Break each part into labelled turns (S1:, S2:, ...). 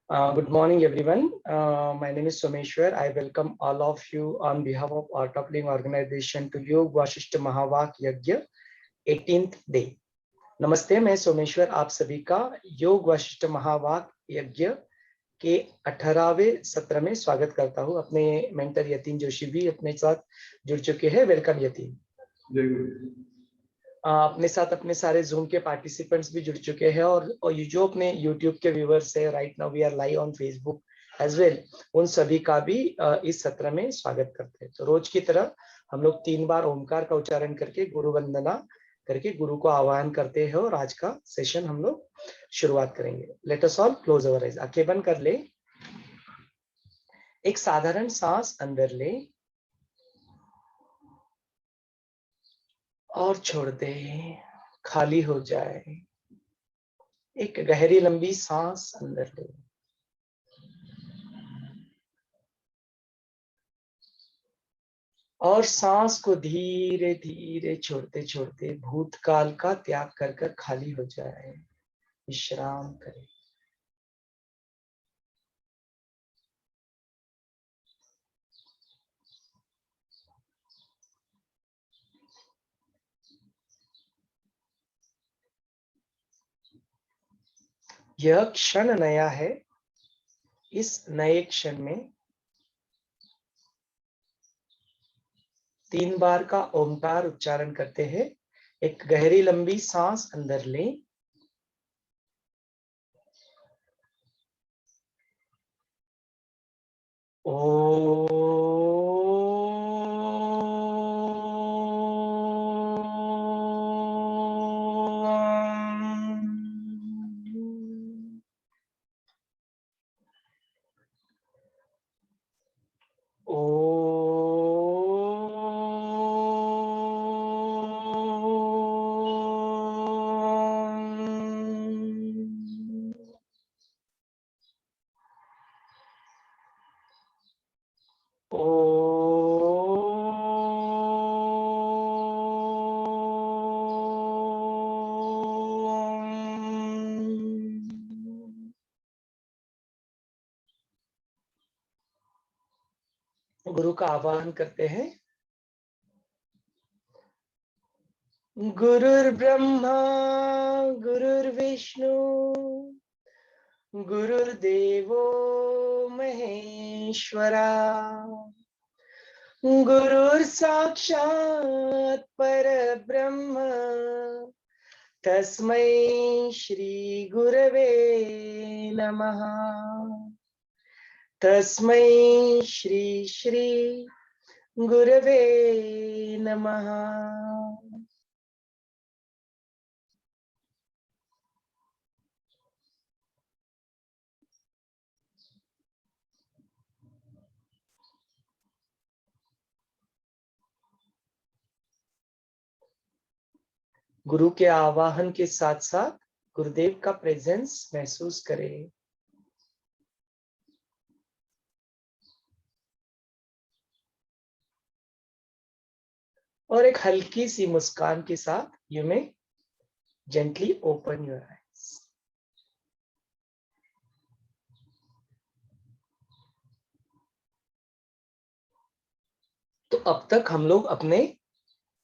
S1: Good morning, everyone. My name is Someshwar. I welcome all of you on behalf of our top leading organization to Yog Vasishtha Mahavak Yajna 18th day. नमस्ते, मैं सोमेश्वर आप सभी का योग वशिष्ठ महावाक यज्ञ के 18वें सत्र में स्वागत करता हूं। अपने मेंटर यतीन जोशी भी अपने साथ जुड़ चुके हैं। वेलकम यतीन। अपने साथ अपने सारे जूम के पार्टिसिपेंट्स भी जुड़ चुके हैं और ये जो अपने यूट्यूब के व्यूअर्स है, right now we are live on Facebook as well, उन सभी का भी इस सत्र में स्वागत करते हैं। तो रोज की तरह हम लोग 3 बार ओमकार का उच्चारण करके गुरु वंदना करके गुरु को आह्वान करते हैं और आज का सेशन हम लोग शुरुआत करेंगे। लेट अस ऑल क्लोज अवर आईज। आंखें बंद कर ले। एक साधारण सांस अंदर ले और छोड़ दे, खाली हो जाए। एक गहरी लंबी सांस अंदर ले और सांस को धीरे धीरे छोड़ते छोड़ते भूतकाल का त्याग कर कर खाली हो जाए, विश्राम करें। यह क्षण नया है। इस नए क्षण में 3 बार का ओमकार उच्चारण करते हैं। एक गहरी लंबी सांस अंदर लें गुरु का आह्वान करते हैं। गुरुर्ब्रह्मा गुरुर्विष्णु गुरुर्देवो महेश्वरा गुरुर्साक्षात् परब्रह्म तस्मै श्री गुरवे नमः। तस्मै श्री श्री गुरवे नमः। गुरु के आवाहन के साथ साथ गुरुदेव का प्रेजेंस महसूस करें। और एक हल्की सी मुस्कान के साथ you may gently open your eyes. तो अब तक हम लोग अपने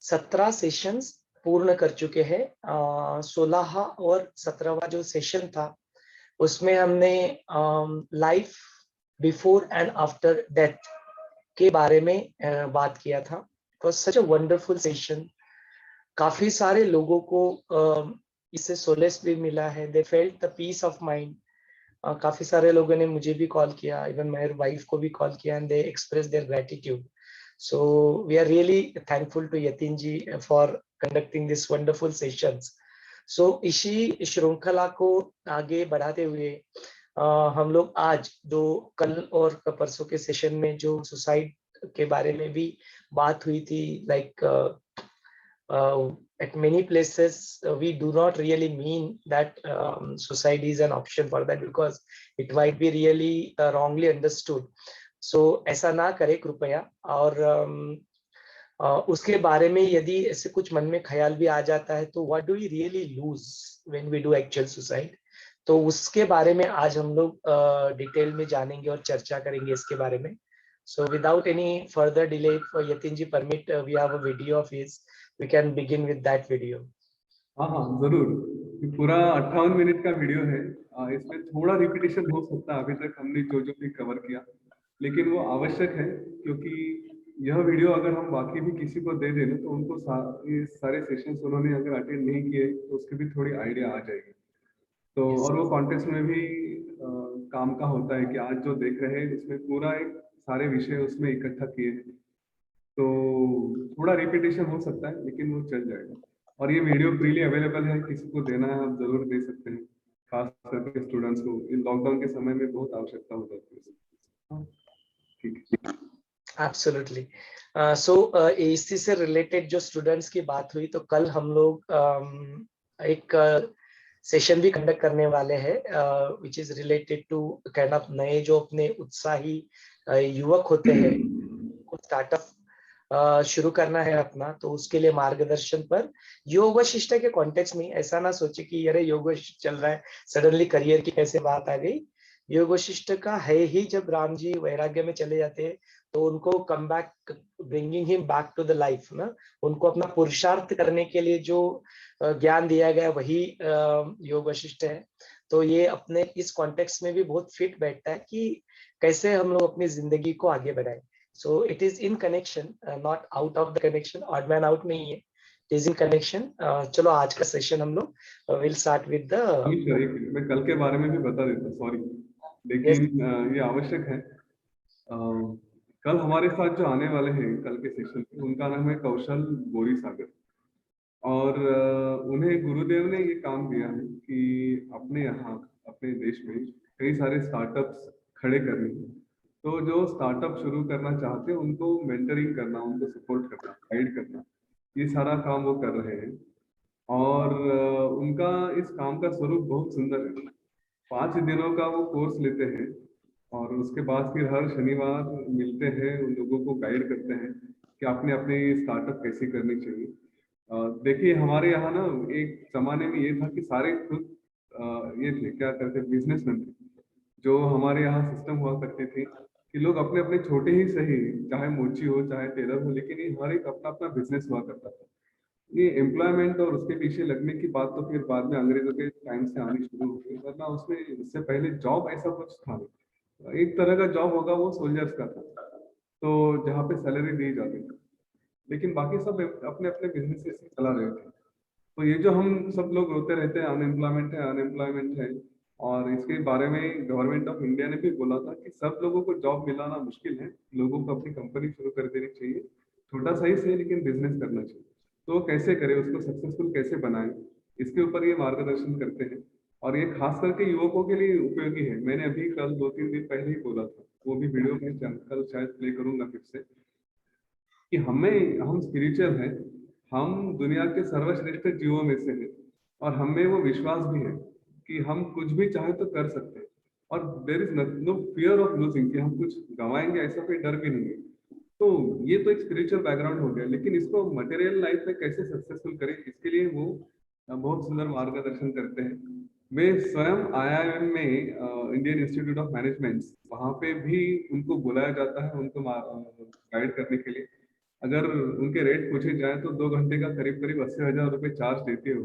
S1: 17 सेशंस पूर्ण कर चुके हैं। 16 और 17वां जो सेशन था उसमें हमने life before and after death के बारे में बात किया था। It was such a wonderful session. काफी सारे लोगों को इससे सोलेस भी मिला है। They felt the peace of mind. काफी सारे लोगों ने मुझे भी कॉल किया, इवन मेरे वाइफ को भी कॉल किया, and they express their gratitude. So we are really thankful to Yatin ji for conducting this wonderful sessions. So इसी श्रृंखला को आगे बढ़ाते हुए हम लोग आज जो कल और परसों के सेशन में जो सुसाइड के बारे में भी बात हुई थी, like at many places we do not really mean that suicide is an option for that, because it might be really wrongly understood. So ऐसा ना करें कृपया। और उसके बारे में यदि ऐसे कुछ मन में ख्याल भी आ जाता है तो what do we really lose when we do actual suicide? तो उसके बारे में आज हम लोग डिटेल में जानेंगे और चर्चा करेंगे इसके बारे में. So without any further delay, for Yatin ji permit, we have a video of his. We can begin with that video.
S2: हाँ हाँ जरूर. ये पूरा 58 मिनट का वीडियो है. इसमें थोड़ा रिपीटेशन हो सकता है अभी तक हमने जो जो भी कवर किया, लेकिन वो आवश्यक है क्योंकि यह वीडियो अगर हम बाकी भी किसी को दे दें तो उनको ये सारे सेशंस उन्होंने अगर अटेंड नहीं किए तो उसकी भी थोड़ी आइडिया आ जाएगी. तो
S1: Yes.
S2: और वो कॉन्टेक्स्ट में भी काम का होता है कि आज जो देख रहे हैं इसमें पूरा एक सारे विषय उसमें इकट्ठा किए हैं, तो थोड़ा रिपीटेशन हो सकता है लेकिन वो चल जाएगा. और ये वीडियो फ्रीली अवेलेबल है, किसी को देना है आप जरूर दे सकते हैं, खास करके स्टूडेंट्स को इन लॉकडाउन के समय में बहुत आवश्यकता हो जाती है. ठीक है.
S1: Absolutely. So इसी से रिलेटेड जो स्टूडेंट्स की बात हुई, तो कल हम लोग एक सेशन भी कंडक्ट करने वाले हैं which is related to kind of नए जो अपने उत्साही युवक होते हैं, स्टार्टअप शुरू करना है अपना, तो उसके लिए मार्गदर्शन पर योग वशिष्ठ के कॉन्टेक्स्ट में. ऐसा ना सोचे कि अरे योग वशिष्ठ चल रहा है, सडनली करियर की कैसे बात आ गई. योग वशिष्ठ का है ही जब राम जी वैराग्य में चले जाते हैं तो उनको come back, bringing him back to the life ना, उनको अपना पुरुषार्थ करने के लिए जो ज्ञान दिया गया वही योग वशिष्ठ है. तो ये अपने इस कॉन्टेक्स्ट में भी बहुत फिट बैठता है कि कैसे हम लोग अपनी जिंदगी को आगे बढ़ाएं. So it is in connection, not out of the connection. Odd man out नहीं है, it is in connection. चलो आज का सेशन हम लोग will start with the.
S2: मैं कल के बारे में भी बता देता, सॉरी, लेकिन ये आवश्यक है. कल हमारे साथ जो आने वाले हैं कल के सेशन पे, उनका नाम है कौशल बोरी सागर, और उन्हें गुरुदेव ने ये काम दिया है कि अपने यहाँ अपने देश में कई सारे स्टार्टअप्स खड़े करने हैं. तो जो स्टार्टअप शुरू करना चाहते हैं उनको मेंटरिंग करना, उनको सपोर्ट करना, गाइड करना, ये सारा काम वो कर रहे हैं. और उनका इस काम का स्वरूप बहुत सुंदर है. 5 दिनों का वो कोर्स लेते हैं और उसके बाद फिर हर शनिवार मिलते हैं, उन लोगों को गाइड करते हैं कि आपने अपने स्टार्टअप कैसे करनी चाहिए. देखिए हमारे यहाँ ना एक जमाने में ये था कि सारे खुद ये थे, क्या करते, बिजनेसमैन थे. जो हमारे यहाँ सिस्टम हुआ करती थी कि लोग अपने अपने छोटे ही सही, चाहे मोची हो चाहे टेलर हो, लेकिन ये हर एक अपना अपना बिजनेस हुआ करता था. ये एम्प्लॉयमेंट और उसके पीछे लगने की बात तो फिर बाद में अंग्रेजों के टाइम से आनी शुरू हो गई, वरना उसमें इससे पहले जॉब ऐसा कुछ था नहीं. एक तरह का जॉब होगा वो सोल्जर्स का था, तो जहाँ पे सैलरी दी जाती थी, लेकिन बाकी सब अपने अपने बिजनेस से चला रहे थे. तो ये जो हम सब लोग रोते रहते हैं अनएम्प्लॉयमेंट है अनएम्प्लॉयमेंट है, और इसके बारे में गवर्नमेंट ऑफ इंडिया ने भी बोला था कि सब लोगों को जॉब मिलाना मुश्किल है, लोगों को अपनी कंपनी शुरू कर देनी चाहिए, छोटा सा ही सही लेकिन बिजनेस करना चाहिए. तो कैसे करें, उसको सक्सेसफुल कैसे बनाएं, इसके ऊपर ये मार्गदर्शन करते हैं. और ये खास करके युवकों के लिए उपयोगी है. मैंने अभी कल 2-3 दिन पहले ही बोला था, वो भी वीडियो में कल शायद प्ले करूंगा फिर से, कि हम स्पिरिचुअल हैं, हम दुनिया के सर्वश्रेष्ठ जीवों में से हैं, और हमें वो विश्वास भी है कि हम कुछ भी चाहे तो कर सकते हैं, और there is no fear of losing, कि हम कुछ गंवाएंगे ऐसा कोई डर भी नहीं है. तो ये तो एक स्पिरिचुअल बैकग्राउंड हो गया, लेकिन इसको मटेरियल लाइफ में कैसे सक्सेसफुल करें, इसके लिए वो बहुत सुंदर मार्गदर्शन करते हैं. मैं स्वयं IIM में इंडियन इंस्टीट्यूट ऑफ मैनेजमेंट, वहाँ पे भी उनको बुलाया जाता है उनको गाइड करने के लिए. अगर उनके रेट पूछे जाए तो 2 घंटे का करीब करीब 80,000 रुपये चार्ज देते हो.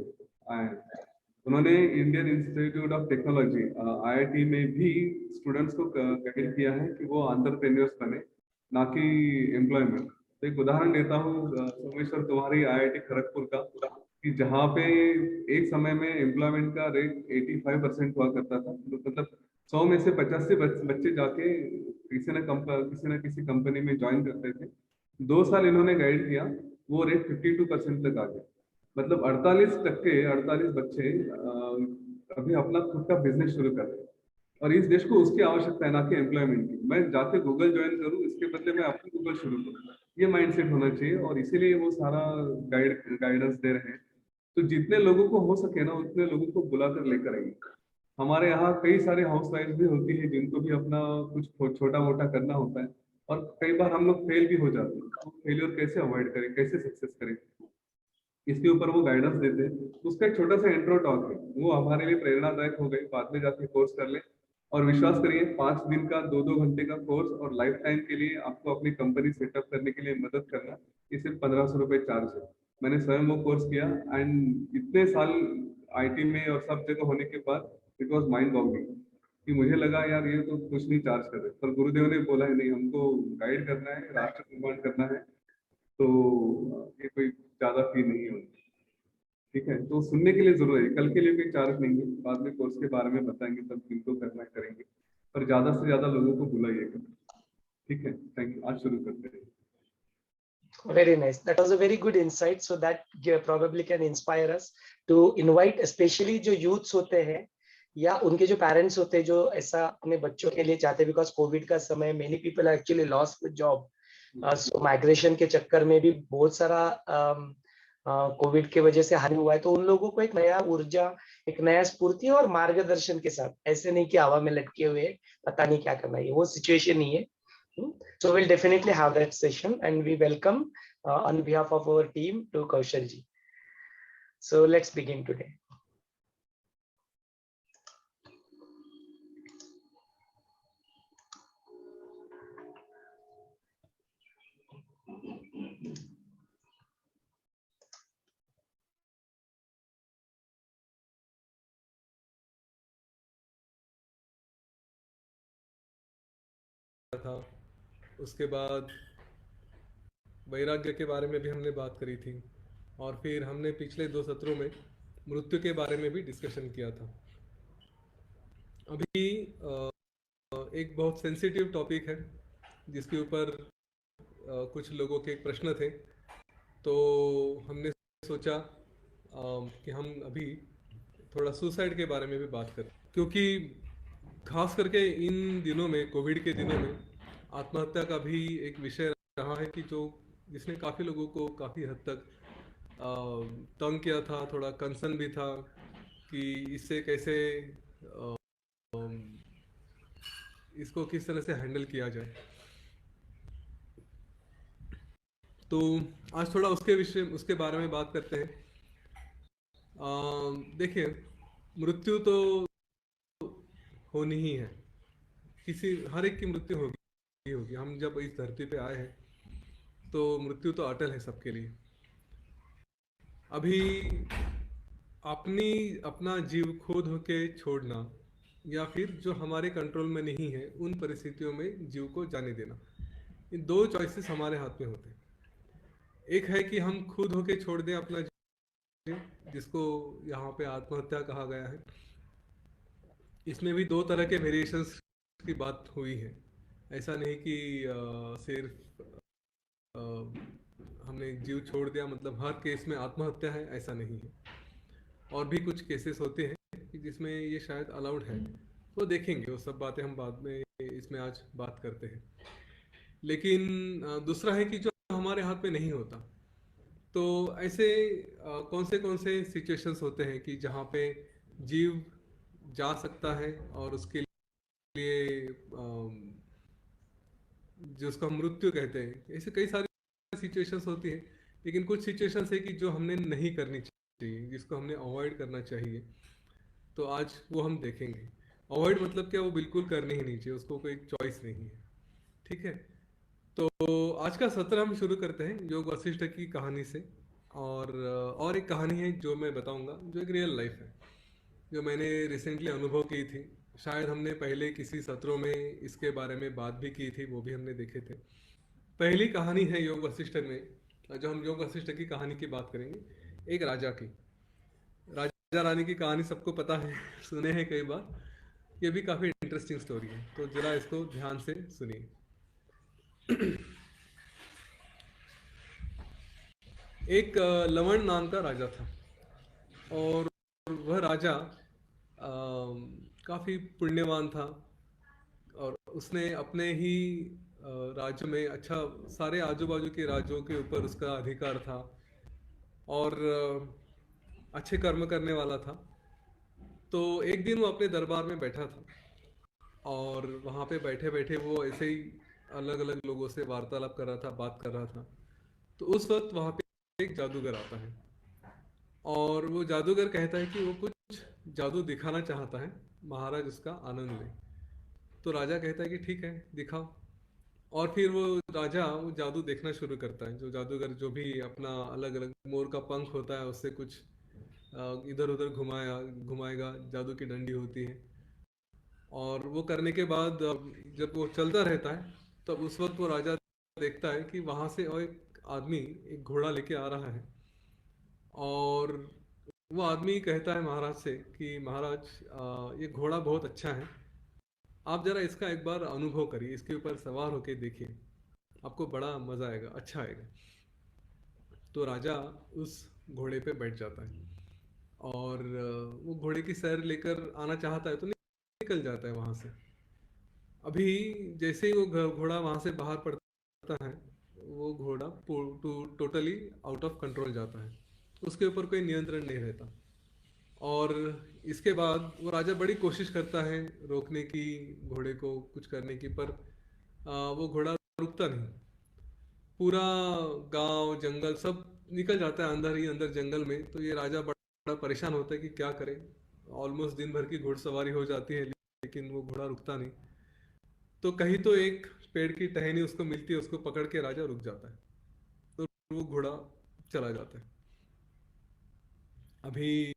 S2: उन्होंने Indian institute of technology IIT में भी स्टूडेंट्स को गाइड किया है कि वो एंटरप्रेन्योर्स बने, ना कि एम्प्लॉयमेंट. तो एक उदाहरण देता हूँ सोमेश्वर, तुम्हारी IIT खड़गपुर का, कि जहाँ पे एक समय में एम्प्लॉयमेंट का रेट 85% हुआ करता था. तो मतलब 100 में से 85 से बच्चे जाके किसी न किसी कंपनी में ज्वाइन करते थे. 2 साल इन्होंने गाइड किया, वो रेट 52% तक आ गया. मतलब 48 बच्चे अभी अपना खुद का बिजनेस शुरू कर रहे हैं, और इस देश को उसकी आवश्यकता है, ना कि एम्प्लॉयमेंट की. मैं जाके गूगल ज्वाइन करूँ, इसके बदले मैं अपनी गूगल शुरू करूँ, ये माइंडसेट होना चाहिए, और इसीलिए वो सारा गाइडेंस दे रहे हैं. तो जितने लोगों को हो सके ना उतने लोगों को बुलाकर लेकर आएंगे. हमारे यहाँ कई सारे हाउस वाइफ भी होती है जिनको भी अपना कुछ छोटा मोटा करना होता है, और कई बार हम लोग फेल भी हो जाते हैं. तो फेलियर कैसे अवॉइड करें, कैसे सक्सेस करें, इसके ऊपर वो गाइडेंस देते हैं। उसका एक छोटा सा इंट्रो टॉक है, वो हमारे लिए प्रेरणादायक हो गए। बाद में जाके कोर्स कर ले, और विश्वास करिए 5 दिन का 2-2 घंटे का कोर्स और लाइफ टाइम के लिए आपको अपनी कंपनी सेटअप करने के लिए मदद करना, ये सिर्फ 1500 रुपए चार्ज है। मैंने स्वयं वो कोर्स किया, एंड इतने साल आईटी में और सब जगह होने के बाद इट वाज माइंड बॉगलिंग कि मुझे लगा यार ये तो कुछ नहीं चार्ज कर रहे, पर गुरुदेव ने बोला है नहीं, हमको गाइड करना है, राष्ट्र निर्माण करना है, तो ये कोई ज्यादा फी नहीं है उनकी। ठीक है, तो सुनने के लिए जरूर है, कल के लिए कोई चार्ज नहीं है, बाद में कोर्स के बारे में बताएंगे तब किनको करना है करेंगे, पर ज्यादा से ज्यादा लोगों को बुलाइएगा। ठीक है, थैंक यू, आज शुरू करते हैं।
S1: Very nice. That was a very good insight. So that probably can inspire us to invite, especially जो youths होते हैं या उनके जो पेरेंट्स होते हैं जो ऐसा अपने बच्चों के लिए चाहते हैं, बिकॉज कोविड का समय many people actually lost job, so migration के चक्कर में भी बहुत सारा कोविड के वजह से हानि हुआ है। तो उन लोगों को एक नया ऊर्जा, एक नया स्फूर्ति और मार्गदर्शन के साथ, ऐसे नहीं कि हवा में लटके हुए पता नहीं क्या करना है, वो सिचुएशन नहीं है। So we'll definitely have that session, and we welcome on behalf of our team to Kaushal ji. So let's begin today.
S3: था, उसके बाद वैराग्य के बारे में भी हमने बात करी थी, और फिर हमने पिछले 2 सत्रों में मृत्यु के बारे में भी डिस्कशन किया था। अभी एक बहुत सेंसिटिव टॉपिक है जिसके ऊपर कुछ लोगों के प्रश्न थे, तो हमने सोचा कि हम अभी थोड़ा सुसाइड के बारे में भी बात करें, क्योंकि खास करके इन दिनों में, कोविड के दिनों में, आत्महत्या का भी एक विषय रहा है कि जिसने काफ़ी लोगों को काफ़ी हद तक तंग किया था, थोड़ा कंसर्न भी था कि इससे कैसे इसको किस तरह से हैंडल किया जाए। तो आज थोड़ा उसके बारे में बात करते हैं। देखिए, मृत्यु तो होनी ही है, हर एक की मृत्यु होगी। हम जब इस धरती पे आए हैं तो मृत्यु तो अटल है सबके लिए। अभी अपना जीव खो धो के छोड़ना, या फिर जो हमारे कंट्रोल में नहीं है उन परिस्थितियों में जीव को जाने देना, इन 2 चॉइसेस हमारे हाथ में होते हैं। एक है कि हम खुद होके छोड़ दें अपना जीव, जिसको यहाँ पे आत्महत्या कहा गया है। इसमें भी 2 तरह के वेरिएशंस की बात हुई है। ऐसा नहीं कि सिर्फ हमने जीव छोड़ दिया मतलब हर केस में आत्महत्या है, ऐसा नहीं है। और भी कुछ केसेस होते हैं कि जिसमें ये शायद अलाउड है, तो देखेंगे, वो सब बातें हम बाद में इसमें आज बात करते हैं। लेकिन दूसरा है कि जो हमारे हाथ में नहीं होता, तो ऐसे कौन से सिचुएशंस होते हैं कि जहाँ पे जीव जा सकता है और उसके लिए जिसको हम मृत्यु कहते हैं। ऐसे कई सारी सिचुएशंस होती है, लेकिन कुछ सिचुएशंस है कि जो हमने नहीं करनी चाहिए, जिसको हमने अवॉइड करना चाहिए। तो आज वो हम देखेंगे। अवॉइड मतलब क्या, वो बिल्कुल करनी ही नहीं चाहिए, उसको कोई चॉइस नहीं है। ठीक है, तो आज का सत्र हम शुरू करते हैं योग वशिष्ठ की कहानी से। और एक कहानी है जो मैं बताऊंगा, जो एक रियल लाइफ है, जो मैंने रिसेंटली अनुभव की थी। शायद हमने पहले किसी सत्रों में इसके बारे में बात भी की थी, वो भी हमने देखे थे। पहली कहानी है योग वशिष्ठ में, जो हम योग वशिष्ठ की कहानी की बात करेंगे, एक राजा की। राजा रानी की कहानी सबको पता है, सुने हैं कई बार। ये भी काफ़ी इंटरेस्टिंग स्टोरी है, तो जरा इसको ध्यान से सुनिए। एक लवण नाम का राजा था, और वह राजा काफ़ी पुण्यवान था, और उसने अपने ही राज्य में, अच्छा, सारे आजू बाजू के राज्यों के ऊपर उसका अधिकार था, और अच्छे कर्म करने वाला था। तो एक दिन वो अपने दरबार में बैठा था, और वहाँ पे बैठे बैठे वो ऐसे ही अलग अलग लोगों से वार्तालाप कर रहा था, बात कर रहा था। तो उस वक्त वहाँ पे एक जादूगर आता है, और वो जादूगर कहता है कि वो कुछ जादू दिखाना चाहता है, महाराज उसका आनंद ले। तो राजा कहता है कि ठीक है, दिखाओ। और फिर वो राजा वो जादू देखना शुरू करता है। जो जादूगर जो भी अपना अलग अलग मोर का पंख होता है उससे कुछ इधर उधर घुमाएगा, जादू की डंडी होती है। और वो करने के बाद जब वो चलता रहता है तब उस वक्त वो राजा देखता है कि वहां से और एक आदमी एक घोड़ा लेके आ रहा है। और वो आदमी कहता है महाराज से कि महाराज, ये घोड़ा बहुत अच्छा है, आप जरा इसका एक बार अनुभव करिए, इसके ऊपर सवार होके देखिए, आपको बड़ा मजा आएगा, अच्छा आएगा। तो राजा उस घोड़े पे बैठ जाता है और वो घोड़े की सैर लेकर आना चाहता है तो निकल जाता है वहां से। अभी जैसे ही वो घोड़ा वहां से बाहर पड़ता है, वो घोड़ा टोटली आउट ऑफ कंट्रोल जाता है, उसके ऊपर कोई नियंत्रण नहीं रहता। और इसके बाद वो राजा बड़ी कोशिश करता है रोकने की, घोड़े को कुछ करने की, पर वो घोड़ा रुकता नहीं। पूरा गांव जंगल सब निकल जाता है अंदर ही अंदर जंगल में। तो ये राजा बड़ा परेशान होता है कि क्या करे। ऑलमोस्ट दिन भर की घुड़सवारी हो जाती है लेकिन वो घोड़ा रुकता नहीं। तो कहीं तो एक पेड़ की टहनी उसको मिलती है, उसको पकड़ के राजा रुक जाता है। तो वो घोड़ा चला जाता है। अभी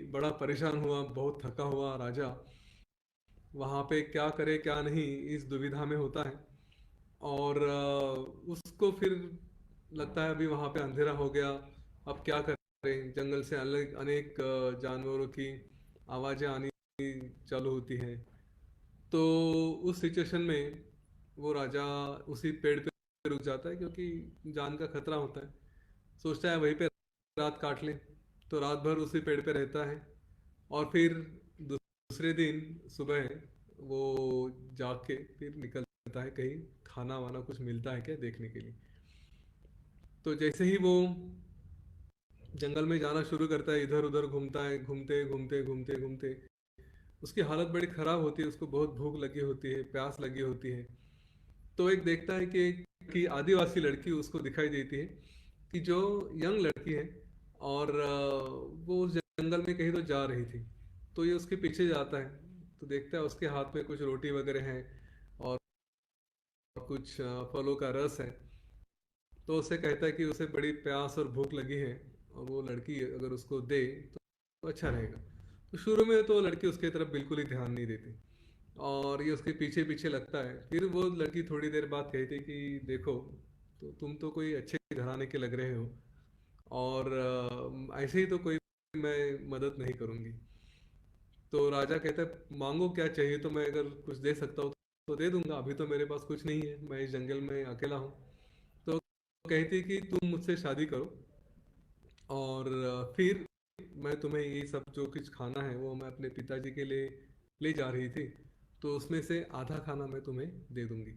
S3: बड़ा परेशान हुआ, बहुत थका हुआ राजा वहां पे क्या करे क्या नहीं इस दुविधा में होता है। और उसको फिर लगता है अभी वहां पे अंधेरा हो गया, अब क्या करें। जंगल से अलग अनेक जानवरों की आवाजें आनी चालू होती है। तो उस सिचुएशन में वो राजा उसी पेड़ पे रुक जाता है क्योंकि जान का खतरा होता है। सोचता है वहीं पे रात काट ले। तो रात भर उसी पेड़ पे रहता है और फिर दूसरे दिन सुबह वो जाग के फिर निकलता है कहीं खाना वाना कुछ मिलता है क्या देखने के लिए। तो जैसे ही वो जंगल में जाना शुरू करता है, इधर उधर घूमता है, घूमते घूमते घूमते घूमते उसकी हालत बड़ी खराब होती है, उसको बहुत भूख लगी होती है, प्यास लगी होती है। तो एक देखता है कि आदिवासी लड़की उसको दिखाई देती है, कि जो यंग लड़की है और वो उस जंगल में कहीं तो जा रही थी। तो ये उसके पीछे जाता है तो देखता है उसके हाथ में कुछ रोटी वगैरह है और कुछ फलों का रस है। तो उसे कहता है कि उसे बड़ी प्यास और भूख लगी है और वो लड़की अगर उसको दे तो अच्छा रहेगा। तो शुरू में तो लड़की उसके तरफ बिल्कुल ही ध्यान नहीं देती और ये उसके पीछे पीछे लगता है। फिर वो लड़की थोड़ी देर बाद कहती है कि देखो, तो तुम तो कोई अच्छे घराने के लग रहे हो और ऐसे ही तो कोई मैं मदद नहीं करूँगी। तो राजा कहता है मांगो क्या चाहिए, तो मैं अगर कुछ दे सकता हूँ तो दे दूंगा, अभी तो मेरे पास कुछ नहीं है, मैं इस जंगल में अकेला हूँ। तो कहती है कि तुम मुझसे शादी करो और फिर मैं तुम्हें ये सब जो कुछ खाना है वो मैं अपने पिताजी के लिए ले जा रही थी, तो उसमें से आधा खाना मैं तुम्हें दे दूंगी।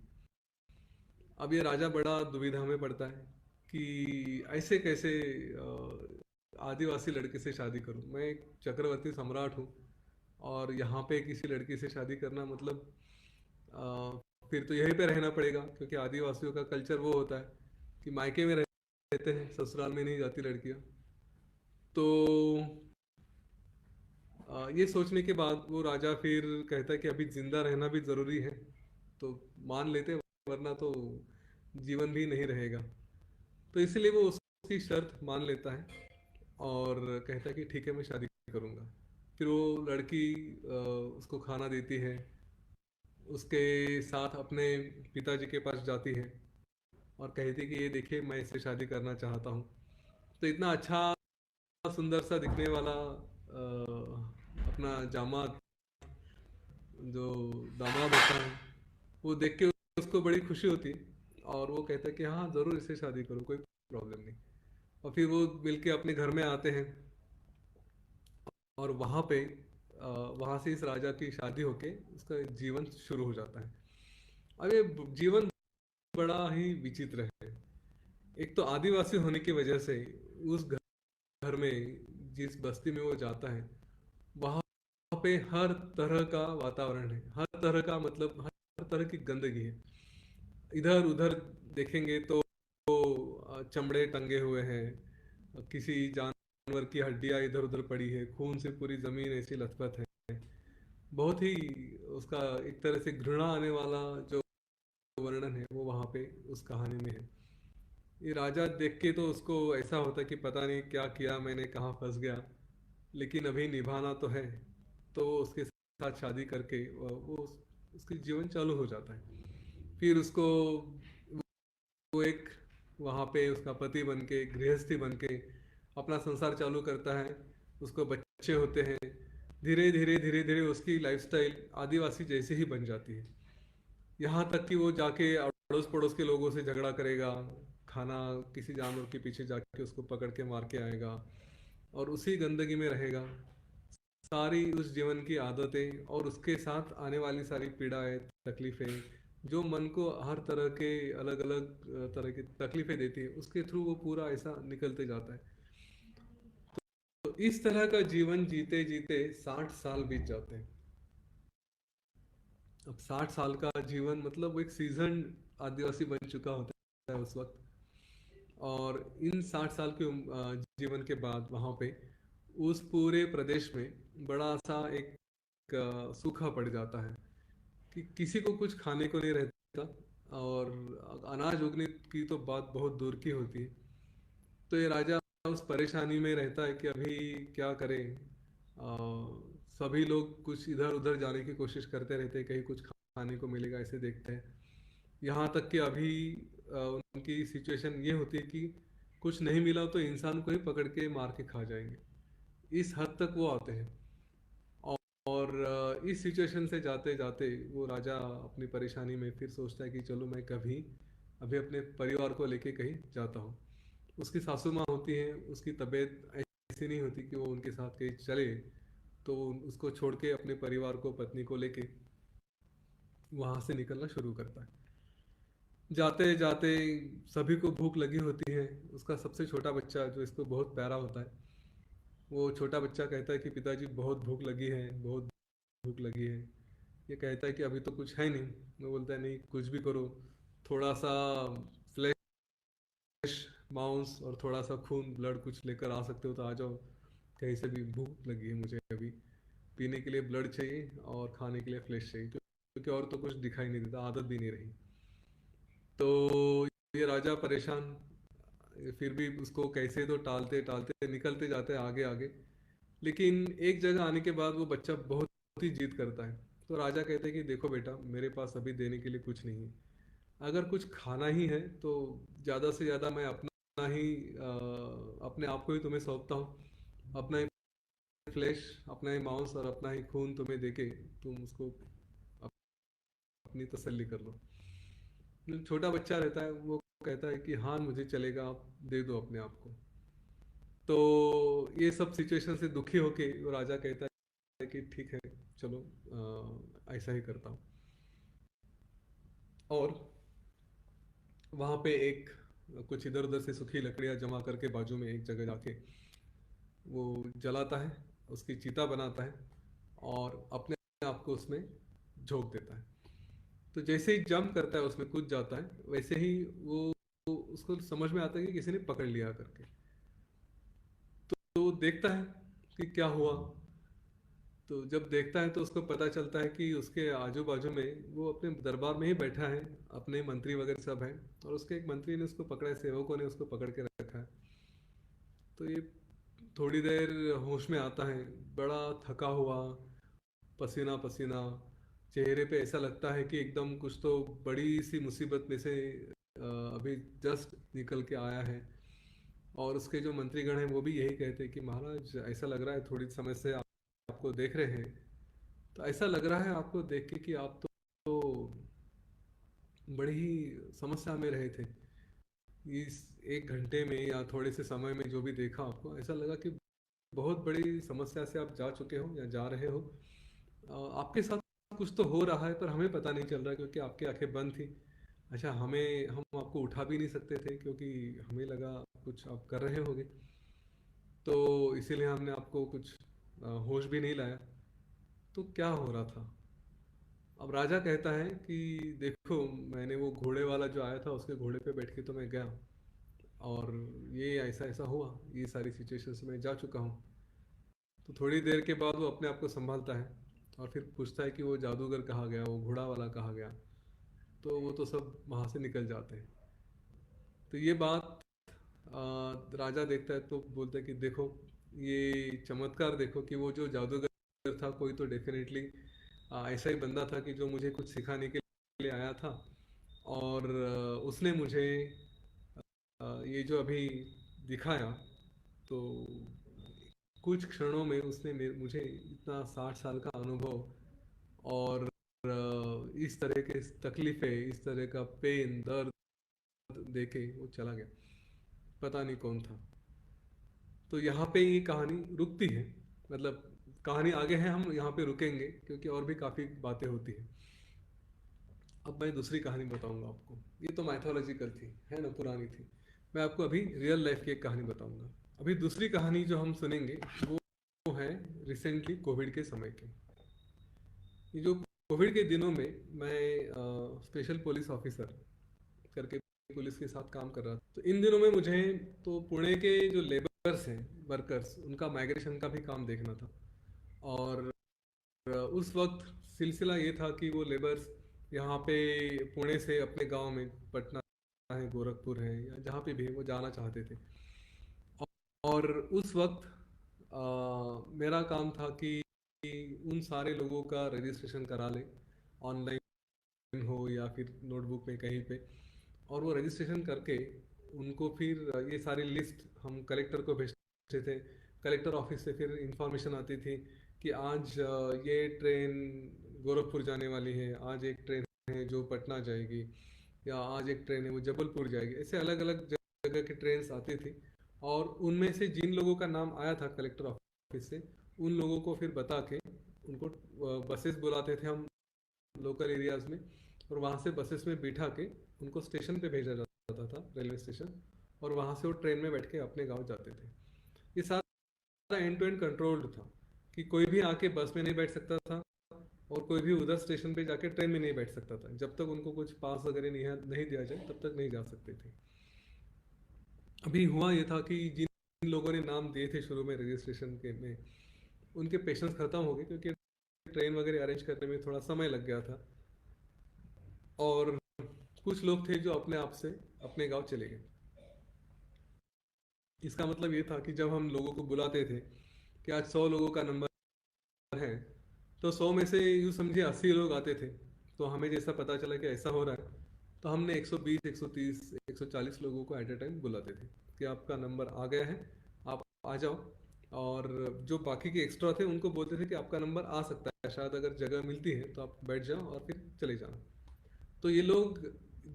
S3: अब ये राजा बड़ा दुविधा में पड़ता है कि ऐसे कैसे आदिवासी लड़के से शादी करूं, मैं एक चक्रवर्ती सम्राट हूँ और यहाँ पे किसी लड़की से शादी करना मतलब फिर तो यहीं पे रहना पड़ेगा क्योंकि आदिवासियों का कल्चर वो होता है कि मायके में रहते हैं, ससुराल में नहीं जाती लड़कियाँ। तो ये सोचने के बाद वो राजा फिर कहता है कि अभी जिंदा रहना भी जरूरी है, तो मान लेते हैं, वरना तो जीवन भी नहीं रहेगा। तो इसीलिए वो उसकी शर्त मान लेता है और कहता है कि ठीक है मैं शादी करूंगा। फिर वो लड़की उसको खाना देती है, उसके साथ अपने पिताजी के पास जाती है और कहती है कि ये देखिए मैं इससे शादी करना चाहता हूँ। तो इतना अच्छा सुंदर सा दिखने वाला अपना जामाद जो दामाद होता है वो देख के उसको बड़ी खुशी होती है और वो कहता है कि हाँ ज़रूर इससे शादी करो, कोई प्रॉब्लम नहीं। और फिर वो मिलके अपने घर में आते हैं और वहाँ पे वहाँ से इस राजा की शादी होके उसका जीवन शुरू हो जाता है। अब ये जीवन बड़ा ही विचित्र है। एक तो आदिवासी होने की वजह से उस घर में, जिस बस्ती में वो जाता है, वहाँ पे हर तरह का वातावरण है, हर तरह का मतलब हर तरह की गंदगी है। इधर उधर देखेंगे तो चमड़े टंगे हुए हैं, किसी जानवर की हड्डियां इधर उधर पड़ी है, खून से पूरी जमीन ऐसी लथपथ है। बहुत ही उसका एक तरह से घृणा आने वाला जो वर्णन है वो वहाँ पे उस कहानी में है। ये राजा देख के तो उसको ऐसा होता है कि पता नहीं क्या किया मैंने, कहाँ फंस गया, लेकिन अभी निभाना तो है। तो वो उसके साथ शादी करके वो उसकी जीवन चालू हो जाता है। फिर उसको वो एक वहाँ पे उसका पति बन के, गृहस्थी बन के अपना संसार चालू करता है। उसको बच्चे होते हैं। धीरे धीरे धीरे धीरे उसकी लाइफस्टाइल आदिवासी जैसी ही बन जाती है। यहाँ तक कि वो जाके अड़ोस पड़ोस के लोगों से झगड़ा करेगा, खाना किसी जानवर के पीछे जाके उसको पकड़ के मार के आएगा और उसी गंदगी में रहेगा। सारी उस जीवन की आदतें और उसके साथ आने वाली सारी पीड़ाएं, तकलीफें जो मन को हर तरह के अलग अलग तरह की तकलीफें देती है, उसके थ्रू वो पूरा ऐसा निकलते जाता है। तो इस तरह का जीवन जीते जीते 60 साल बीत जाते हैं। अब 60 साल का जीवन मतलब वो एक सीजन आदिवासी बन चुका होता है उस वक्त। और इन 60 साल के जीवन के बाद वहाँ पे उस पूरे प्रदेश में बड़ा सा एक सूखा पड़ जाता है कि किसी को कुछ खाने को नहीं रहता। और अनाज उगने की तो बात बहुत दूर की होती है। तो ये राजा उस परेशानी में रहता है कि अभी क्या करें। सभी लोग कुछ इधर उधर जाने की कोशिश करते रहते हैं, कहीं कुछ खाने को मिलेगा ऐसे देखते हैं। यहाँ तक कि अभी उनकी सिचुएशन ये होती है कि कुछ नहीं मिला तो इंसान को ही पकड़ के मार के खा जाएंगे, इस हद तक वो आते हैं। और इस सिचुएशन से जाते जाते वो राजा अपनी परेशानी में फिर सोचता है कि चलो मैं कभी अभी अपने परिवार को लेके कहीं जाता हूँ। उसकी सासू माँ होती है, उसकी तबीयत ऐसी नहीं होती कि वो उनके साथ कहीं चले। तो उसको छोड़ के अपने परिवार को, पत्नी को लेके वहाँ से निकलना शुरू करता है। जाते जाते सभी को भूख लगी होती है। उसका सबसे छोटा बच्चा जो इसको बहुत प्यारा होता है, वो छोटा बच्चा कहता है कि पिताजी बहुत भूख लगी है, बहुत भूख लगी है। ये कहता है कि अभी तो कुछ है नहीं। वो बोलता है नहीं, कुछ भी करो, थोड़ा सा फ्लैश, मांस और थोड़ा सा खून, ब्लड कुछ लेकर आ सकते हो तो आ जाओ, कहीं से भी भूख लगी है मुझे। अभी पीने के लिए ब्लड चाहिए और खाने के लिए फ्लैश चाहिए, क्योंकि और तो कुछ दिखाई नहीं देता, आदत भी नहीं रही। तो ये राजा परेशान, फिर भी उसको कैसे तो टालते टालते निकलते जाते हैं आगे आगे। लेकिन एक जगह आने के बाद वो बच्चा बहुत ही जिद करता है। तो राजा कहते हैं कि देखो बेटा, मेरे पास अभी देने के लिए कुछ नहीं है। अगर कुछ खाना ही है तो ज़्यादा से ज़्यादा मैं अपना ही अपने आप को ही तुम्हें सौंपता हूँ। अपना ही फ्लैश, अपना ही मांस और अपना ही खून तुम्हें देके तुम उसको अपनी तसल्ली कर लो। जो छोटा बच्चा रहता है वो कहता है कि हाँ मुझे चलेगा, आप दे दो अपने आप को। तो ये सब सिचुएशन से दुखी होके वो राजा कहता है कि ठीक है, चलो ऐसा ही करता हूँ। और वहाँ पे एक कुछ इधर उधर से सूखी लकड़ियाँ जमा करके बाजू में एक जगह जाके वो जलाता है, उसकी चिता बनाता है और अपने आप को उसमें झोंक देता है। तो जैसे ही जंप करता है, उसमें कूद जाता है, वैसे ही वो उसको समझ में आता है कि किसी ने पकड़ लिया करके। तो वो देखता है कि क्या हुआ। तो जब देखता है तो उसको पता चलता है कि उसके आजू बाजू में वो अपने दरबार में ही बैठा है, अपने मंत्री वगैरह सब हैं, और उसके एक मंत्री ने उसको पकड़ा है, सेवकों ने उसको पकड़ के रखा है। तो ये थोड़ी देर होश में आता है, बड़ा थका हुआ, पसीना पसीना, चेहरे पे ऐसा लगता है कि एकदम कुछ तो बड़ी सी मुसीबत में से अभी जस्ट निकल के आया है। और उसके जो मंत्रीगण हैं वो भी यही कहते हैं कि महाराज ऐसा लग रहा है, थोड़ी समय से आपको देख रहे हैं तो ऐसा लग रहा है आपको देख के कि आप तो बड़ी ही समस्या में रहे थे। इस 1 घंटे में या थोड़े से समय में जो भी देखा आपको, ऐसा लगा कि बहुत बड़ी समस्या से आप जा चुके हो या जा रहे हो। आपके साथ कुछ तो हो रहा है पर हमें पता नहीं चल रहा है, क्योंकि आपकी आंखें बंद थी। अच्छा, हम आपको उठा भी नहीं सकते थे क्योंकि हमें लगा कुछ आप कर रहे होगे, तो इसीलिए हमने आपको कुछ होश भी नहीं लाया। तो क्या हो रहा था? अब राजा कहता है कि देखो, मैंने वो घोड़े वाला जो आया था उसके घोड़े पे बैठ के तो मैं गया, और ये ऐसा ऐसा हुआ, ये सारी सिचुएशंस में जा चुका हूँ। तो थोड़ी देर के बाद वो अपने आप को संभालता है और फिर पूछता है कि वो जादूगर कहाँ गया, वो घोड़ा वाला कहाँ गया। तो वो तो सब वहाँ से निकल जाते हैं। तो ये बात राजा देखता है तो बोलता है कि देखो ये चमत्कार देखो कि वो जो जादूगर था कोई तो डेफिनेटली ऐसा ही बंदा था कि जो मुझे कुछ सिखाने के लिए आया था। और उसने मुझे ये जो अभी दिखाया, तो कुछ क्षणों में उसने मुझे इतना 60 साल का अनुभव और इस तरह के तकलीफें, इस तरह का पेन दर्द देके वो चला गया। पता नहीं कौन था। तो यहाँ पे ये कहानी रुकती है, मतलब कहानी आगे है, हम यहाँ पे रुकेंगे क्योंकि और भी काफ़ी बातें होती हैं। अब मैं दूसरी कहानी बताऊंगा आपको। ये तो माइथोलॉजिकल थी, है ना, पुरानी थी। मैं आपको अभी रियल लाइफ की एक कहानी बताऊंगा। अभी दूसरी कहानी जो हम सुनेंगे वो है रिसेंटली कोविड के समय की। ये जो कोविड के दिनों में मैं स्पेशल पुलिस ऑफिसर करके पुलिस के साथ काम कर रहा था। तो इन दिनों में मुझे तो पुणे के जो लेबर्स हैं, वर्कर्स, उनका माइग्रेशन का भी काम देखना था। और उस वक्त सिलसिला ये था कि वो लेबर्स यहाँ पे पुणे से अपने गांव में, पटना है, गोरखपुर है, या जहाँ पे भी वो जाना चाहते थे। और उस वक्त मेरा काम था कि उन सारे लोगों का रजिस्ट्रेशन करा ले, ऑनलाइन हो या फिर नोटबुक में कहीं पे। और वो रजिस्ट्रेशन करके उनको फिर ये सारी लिस्ट हम कलेक्टर को भेजते थे। कलेक्टर ऑफिस से फिर इंफॉर्मेशन आती थी कि आज ये ट्रेन गोरखपुर जाने वाली है, आज एक ट्रेन है जो पटना जाएगी, या आज एक ट्रेन है वो जबलपुर जाएगी। ऐसे अलग अलग जगह की ट्रेन आती थी। और उनमें से जिन लोगों का नाम आया था कलेक्टर ऑफिस से, उन लोगों को फिर बता के उनको बसेस बुलाते थे हम लोकल एरियाज में। और वहाँ से बसेस में बिठा के उनको स्टेशन पे भेजा जाता था, रेलवे स्टेशन। और वहाँ से वो ट्रेन में बैठ के अपने गांव जाते थे। ये सारा एंड टू एंड कंट्रोल्ड था कि कोई भी आके बस में नहीं बैठ सकता था और कोई भी उधर स्टेशन पे जाके ट्रेन में नहीं बैठ सकता था। जब तक उनको कुछ पास वगैरह नहीं दिया जाए तब तक नहीं जा सकते थे। अभी हुआ ये था कि जिन लोगों ने नाम दिए थे शुरू में रजिस्ट्रेशन के में, उनके पेशेंस खत्म हो गए क्योंकि ट्रेन वगैरह अरेंज करने में थोड़ा समय लग गया था। और कुछ लोग थे जो अपने आप से अपने गांव चले गए। इसका मतलब ये था कि जब हम लोगों को बुलाते थे कि आज 100 लोगों का नंबर है, तो 100 में से यूँ समझिए 80 लोग आते थे। तो हमें जैसा पता चला कि ऐसा हो रहा है, तो हमने 120, 130, 140 लोगों को एट ए टाइम बुलाते थे कि आपका नंबर आ गया है, आप आ जाओ। और जो बाकी के एक्स्ट्रा थे उनको बोलते थे कि आपका नंबर आ सकता है, शायद अगर जगह मिलती है तो आप बैठ जाओ और फिर चले जाना। तो ये लोग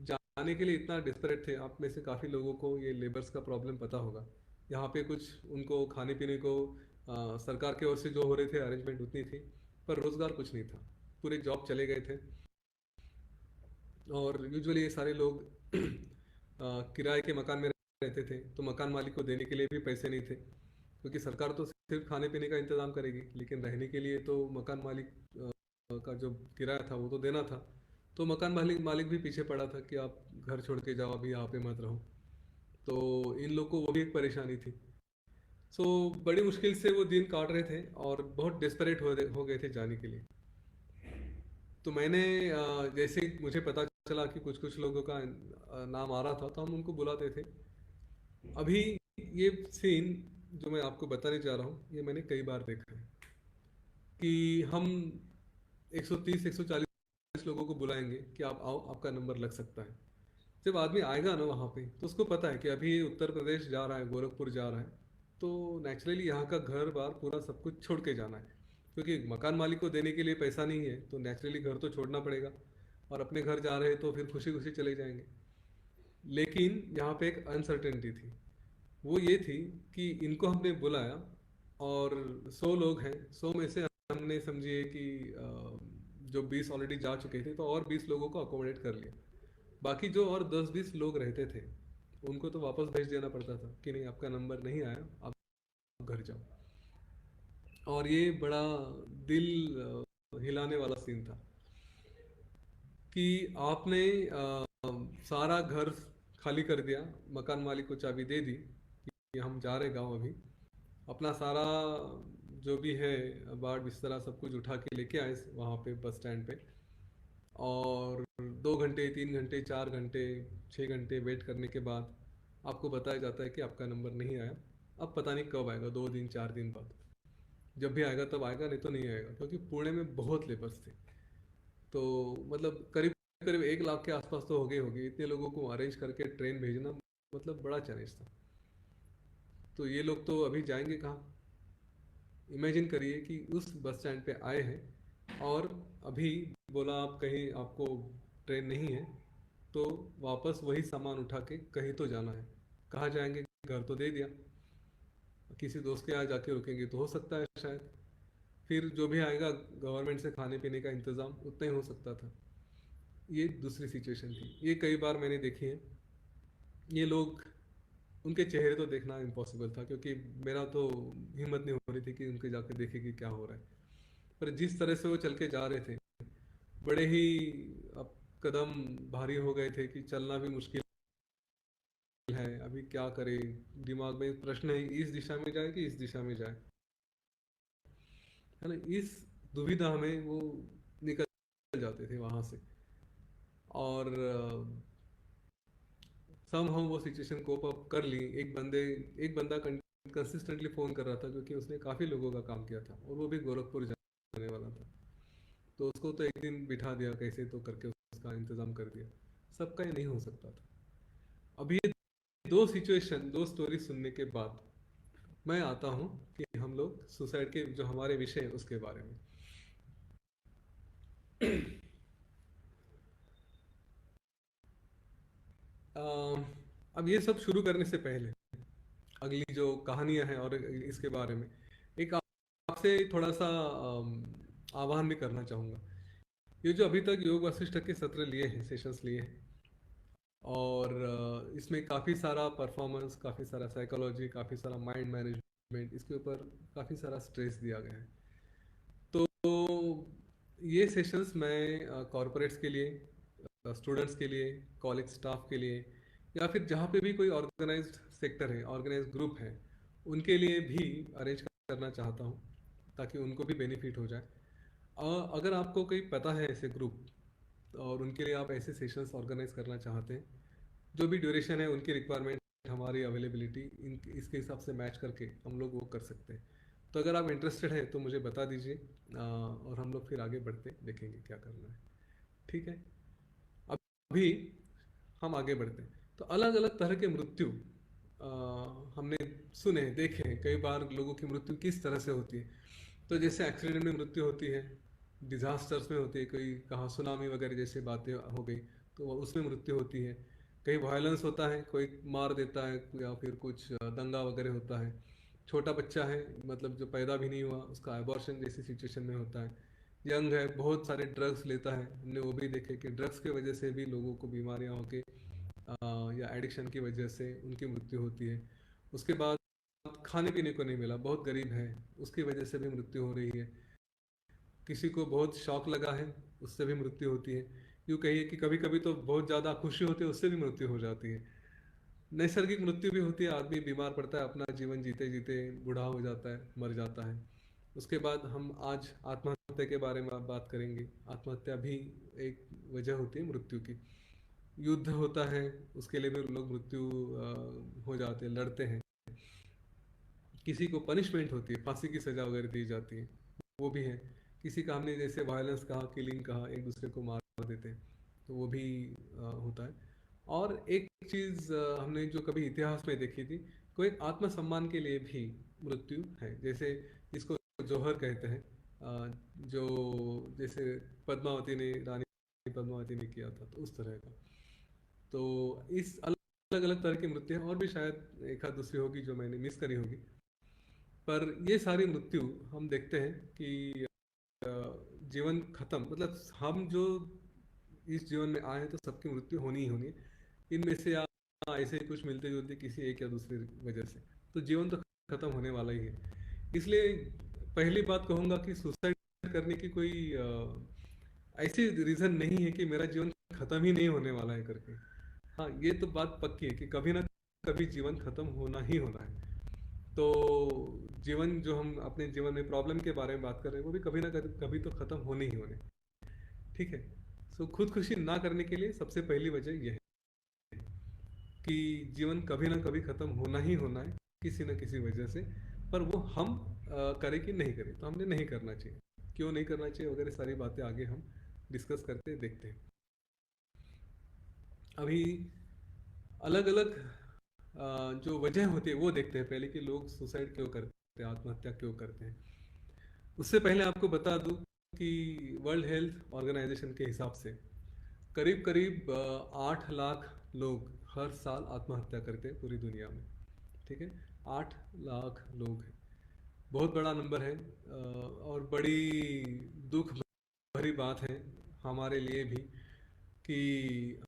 S3: जाने के लिए इतना डिस्परेट थे। आप में से काफ़ी लोगों को ये लेबर्स का प्रॉब्लम पता होगा। यहाँ पे कुछ उनको खाने पीने को सरकार की ओर से जो हो रहे थे अरेंजमेंट उतनी थी, पर रोज़गार कुछ नहीं था। पूरे जॉब चले गए थे। और यूजुअली ये सारे लोग किराए के मकान में रहते थे, तो मकान मालिक को देने के लिए भी पैसे नहीं थे, क्योंकि सरकार तो सिर्फ खाने पीने का इंतज़ाम करेगी, लेकिन रहने के लिए तो मकान मालिक का जो किराया था वो तो देना था। तो मकान मालिक भी पीछे पड़ा था कि आप घर छोड़ के जाओ, अभी यहाँ पे मत रहो। तो इन लोग को वो भी एक परेशानी थी। सो बड़ी मुश्किल से वो दिन काट रहे थे और बहुत डेस्परेट हो गए थे जाने के लिए। तो मैंने जैसे ही मुझे पता चला कि कुछ कुछ लोगों का नाम आ रहा था, तो हम उनको बुलाते थे। अभी ये सीन जो मैं आपको बताने जा रहा हूँ, ये मैंने कई बार देखा है कि हम 130, 140 लोगों को बुलाएंगे कि आप आओ, आपका नंबर लग सकता है। जब आदमी आएगा ना वहाँ पे, तो उसको पता है कि अभी ये उत्तर प्रदेश जा रहा है, गोरखपुर जा रहा है, तो नेचुरली यहाँ का घर बार पूरा सब कुछ छोड़ के जाना है। क्योंकि मकान मालिक को देने के लिए पैसा नहीं है, तो नेचुरली घर तो छोड़ना पड़ेगा। और अपने घर जा रहे हैं तो फिर खुशी खुशी चले जाएंगे। लेकिन यहाँ पे एक अनसर्टेनिटी थी। वो ये थी कि इनको हमने बुलाया और 100 लोग हैं, 100 में से हमने समझिए कि जो 20 ऑलरेडी जा चुके थे, तो और 20 लोगों को अकोमोडेट कर लिया। बाकी जो और 10-20 लोग रहते थे, उनको तो वापस भेज देना पड़ता था कि नहीं, आपका नंबर नहीं आया, आप घर जाओ। और ये बड़ा दिल हिलाने वाला सीन था कि आपने सारा घर खाली कर दिया, मकान मालिक को चाबी दे दी कि हम जा रहे गांव अभी। अपना सारा जो भी है बाट बिस्तरा सब कुछ उठा के लेके आए वहाँ पे बस स्टैंड पे। और 2 घंटे 3 घंटे 4 घंटे 6 घंटे वेट करने के बाद आपको बताया जाता है कि आपका नंबर नहीं आया। अब पता नहीं कब आएगा, 2 दिन 4 दिन बाद। जब भी आएगा तब आएगा, नहीं तो नहीं आएगा, क्योंकि पुणे में बहुत लेबर्स थे। तो मतलब करीब करीब 1 लाख के आसपास तो हो गए होगी। इतने लोगों को अरेंज करके ट्रेन भेजना मतलब बड़ा चैलेंज था। तो ये लोग तो अभी जाएंगे कहाँ? इमेजिन करिए कि उस बस स्टैंड पे आए हैं और अभी बोला आप कहीं आपको ट्रेन नहीं है, तो वापस वही सामान उठा के कहीं तो जाना है। कहाँ जाएंगे? घर तो दे दिया, किसी दोस्त के यहाँ जाके रुकेंगे तो हो सकता है शायद। फिर जो भी आएगा गवर्नमेंट से खाने पीने का इंतज़ाम उतना ही हो सकता था। ये दूसरी सिचुएशन थी, ये कई बार मैंने देखी है। ये लोग, उनके चेहरे तो देखना इम्पॉसिबल था, क्योंकि मेरा तो हिम्मत नहीं हो रही थी कि उनके जाके देखे कि क्या हो रहा है। पर जिस तरह से वो चल के जा रहे थे, बड़े ही अब कदम भारी हो गए थे कि चलना भी मुश्किल है। अभी क्या करें, दिमाग में प्रश्न है, इस दिशा में जाए कि इस दिशा में जाए, है ना। इस दुविधा में वो निकल जाते थे वहां से। और सम हम वो सिचुएशन कोप अप कर ली। एक बंदा कंसिस्टेंटली फ़ोन कर रहा था, क्योंकि उसने काफ़ी लोगों का काम किया था और वो भी गोरखपुर जाने वाला था। तो उसको तो एक दिन बिठा दिया कैसे तो करके, उसका इंतज़ाम कर दिया। सबका ये नहीं हो सकता था। अब ये दो स्टोरी सुनने के बाद मैं आता हूँ कि हम लोग सुसाइड के जो हमारे विषय है उसके बारे में। अब ये सब शुरू करने से पहले अगली जो कहानियां हैं और इसके बारे में एक आपसे थोड़ा सा आह्वान भी करना चाहूँगा। ये जो अभी तक योग वशिष्ठ के सत्र लिए हैं, सेशंस लिए हैं, और इसमें काफ़ी सारा परफॉर्मेंस, काफ़ी सारा साइकोलॉजी, काफ़ी सारा माइंड मैनेजमेंट, इसके ऊपर काफ़ी सारा स्ट्रेस दिया गया है। तो ये सेशंस मैं कॉरपोरेट्स के लिए, स्टूडेंट्स के लिए, कॉलेज स्टाफ के लिए, या फिर जहाँ पे भी कोई ऑर्गेनाइज्ड सेक्टर है, ऑर्गेनाइज्ड ग्रुप है, उनके लिए भी अरेंज करना चाहता हूँ, ताकि उनको भी बेनिफिट हो जाए। अगर आपको कोई पता है ऐसे ग्रुप और उनके लिए आप ऐसे सेशंस ऑर्गेनाइज करना चाहते हैं, जो भी ड्यूरेशन है उनकी रिक्वायरमेंट, हमारी अवेलेबिलिटी, इसके हिसाब से मैच करके हम लोग वो कर सकते हैं। तो अगर आप इंटरेस्टेड हैं तो मुझे बता दीजिए, और हम लोग फिर आगे बढ़ते देखेंगे क्या करना है। ठीक है, अभी हम आगे बढ़ते हैं। तो अलग अलग तरह के मृत्यु हमने सुने, देखे हैं कई बार लोगों की मृत्यु किस तरह से होती है। तो जैसे एक्सीडेंट में मृत्यु होती है, डिजास्टर्स में होती है, कोई कहाँ सुनामी वगैरह जैसे बातें हो गई तो उसमें मृत्यु होती है। कहीं वायलेंस होता है, कोई मार देता है, या फिर कुछ दंगा वगैरह होता है। छोटा बच्चा है, मतलब जो पैदा भी नहीं हुआ, उसका एबॉर्शन जैसी सिचुएशन में होता है। यंग है, बहुत सारे ड्रग्स लेता है, हमने वो भी देखे कि ड्रग्स की वजह से भी लोगों को बीमारियां होके या एडिक्शन की वजह से उनकी मृत्यु होती है। उसके बाद खाने पीने को नहीं मिला, बहुत गरीब है, उसकी वजह से भी मृत्यु हो रही है। किसी को बहुत शौक लगा है, उससे भी मृत्यु होती है। यूँ कहिए कि कभी कभी तो बहुत ज़्यादा खुशी होती है, उससे भी मृत्यु हो जाती है। नैसर्गिक मृत्यु भी होती है, आदमी बीमार पड़ता है, अपना जीवन जीते जीते बूढ़ा हो जाता है, मर जाता है। उसके बाद हम आज आत्महत्या के बारे में बात करेंगे। आत्महत्या भी एक वजह होती है मृत्यु की। युद्ध होता है, उसके लिए भी लोग मृत्यु हो जाते हैं, लड़ते हैं। किसी को पनिशमेंट होती है, फांसी की सजा वगैरह दी जाती है, वो भी है। किसी का हमने जैसे वायलेंस कहा, किलिंग कहा, एक दूसरे को मार देते हैं, तो वो भी होता है। और एक चीज़ हमने जो कभी इतिहास में देखी थी, कोई आत्मसम्मान के लिए भी मृत्यु है, जैसे जिसको जौहर कहते हैं, जो जैसे पद्मावती ने, रानी पद्मावती ने किया था, तो उस तरह का। तो इस अलग अलग तरह की मृत्यु है, और भी शायद एक आध दूसरी होगी जो मैंने मिस करी होगी। पर ये सारी मृत्यु हम देखते हैं कि जीवन खत्म, मतलब हम जो इस जीवन में आए हैं तो सबकी मृत्यु होनी ही होनी है। इनमें से या ऐसे ही कुछ मिलते जुलते किसी एक या दूसरी वजह से, तो जीवन तो खत्म होने वाला ही है। इसलिए पहली बात कहूँगा कि सुसाइड करने की कोई ऐसी रीज़न नहीं है कि मेरा जीवन खत्म ही नहीं होने वाला है करके। हाँ, ये तो बात पक्की है कि कभी ना कभी जीवन खत्म होना ही होना है। तो जीवन जो हम अपने जीवन में प्रॉब्लम के बारे में बात कर रहे हैं वो भी कभी ना कभी तो खत्म होने ही होने, ठीक है। सो खुदकुशी ना करने के लिए सबसे पहली वजह यह है कि जीवन कभी ना कभी खत्म होना ही होना है किसी न किसी वजह से। पर वो हम करें कि नहीं करें, तो हमने नहीं करना चाहिए। क्यों नहीं करना चाहिए वगैरह सारी बातें आगे हम डिस्कस करते देखते हैं। अभी अलग अलग जो वजह होती है वो देखते हैं पहले कि लोग सुसाइड क्यों करते हैं, आत्महत्या क्यों करते हैं। उससे पहले आपको बता दूं कि वर्ल्ड हेल्थ ऑर्गेनाइजेशन के हिसाब से करीब करीब 8 लाख लोग हर साल आत्महत्या करते हैं पूरी दुनिया में, ठीक है। 8 लाख लोग हैं, बहुत बड़ा नंबर है। और बड़ी दुख भरी बात है हमारे लिए भी कि,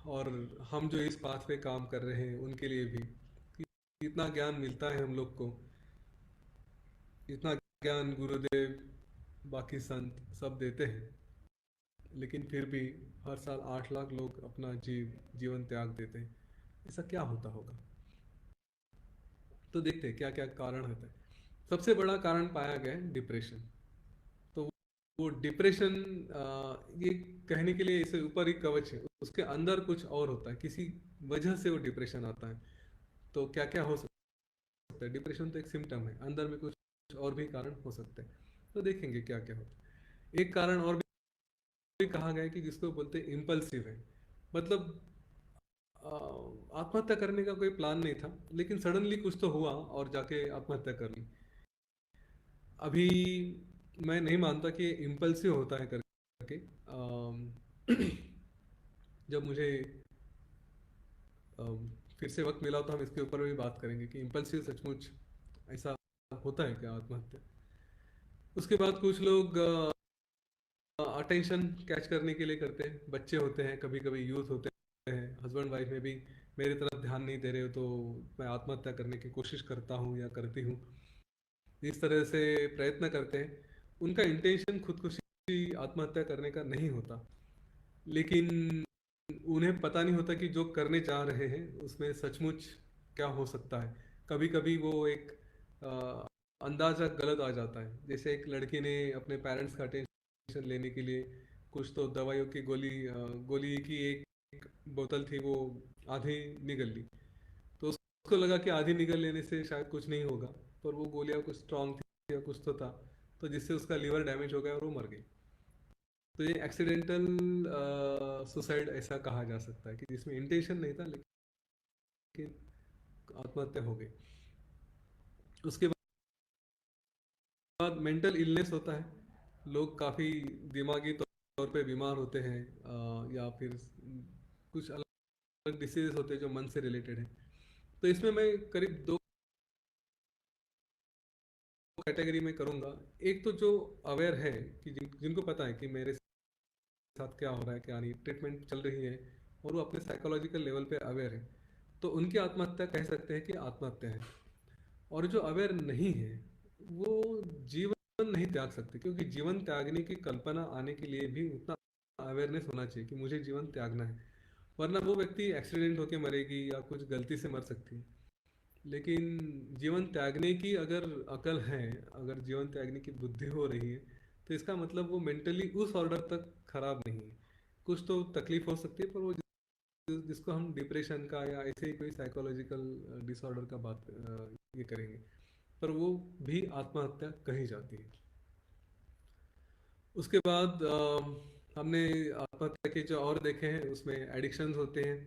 S3: और हम जो इस पाथ पे काम कर रहे हैं उनके लिए भी, कि इतना ज्ञान मिलता है हम लोग को, इतना ज्ञान गुरुदेव बाकी संत सब देते हैं, लेकिन फिर भी हर साल 8 लाख लोग अपना जीवन त्याग देते हैं। ऐसा क्या होता होगा? तो देखते हैं क्या क्या कारण होता है। सबसे बड़ा कारण पाया गया है डिप्रेशन। तो वो डिप्रेशन ये कहने के लिए इसे ऊपर ही कवच है, उसके अंदर कुछ और होता है, किसी वजह से वो डिप्रेशन आता है। तो क्या क्या हो सकता है? डिप्रेशन तो एक सिम्टम है, अंदर में कुछ और भी कारण हो सकते हैं। तो देखेंगे क्या क्या होता है। एक कारण और भी कहा गया है कि जिसको बोलते हैं इम्पल्सिव है। मतलब आत्महत्या करने का कोई प्लान नहीं था, लेकिन सडनली कुछ तो हुआ और जाके आत्महत्या कर ली। अभी मैं नहीं मानता कि इम्पल्सिव होता है करके। जब मुझे फिर से वक्त मिला तो हम इसके ऊपर भी बात करेंगे कि इम्पल्सिव सचमुच ऐसा होता है क्या, आत्महत्या। उसके बाद कुछ लोग अटेंशन कैच करने के लिए करते हैं, बच्चे होते हैं, कभी कभी यूथ होते हैं, हस्बैंड वाइफ में भी मेरी तरफ ध्यान नहीं दे रहे हो तो मैं आत्महत्या करने की कोशिश करता हूँ या करती हूँ, इस तरह से प्रयत्न करते हैं। उनका इंटेंशन खुदकुशी आत्महत्या करने का नहीं होता, लेकिन उन्हें पता नहीं होता कि जो करने जा रहे हैं उसमें सचमुच क्या हो सकता है। कभी कभी वो एक अ, अंदाजा गलत आ जाता है। जैसे एक लड़की ने अपने पेरेंट्स का अटेंशन लेने के लिए कुछ तो दवाइयों की गोली की एक बोतल थी, वो आधी निगल ली। तो उसको लगा कि आधी निगल लेने से शायद कुछ नहीं होगा, पर वो गोलियां कुछ स्ट्रांग थी या कुछ तो था, तो जिससे उसका लीवर डैमेज हो गया और वो मर गई। तो ये एक्सीडेंटल सुसाइड ऐसा कहा जा सकता है कि जिसमें इंटेंशन नहीं था लेकिन आत्महत्या हो गई। उसके बाद मेंटल इलनेस होता है। लोग काफ़ी दिमागी तौर पे बीमार होते हैं, या फिर कुछ अलग डिसीजेस होते हैं जो मन से रिलेटेड है। तो इसमें मैं करीब 2 कैटेगरी में करूँगा। एक तो जो अवेयर है कि जिनको पता है कि मेरे साथ क्या हो रहा है, क्या नहीं, ट्रीटमेंट चल रही है, और वो अपने साइकोलॉजिकल लेवल पे अवेयर है, तो उनकी आत्महत्या कह सकते हैं कि आत्महत्या है। और जो अवेयर नहीं है वो जीवन नहीं त्याग सकते, क्योंकि जीवन त्यागने की कल्पना आने के लिए भी उतना अवेयरनेस होना चाहिए कि मुझे जीवन त्यागना है। वरना वो व्यक्ति एक्सीडेंट होके मरेगी या कुछ गलती से मर सकती है। लेकिन जीवन त्यागने की अगर अकल है, अगर जीवन त्यागने की बुद्धि हो रही है, तो इसका मतलब वो मेंटली उस ऑर्डर तक खराब नहीं है। कुछ तो तकलीफ हो सकती है, पर वो जिसको हम डिप्रेशन का या ऐसे ही कोई साइकोलॉजिकल डिसऑर्डर का बात ये करेंगे, पर वो भी आत्महत्या कही जाती है। उसके बाद हमने आत्महत्या के जो और देखे हैं उसमें एडिक्शंस होते हैं।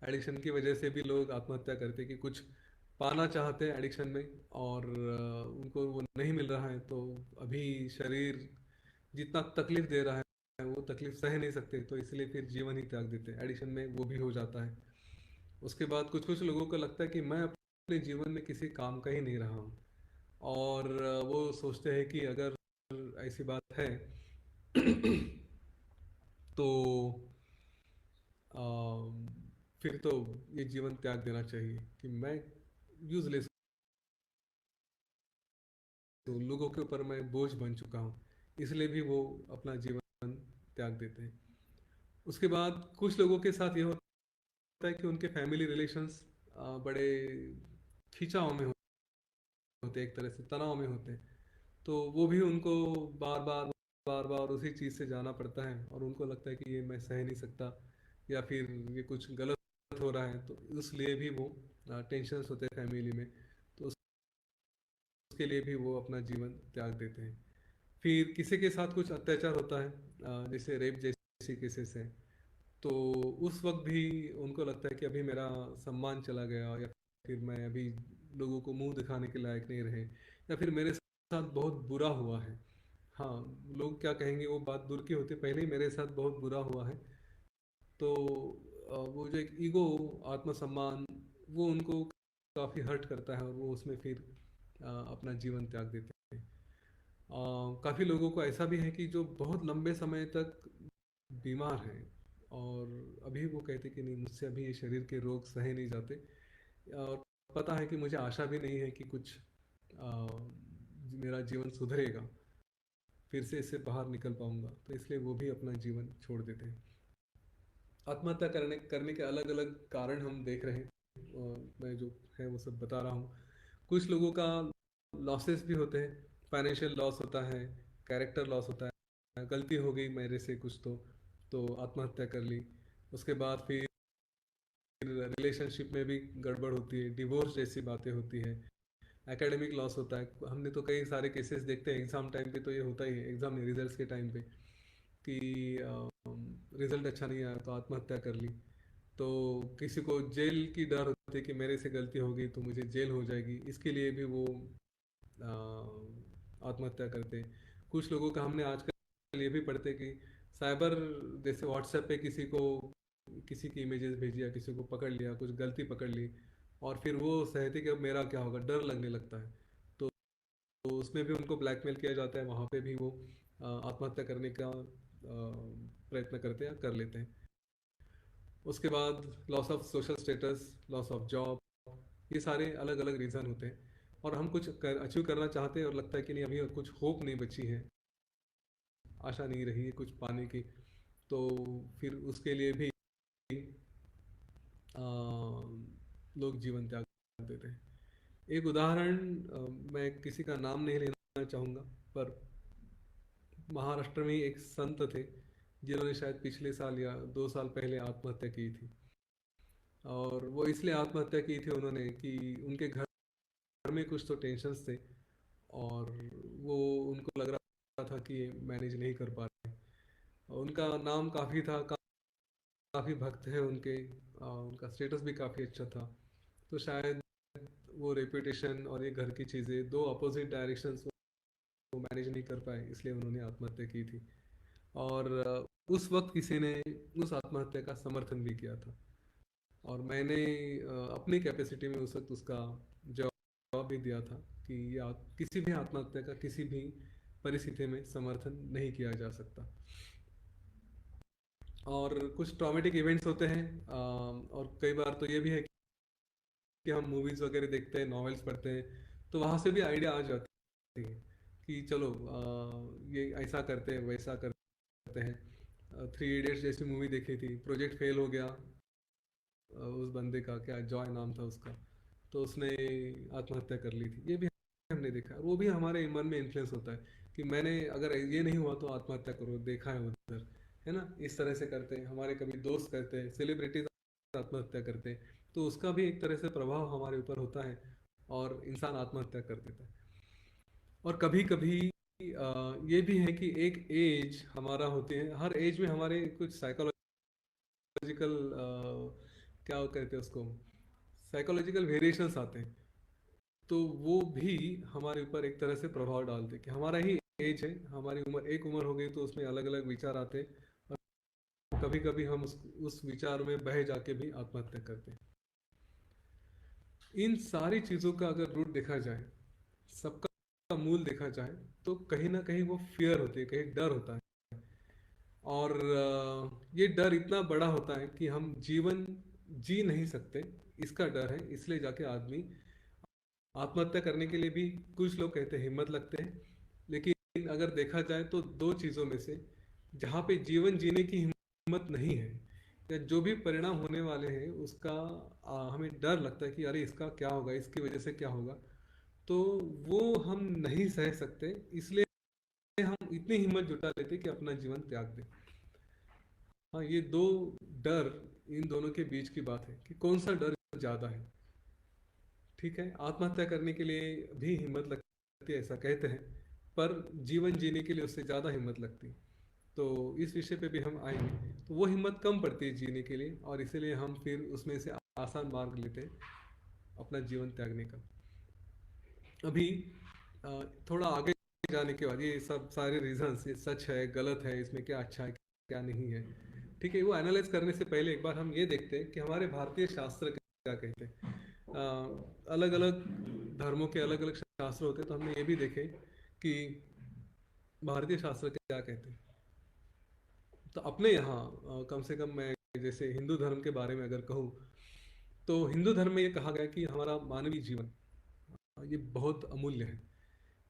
S3: एडिक्शन की वजह से भी लोग आत्महत्या करते हैं कि कुछ पाना चाहते हैं एडिक्शन में, और उनको वो नहीं मिल रहा है, तो अभी शरीर जितना तकलीफ दे रहा है वो तकलीफ सह नहीं सकते, तो इसलिए फिर जीवन ही त्याग देते हैं। एडिक्शन में वो भी हो जाता है। उसके बाद कुछ कुछ लोगों को लगता है कि मैं अपने जीवन में किसी काम का ही नहीं रहा हूँ, और वो सोचते हैं कि अगर ऐसी बात है तो फिर तो ये जीवन त्याग देना चाहिए कि मैं यूजलेस हूँ, लोगों के ऊपर मैं बोझ बन चुका हूँ, इसलिए भी वो अपना जीवन त्याग देते हैं। उसके बाद कुछ लोगों के साथ ये होता है कि उनके फैमिली रिलेशंस बड़े खिंचाव में होते हैं, एक तरह से तनाव में होते हैं, तो वो भी उनको बार बार उसी चीज़ से जाना पड़ता है, और उनको लगता है कि ये मैं सह नहीं सकता, या फिर ये कुछ गलत हो रहा है, तो इसलिए भी वो टेंशन्स होते हैं फैमिली में, तो उसके लिए भी वो अपना जीवन त्याग देते हैं। फिर किसी के साथ कुछ अत्याचार होता है, जैसे रेप जैसी केसेस हैं, तो उस वक्त भी उनको लगता है कि अभी मेरा सम्मान चला गया, या फिर मैं अभी लोगों को मुंह दिखाने के लायक नहीं रहे, या फिर मेरे साथ बहुत बुरा हुआ है। हाँ, लोग क्या कहेंगे वो बात दूर की होती है, पहले ही मेरे साथ बहुत बुरा हुआ है, तो वो जो एक ईगो, आत्मसम्मान, वो उनको काफ़ी हर्ट करता है, और वो उसमें फिर अपना जीवन त्याग देते हैं। काफ़ी लोगों को ऐसा भी है कि जो बहुत लंबे समय तक बीमार हैं, और अभी वो कहते कि नहीं, मुझसे अभी ये शरीर के रोग सहे नहीं जाते, और पता है कि मुझे आशा भी नहीं है कि कुछ मेरा जीवन सुधरेगा, फिर से इससे बाहर निकल पाऊंगा, तो इसलिए वो भी अपना जीवन छोड़ देते हैं। आत्महत्या करने के अलग अलग कारण हम देख रहे हैं, और मैं जो है वो सब बता रहा हूँ। कुछ लोगों का लॉसेस भी होते हैं, फाइनेंशियल लॉस होता है, कैरेक्टर लॉस होता है, गलती हो गई मेरे से कुछ, तो आत्महत्या कर ली। उसके बाद फिर रिलेशनशिप में भी गड़बड़ होती है, डिवोर्स जैसी बातें होती है, एकेडमिक लॉस होता है। हमने तो कई सारे केसेस देखते हैं एग्ज़ाम टाइम पे, तो ये होता ही है एग्ज़ाम नहीं, रिजल्ट्स के टाइम पे, कि रिजल्ट अच्छा नहीं आया तो आत्महत्या कर ली। तो किसी को जेल की डर होती है कि मेरे से गलती हो गई तो मुझे जेल हो जाएगी, इसके लिए भी वो आत्महत्या करते हैं। कुछ लोगों का हमने आजकल ये भी पढ़ते कि साइबर, जैसे व्हाट्सएप पे किसी की इमेजेस भेजी, या किसी को पकड़ लिया, कुछ गलती पकड़ ली, और फिर वो सहते कि अब मेरा क्या होगा, डर लगने लगता है, तो उसमें भी उनको ब्लैकमेल किया जाता है, वहाँ पे भी वो आत्महत्या करने का प्रयत्न करते हैं, कर लेते हैं। उसके बाद loss of social status, loss of job, ये सारे अलग अलग रीज़न होते हैं, और हम कुछ अचीव करना चाहते हैं, और लगता है कि नहीं, अभी कुछ होप नहीं बची है, आशा नहीं रही है कुछ पाने की, तो फिर उसके लिए भी आ, लोग जीवन त्याग देते हैं। एक उदाहरण, मैं किसी का नाम नहीं लेना चाहूँगा, पर महाराष्ट्र में ही एक संत थे जिन्होंने शायद पिछले साल या 2 साल पहले आत्महत्या की थी, और वो इसलिए आत्महत्या की थी उन्होंने कि उनके घर में कुछ तो टेंशन्स थे, और वो उनको लग रहा था कि मैनेज नहीं कर पा रहे। उनका नाम काफ़ी था, काफ़ी भक्त है उनके, उनका स्टेटस भी काफ़ी अच्छा था, तो शायद वो रेपुटेशन और ये घर की चीज़ें, दो अपोजिट डायरेक्शंस वो मैनेज नहीं कर पाए, इसलिए उन्होंने आत्महत्या की थी। और उस वक्त किसी ने उस आत्महत्या का समर्थन भी किया था, और मैंने अपनी कैपेसिटी में उस वक्त उसका जवाब भी दिया था कि किसी भी आत्महत्या का किसी भी परिस्थिति में समर्थन नहीं किया जा सकता। और कुछ ट्रॉमेटिक इवेंट्स होते हैं, और कई बार तो ये भी है कि हम मूवीज़ वगैरह देखते हैं, नॉवेल्स पढ़ते हैं, तो वहाँ से भी आइडिया आ जाती है कि चलो ये ऐसा करते हैं, वैसा करते हैं। 3 इडियट्स जैसी मूवी देखी थी, प्रोजेक्ट फेल हो गया, उस बंदे का क्या जॉय नाम था उसका, तो उसने आत्महत्या कर ली थी, ये भी हमने देखा है। वो भी हमारे मन में इन्फ्लुएंस होता है कि मैंने, अगर ये नहीं हुआ तो आत्महत्या करो, देखा है उधर, है ना, इस तरह से करते हैं हमारे कभी दोस्त करते हैं, सेलिब्रिटीज आत्महत्या करते हैं, तो उसका भी एक तरह से प्रभाव हमारे ऊपर होता है, और इंसान आत्महत्या कर देता है। और कभी कभी ये भी है कि एक एज हमारा होती है, हर एज में हमारे कुछ साइकोलॉजिकल, क्या कहते हैं उसको, साइकोलॉजिकल वेरिएशंस आते हैं, तो वो भी हमारे ऊपर एक तरह से प्रभाव डालते हैं कि हमारा ही एज है, हमारी उम्र एक उम्र हो गई, तो उसमें अलग अलग विचार आते हैं, और कभी कभी हम उस विचार में बह जाके भी आत्महत्या करते हैं। इन सारी चीज़ों का अगर रूट देखा जाए, सबका मूल देखा जाए, तो कहीं ना कहीं वो फियर होती है, कहीं डर होता है, और ये डर इतना बड़ा होता है कि हम जीवन जी नहीं सकते, इसका डर है, इसलिए जाके आदमी आत्महत्या करने के लिए भी कुछ लोग कहते हैं हिम्मत लगते हैं। लेकिन अगर देखा जाए तो दो चीज़ों में से, जहाँ पे जीवन जीने की हिम्मत नहीं है, या जो भी परिणाम होने वाले हैं उसका हमें डर लगता है कि अरे इसका क्या होगा, इसकी वजह से क्या होगा, तो वो हम नहीं सह सकते, इसलिए हम इतनी हिम्मत जुटा लेते कि अपना जीवन त्याग दें। हाँ, ये दो डर, इन दोनों के बीच की बात है कि कौन सा डर ज़्यादा है। ठीक है, आत्महत्या करने के लिए भी हिम्मत लगती है ऐसा कहते हैं, पर जीवन जीने के लिए उससे ज़्यादा हिम्मत लगती है। तो इस विषय पे भी हम आएंगे, तो वो हिम्मत कम पड़ती है जीने के लिए, और इसीलिए हम फिर उसमें से आसान मार्ग लेते हैं अपना जीवन त्यागने का। अभी थोड़ा आगे जाने के बाद ये सब सारे रीजंस, ये सच है गलत है, इसमें क्या अच्छा है क्या नहीं है, ठीक है, वो एनालाइज करने से पहले एक बार हम ये देखते हैं कि हमारे भारतीय शास्त्र क्या कहते हैं। अलग अलग धर्मों के अलग अलग शास्त्र होते हैं, तो हमने ये भी देखे कि भारतीय शास्त्र क्या कहते हैं। तो अपने यहाँ कम से कम मैं जैसे हिंदू धर्म के बारे में अगर कहूँ, तो हिंदू धर्म में ये कहा गया कि हमारा मानवीय जीवन ये बहुत अमूल्य है,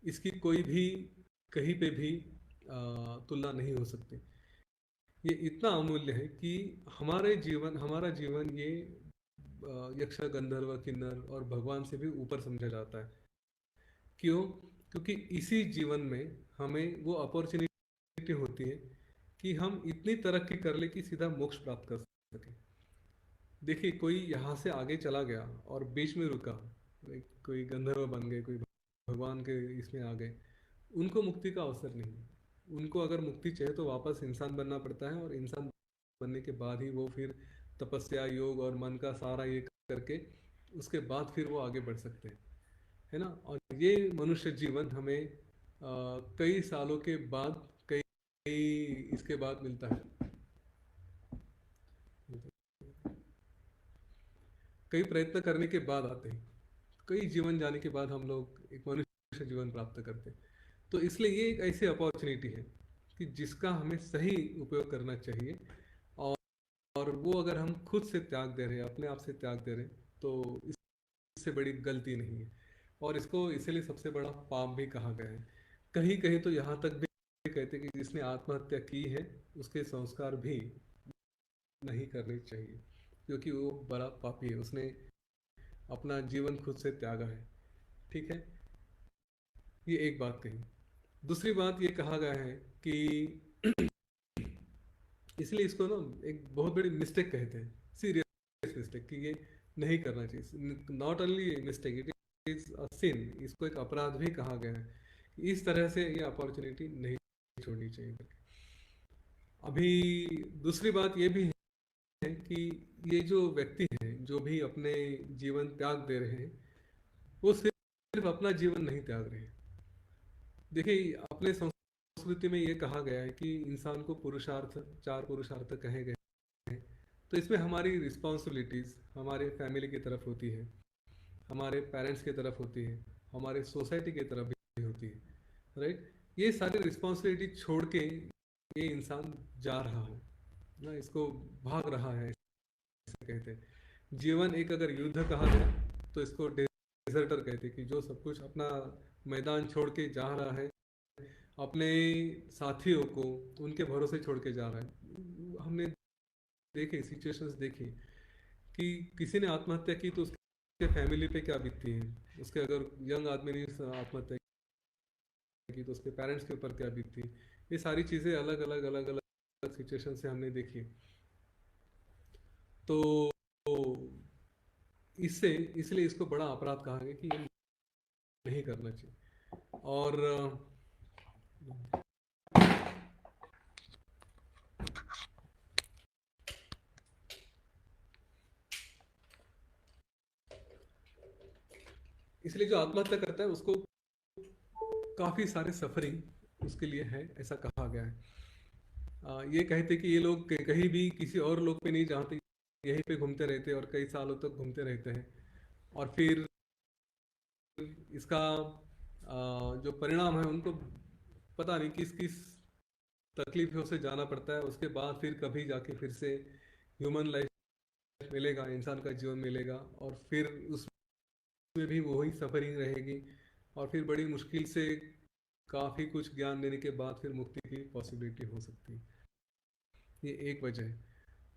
S3: इसकी कोई भी कहीं पे भी तुलना नहीं हो सकती। ये इतना अमूल्य है कि हमारा जीवन ये यक्ष गंधर्व किन्नर और भगवान से भी ऊपर समझा जाता है। क्यों? क्योंकि इसी जीवन में हमें वो अपॉर्चुनिटी होती है कि हम इतनी तरक्की कर ले कि सीधा मोक्ष प्राप्त कर सके। देखिए, कोई यहाँ से आगे चला गया और बीच में रुका, कोई गंधर्व बन गए, कोई भगवान के इसमें आ गए, उनको मुक्ति का अवसर नहीं है। उनको अगर मुक्ति चाहिए तो वापस इंसान बनना पड़ता है, और इंसान बनने के बाद ही वो फिर तपस्या योग और मन का सारा ये करके उसके बाद फिर वो आगे बढ़ सकते हैं, है ना। और ये मनुष्य जीवन हमें कई सालों के बाद, कई इसके बाद मिलता है, कई प्रयत्न करने के बाद आते हैं, कई जीवन जाने के बाद हम लोग एक मनुष्य जीवन प्राप्त करते हैं। तो इसलिए ये एक ऐसी अपॉर्चुनिटी है कि जिसका हमें सही उपयोग करना चाहिए, और वो अगर हम खुद से त्याग दे रहे हैं, अपने आप से त्याग दे रहे हैं, तो इससे बड़ी गलती नहीं है। और इसको इसलिए सबसे बड़ा पाप भी कहा गया है। कहीं कहीं तो यहाँ तक भी कहते हैं कि जिसने आत्महत्या की है उसके संस्कार भी नहीं करने चाहिए, क्योंकि वो बड़ा पापी है, उसने अपना जीवन खुद से त्यागा है। ठीक है, ये एक बात कही। दूसरी बात ये कहा गया है कि इसलिए इसको ना एक बहुत बड़ी मिस्टेक कहते हैं, सीरियस मिस्टेक, कि ये नहीं करना चाहिए। Not only mistake, it is a sin, इसको एक अपराध भी कहा गया है। इस तरह से ये अपॉर्चुनिटी नहीं छोड़नी चाहिए। अभी दूसरी बात ये भी है कि ये जो व्यक्ति हैं जो भी अपने जीवन त्याग दे रहे हैं, वो सिर्फ अपना जीवन नहीं त्याग रहे हैं। देखिए, अपने संस्कृति में ये कहा गया है कि इंसान को पुरुषार्थ, 4 पुरुषार्थ कहे गए हैं। तो इसमें हमारी रिस्पॉन्सिबिलिटीज हमारे फैमिली की तरफ होती है, हमारे पेरेंट्स की तरफ होती है, हमारे सोसाइटी की तरफ भी होती है, राइट। ये सारी रिस्पॉन्सिबिलिटी छोड़ के ये इंसान जा रहा है ना, इसको भाग रहा है, ऐसे कहते हैं। जीवन एक अगर युद्ध कहा जाए तो इसको डिजर्टर कहते हैं, कि जो सब कुछ अपना मैदान छोड़ के जा रहा है, अपने साथियों को उनके भरोसे छोड़ के जा रहा है। हमने देखे सिचुएशंस देखी कि किसी ने आत्महत्या की तो उसके फैमिली पे क्या बीतती है, उसके अगर यंग आदमी ने आत्महत्या की तो उसके पेरेंट्स के ऊपर क्या बीतती है। ये सारी चीज़ें अलग अलग अलग अलग सिचुएशन से हमने देखी। तो इससे इसलिए इसको बड़ा अपराध कहा गया कि ये नहीं करना चाहिए। और इसलिए जो आत्महत्या करता है उसको काफ़ी सारे सफरिंग उसके लिए है, ऐसा कहा गया है। ये कहते कि ये लोग कहीं भी किसी और लोग पे नहीं जाते, यहीं पे घूमते रहते हैं और कई सालों तक घूमते रहते हैं, और फिर इसका जो परिणाम है उनको पता नहीं किस किस तकलीफों से जाना पड़ता है। उसके बाद फिर कभी जाके फिर से ह्यूमन लाइफ मिलेगा, इंसान का जीवन मिलेगा, और फिर उसमें भी वही सफरिंग रहेगी, और फिर बड़ी मुश्किल से काफ़ी कुछ ज्ञान देने के बाद फिर मुक्ति की पॉसिबिलिटी हो सकती है। ये एक वजह है।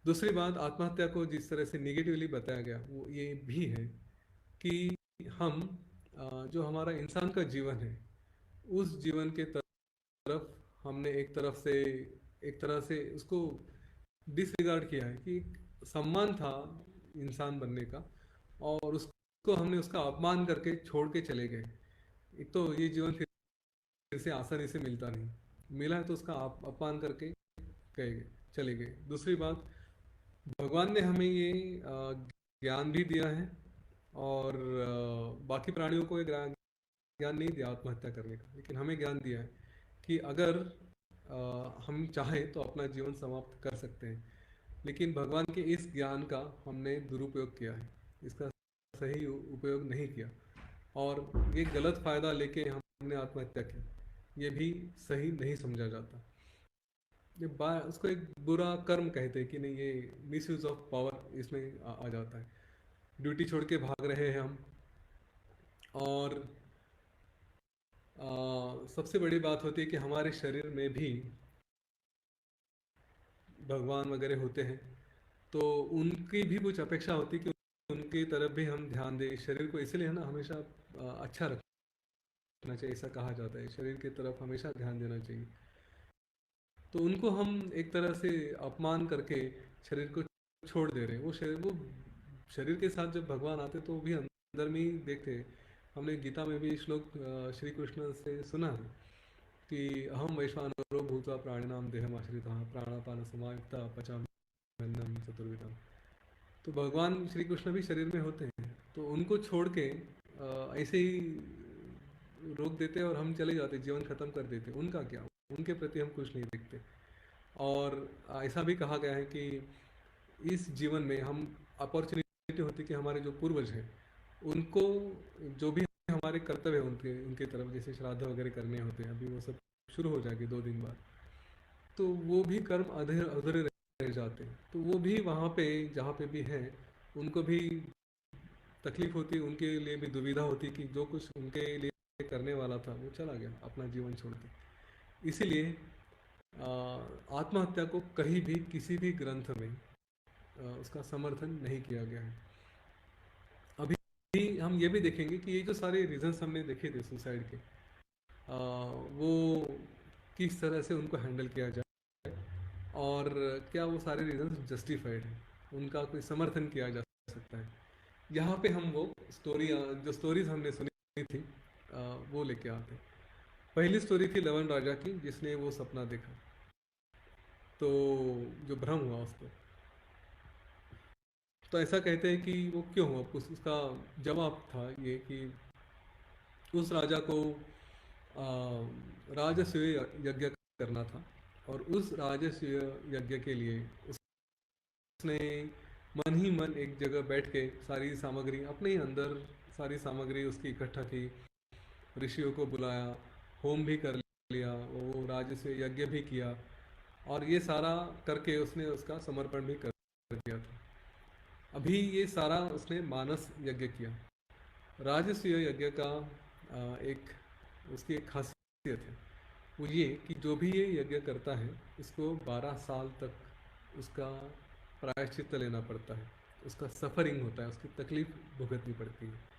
S3: दूसरी बात, आत्महत्या को जिस तरह से निगेटिवली बताया गया वो ये भी है कि हम जो हमारा इंसान का जीवन है उस जीवन के तरफ हमने एक तरह से उसको डिसरिगार्ड किया है कि एक सम्मान था इंसान बनने का और उसको हमने उसका अपमान करके छोड़ के चले गए। एक तो ये जीवन फिर से आसानी से मिलता नहीं, मिला है तो उसका अपमान करके गए चले गए। दूसरी बात, भगवान ने हमें ये ज्ञान भी दिया है और बाकी प्राणियों को ये ज्ञान नहीं दिया आत्महत्या करने का, लेकिन हमें ज्ञान दिया है कि अगर हम चाहें तो अपना जीवन समाप्त कर सकते हैं। लेकिन भगवान के इस ज्ञान का हमने दुरुपयोग किया है, इसका सही उपयोग नहीं किया और ये गलत फ़ायदा लेके हमने आत्महत्या की, ये भी सही नहीं समझा जाता। उसको एक बुरा कर्म कहते हैं कि नहीं, ये मिसयूज ऑफ पावर इसमें आ जाता है। ड्यूटी छोड़ के भाग रहे हैं हम और सबसे बड़ी बात होती है कि हमारे शरीर में भी भगवान वगैरह होते हैं, तो उनकी भी कुछ अपेक्षा होती है कि उनकी तरफ भी हम ध्यान दें। शरीर को इसलिए है ना हमेशा अच्छा रखना चाहिए, ऐसा कहा जाता है, शरीर की तरफ हमेशा ध्यान देना चाहिए। तो उनको हम एक तरह से अपमान करके शरीर को छोड़ दे रहे हैं। वो शरीर के साथ जब भगवान आते तो वो भी अंदर में ही देखते। हमने गीता में भी श्लोक श्री कृष्ण से सुना है कि अहम वैश्वानरो भूत्वा प्राणिनाम देहम आश्रितः प्राणापान समायुक्ता पचाम्यन्नम चतुर्विधम। तो भगवान श्री कृष्ण भी शरीर में होते हैं, तो उनको छोड़ के ऐसे ही रोक देते और हम चले जाते, जीवन खत्म कर देते। उनका क्या, उनके प्रति हम कुछ नहीं देखते। और ऐसा भी कहा गया है कि इस जीवन में हम अपॉर्चुनिटी होती कि हमारे जो पूर्वज हैं उनको जो भी हमारे कर्तव्य हैं उनके तरफ, जैसे श्राद्ध वगैरह करने होते हैं, अभी वो सब शुरू हो जाएंगे 2 दिन बाद, तो वो भी कर्म अधूरे रह जाते हैं। तो वो भी वहाँ पे जहाँ पे भी हैं उनको भी तकलीफ होती, उनके लिए भी दुविधा होती कि जो कुछ उनके लिए करने वाला था वो चला गया अपना जीवन छोड़ के। इसीलिए आत्महत्या को कहीं भी किसी भी ग्रंथ में उसका समर्थन नहीं किया गया है। अभी हम ये भी देखेंगे कि ये जो सारे रीजंस हमने देखे थे सुसाइड के, वो किस तरह से उनको हैंडल किया जाए और क्या वो सारे रीजंस जस्टिफाइड हैं, उनका कोई समर्थन किया जा सकता है। यहाँ पे हम वो जो स्टोरीज हमने सुनी थी वो लेके आते हैं। पहली स्टोरी थी लवन राजा की, जिसने वो सपना देखा, तो जो भ्रम हुआ उसको। तो ऐसा कहते हैं कि वो क्यों हुआ, उसका जवाब था ये कि उस राजा को राजसूय यज्ञ करना था और उस राजसूय यज्ञ के लिए उसने मन ही मन एक जगह बैठ के सारी सामग्री अपने ही अंदर, सारी सामग्री उसकी इकट्ठा की, ऋषियों को बुलाया, होम भी कर लिया, वो राजसूय यज्ञ भी किया और ये सारा करके उसने उसका समर्पण भी कर दिया था। अभी ये सारा उसने मानस यज्ञ किया। राजसूय यज्ञ का एक उसकी एक खासियत है, वो ये कि जो भी ये यज्ञ करता है उसको 12 साल तक उसका प्रायश्चित्त लेना पड़ता है, उसका सफरिंग होता है, उसकी तकलीफ भुगतनी पड़ती है।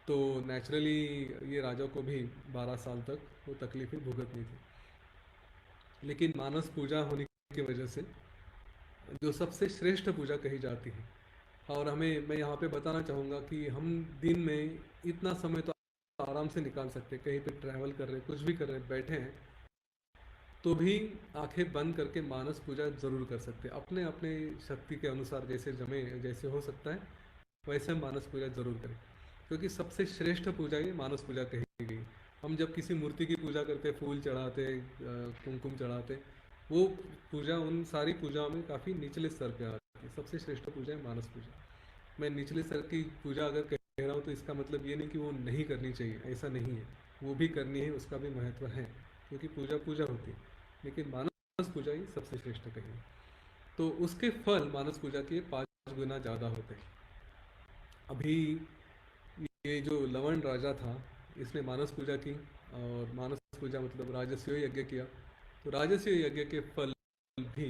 S3: तो नेचुरली ये राजा को भी 12 साल तक वो तकलीफें भुगतनी थी। लेकिन मानस पूजा होने की वजह से जो सबसे श्रेष्ठ पूजा कही जाती है, और मैं यहाँ पे बताना चाहूँगा कि हम दिन में इतना समय तो आराम से निकाल सकते हैं, कहीं पे ट्रैवल कर रहे, कुछ भी कर रहे, बैठे हैं तो भी आंखें बंद करके मानस पूजा जरूर कर सकते हैं। अपने अपने शक्ति के अनुसार जैसे हो सकता है वैसे मानस पूजा जरूर करें, क्योंकि सबसे श्रेष्ठ पूजा ये मानस पूजा कही गई। हम जब किसी मूर्ति की पूजा करते, फूल चढ़ाते, कुमकुम चढ़ाते, वो पूजा उन सारी पूजाओं में काफ़ी निचले स्तर पे आती है। सबसे श्रेष्ठ पूजा है मानस पूजा। मैं निचले स्तर की पूजा अगर कह रहा हूँ तो इसका मतलब ये नहीं कि वो नहीं करनी चाहिए, ऐसा नहीं है, वो भी करनी है, उसका भी महत्व है, क्योंकि पूजा पूजा होती है। लेकिन मानस पूजा ही सबसे श्रेष्ठ कही है, तो उसके फल मानस पूजा के 5 गुना ज़्यादा होते हैं। अभी ये जो लवण राजा था, इसने मानस पूजा की, और मानस पूजा मतलब राजस्व यज्ञ किया, तो राजस्व यज्ञ के फल भी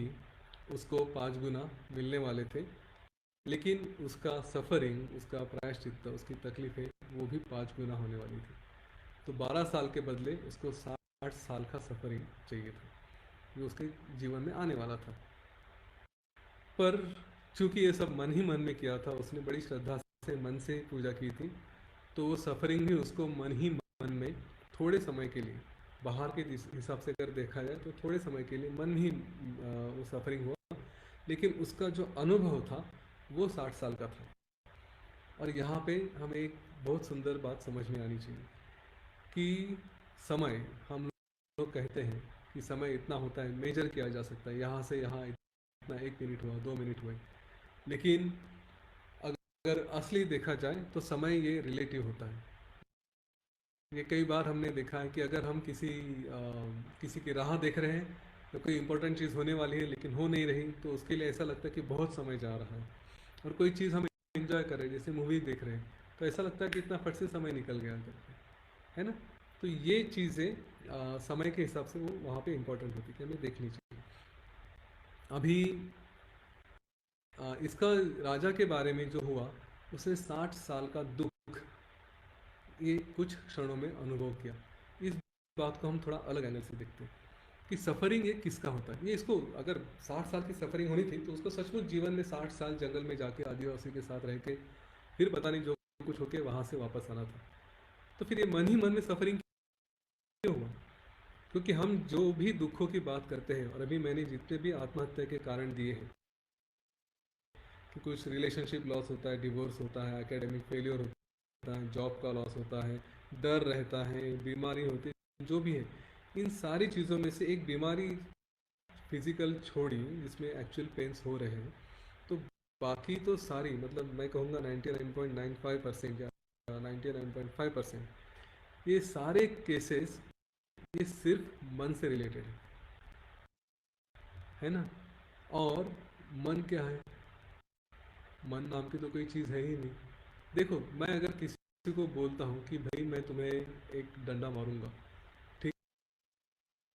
S3: उसको 5 गुना मिलने वाले थे, लेकिन उसका सफ़रिंग, उसका प्रायश्चित, उसकी तकलीफ़ें वो भी 5 गुना होने वाली थी। तो 12 साल के बदले उसको 60 साल का सफ़रिंग चाहिए था, जो उसके जीवन में आने वाला था। पर चूंकि ये सब मन ही मन में किया था, उसने बड़ी श्रद्धा से मन से पूजा की थी, तो वो सफ़रिंग भी उसको मन ही मन में थोड़े समय के लिए, बाहर के हिसाब से अगर देखा जाए तो थोड़े समय के लिए मन ही वो सफ़रिंग हुआ, लेकिन उसका जो अनुभव था वो 60 साल का था। और यहाँ पे हमें एक बहुत सुंदर बात समझ में आनी चाहिए कि समय, हम लोग कहते हैं कि समय इतना होता है, मेजर किया जा सकता है, यहाँ से यहाँ इतना 1 मिनट हुआ, 2 मिनट हुए, लेकिन अगर असली देखा जाए तो समय ये रिलेटिव होता है। ये कई बार हमने देखा है कि अगर हम किसी की राह देख रहे हैं तो कोई इंपॉर्टेंट चीज़ होने वाली है लेकिन हो नहीं रही, तो उसके लिए ऐसा लगता है कि बहुत समय जा रहा है। और कोई चीज़ हम एंजॉय कर रहे हैं, जैसे मूवी देख रहे हैं, तो ऐसा लगता है कि इतना फट से समय निकल गया करके, है ना। तो ये चीज़ें समय के हिसाब से वो वहाँ पे इम्पोर्टेंट होती है कि हमें देखनी चाहिए। अभी इसका राजा के बारे में जो हुआ, उसने 60 साल का दुख ये कुछ क्षणों में अनुभव किया। इस बात को हम थोड़ा अलग एंगल से देखते हैं कि सफरिंग ये किसका होता है। ये इसको अगर 60 साल की सफरिंग होनी थी तो उसको सचमुच जीवन में 60 साल जंगल में जाके आदिवासी के साथ रह के फिर पता नहीं जो कुछ होके वहाँ से वापस आना था। तो फिर ये मन ही मन में सफरिंग क्यों हुआ? क्योंकि हम जो भी दुखों की बात करते हैं, और अभी मैंने जितने भी आत्महत्या के कारण दिए हैं कि कुछ रिलेशनशिप लॉस होता है, डिवोर्स होता है, एकेडमिक फेलियर होता है, जॉब का लॉस होता है, डर रहता है, बीमारी होती है, जो भी है, इन सारी चीज़ों में से एक बीमारी फिजिकल छोड़ी जिसमें एक्चुअल पेन्स हो रहे हैं, तो बाकी तो सारी, मतलब मैं कहूँगा 99.95% या 99.5% ये सारे केसेस ये सिर्फ मन से रिलेटेड है ना। और मन क्या है? मन नाम की तो कोई चीज़ है ही नहीं। देखो, मैं अगर किसी को बोलता हूँ कि भाई मैं तुम्हें एक डंडा मारूंगा, ठीक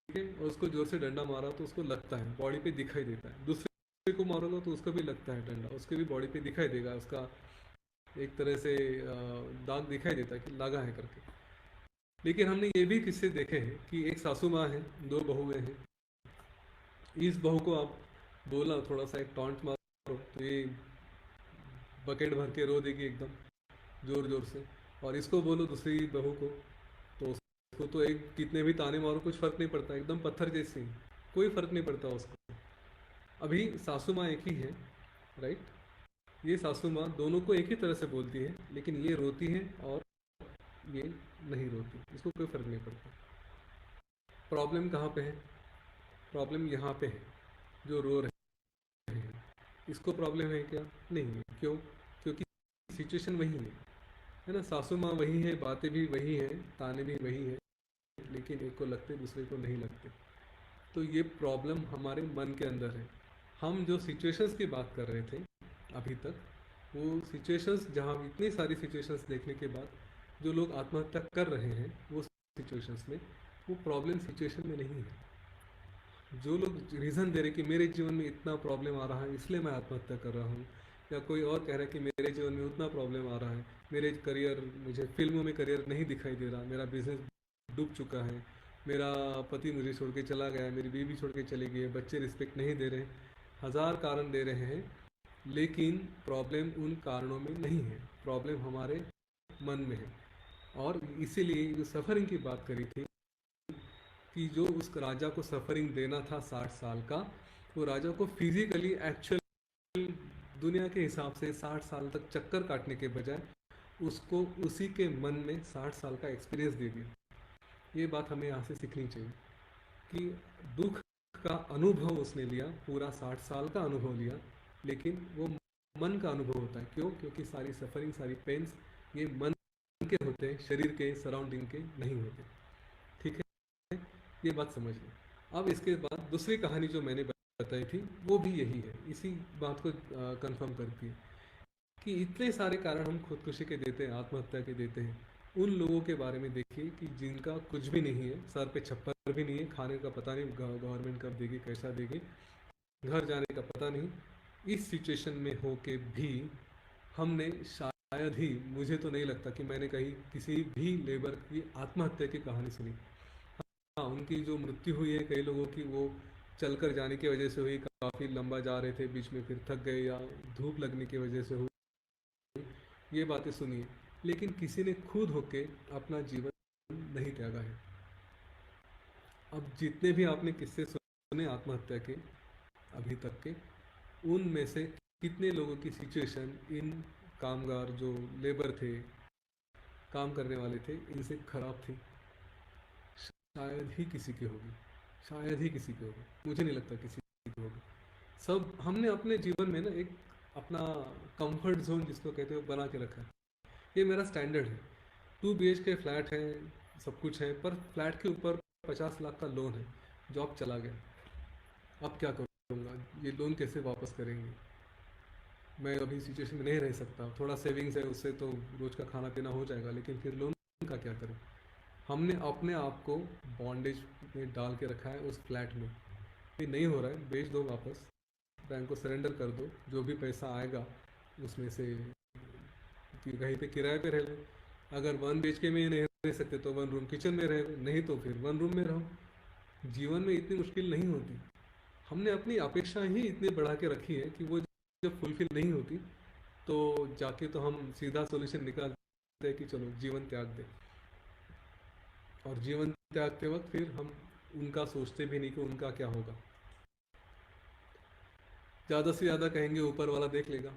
S3: है, और उसको जोर से डंडा मारा तो उसको लगता है, बॉडी पे दिखाई देता है। दूसरे को मारूंगा तो उसको भी लगता है डंडा, उसके भी बॉडी पे दिखाई देगा, उसका एक तरह से दाग दिखाई देता है कि लगा है करके। लेकिन हमने ये भी किस्से देखे हैं कि एक सासू माँ है, 2 बहुएं हैं। इस बहू को आप बोला थोड़ा सा एक टॉन्ट मारो तो ये बकेट भर के रो देगी एकदम जोर जोर से, और इसको बोलो दूसरी बहू को तो उसको तो एक कितने भी ताने मारो कुछ फर्क नहीं पड़ता, एकदम पत्थर जैसी, कोई फर्क नहीं पड़ता उसको। अभी सासू माँ एक ही है, राइट। ये सासू माँ दोनों को एक ही तरह से बोलती है, लेकिन ये रोती है और ये नहीं रोती, इसको कोई फर्क नहीं पड़ता। प्रॉब्लम कहाँ पे है? प्रॉब्लम यहाँ पे है, जो रो रहे हैं इसको प्रॉब्लम है क्या? नहीं है। क्यों? क्योंकि सिचुएशन वही है ना। सासू माँ वही है, बातें भी वही हैं, ताने भी वही हैं, लेकिन एक को लगते दूसरे को नहीं लगते। तो ये प्रॉब्लम हमारे मन के अंदर है। हम जो सिचुएशंस की बात कर रहे थे अभी तक, वो सिचुएशंस, जहाँ इतनी सारी सिचुएशंस देखने के बाद जो लोग आत्महत्या कर रहे हैं वो सिचुएशंस में, वो प्रॉब्लम सिचुएशन में नहीं है। जो लोग रीज़न दे रहे कि मेरे जीवन में इतना प्रॉब्लम आ रहा है इसलिए मैं आत्महत्या कर रहा हूँ, या कोई और कह रहा है कि मेरे जीवन में उतना प्रॉब्लम आ रहा है, मेरे करियर, मुझे फिल्मों में करियर नहीं दिखाई दे रहा, मेरा बिजनेस डूब चुका है, मेरा पति मुझे छोड़ के चला गया है, मेरी बीवी छोड़ के चली गई है, बच्चे रिस्पेक्ट नहीं दे रहे, हज़ार कारण दे रहे हैं, लेकिन प्रॉब्लम उन कारणों में नहीं है, प्रॉब्लम हमारे मन में है। और इसीलिए जो सफ़रिंग की बात करी थी कि जो उस राजा को सफरिंग देना था 60 साल का, वो राजा को फिजिकली एक्चुअल दुनिया के हिसाब से 60 साल तक चक्कर काटने के बजाय उसको उसी के मन में 60 साल का एक्सपीरियंस दे दिया। ये बात हमें यहाँ से सीखनी चाहिए कि दुख का अनुभव उसने लिया, पूरा 60 साल का अनुभव लिया, लेकिन वो मन का अनुभव होता है। क्यों? क्योंकि सारी सफरिंग, सारी पेन्स ये मन के होते हैं, शरीर के, सराउंडिंग के नहीं होते। ठीक है, ये बात समझ लें। अब इसके बाद दूसरी कहानी जो मैंने बताई थी वो भी यही है, इसी बात को कंफर्म करती है कि इतने सारे कारण हम खुदकुशी के देते हैं, आत्महत्या के देते हैं। उन लोगों के बारे में देखिए कि जिनका कुछ भी नहीं है, सर पे छप्पर भी नहीं है, खाने का पता नहीं गवर्नमेंट कब देगी, कैसा देगी, घर जाने का पता नहीं। इस सिचुएशन में होके भी हमने शायद ही, मुझे तो नहीं लगता कि मैंने कहीं किसी भी लेबर की आत्महत्या की कहानी सुनी। हाँ, उनकी जो मृत्यु हुई है कई लोगों की, वो चलकर जाने की वजह से हुई, काफ़ी लंबा जा रहे थे, बीच में फिर थक गए, या धूप लगने की वजह से हुई, ये बातें सुनी है। लेकिन किसी ने खुद होके अपना जीवन नहीं त्यागा है। अब जितने भी आपने किस्से सुने आत्महत्या के अभी तक के, उनमें से कितने लोगों की सिचुएशन इन कामगार जो लेबर थे, काम करने वाले थे, इनसे खराब थी? शायद ही किसी की होगी, शायद ही किसी की होगी, मुझे नहीं लगता किसी की होगी। सब हमने अपने जीवन में ना एक अपना कंफर्ट जोन जिसको कहते हैं बना के रखा है। ये मेरा स्टैंडर्ड है, 2 BHK फ्लैट है, सब कुछ है, पर फ्लैट के ऊपर 50 लाख का लोन है, जॉब चला गया, अब क्या करूँगा, ये लोन कैसे वापस करेंगे, मैं अभी सिचुएशन में नहीं रह सकता, थोड़ा सेविंग्स है उससे तो रोज़ का खाना पीना हो जाएगा, लेकिन फिर लोन का क्या करें। हमने अपने आप को बॉन्डेज में डाल के रखा है उस फ्लैट में। ये नहीं हो रहा है, बेच दो वापस, बैंक को सरेंडर कर दो, जो भी पैसा आएगा उसमें से कहीं पे किराए पे रह लो। अगर 1 BHK में ही नहीं रह सकते तो 1 रूम किचन में रह, नहीं तो फिर 1 रूम में रहो। जीवन में इतनी मुश्किल नहीं होती। हमने अपनी अपेक्षा ही इतनी बढ़ा के रखी है कि वो जब फुलफिल नहीं होती तो जाके तो हम सीधा सॉल्यूशन निकालते हैं कि चलो जीवन त्याग दे। और जीवन त्यागते वक्त फिर हम उनका सोचते भी नहीं कि उनका क्या होगा। ज़्यादा से ज़्यादा कहेंगे ऊपर वाला देख लेगा।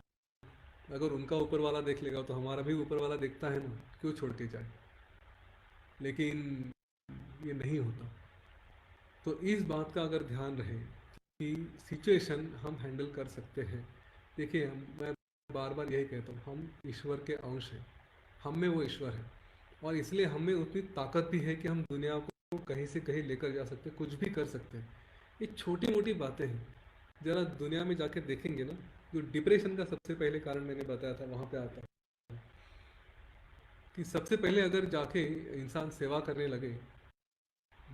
S3: अगर उनका ऊपर वाला देख लेगा तो हमारा भी ऊपर वाला देखता है ना, क्यों छोड़ के जाए। लेकिन ये नहीं होता। तो इस बात का अगर ध्यान रहे कि सिचुएशन हम हैंडल कर सकते हैं। देखिए, मैं बार बार यही कहता हूँ, हम ईश्वर के अंश हैं, हम में वो ईश्वर है, और इसलिए हमें उतनी ताकत भी है कि हम दुनिया को कहीं से कहीं लेकर जा सकते हैं, कुछ भी कर सकते हैं। ये छोटी मोटी बातें हैं। ज़रा दुनिया में जाके देखेंगे ना, जो डिप्रेशन का सबसे पहले कारण मैंने बताया था वहाँ पे आता है कि सबसे पहले अगर जाके इंसान सेवा करने लगे,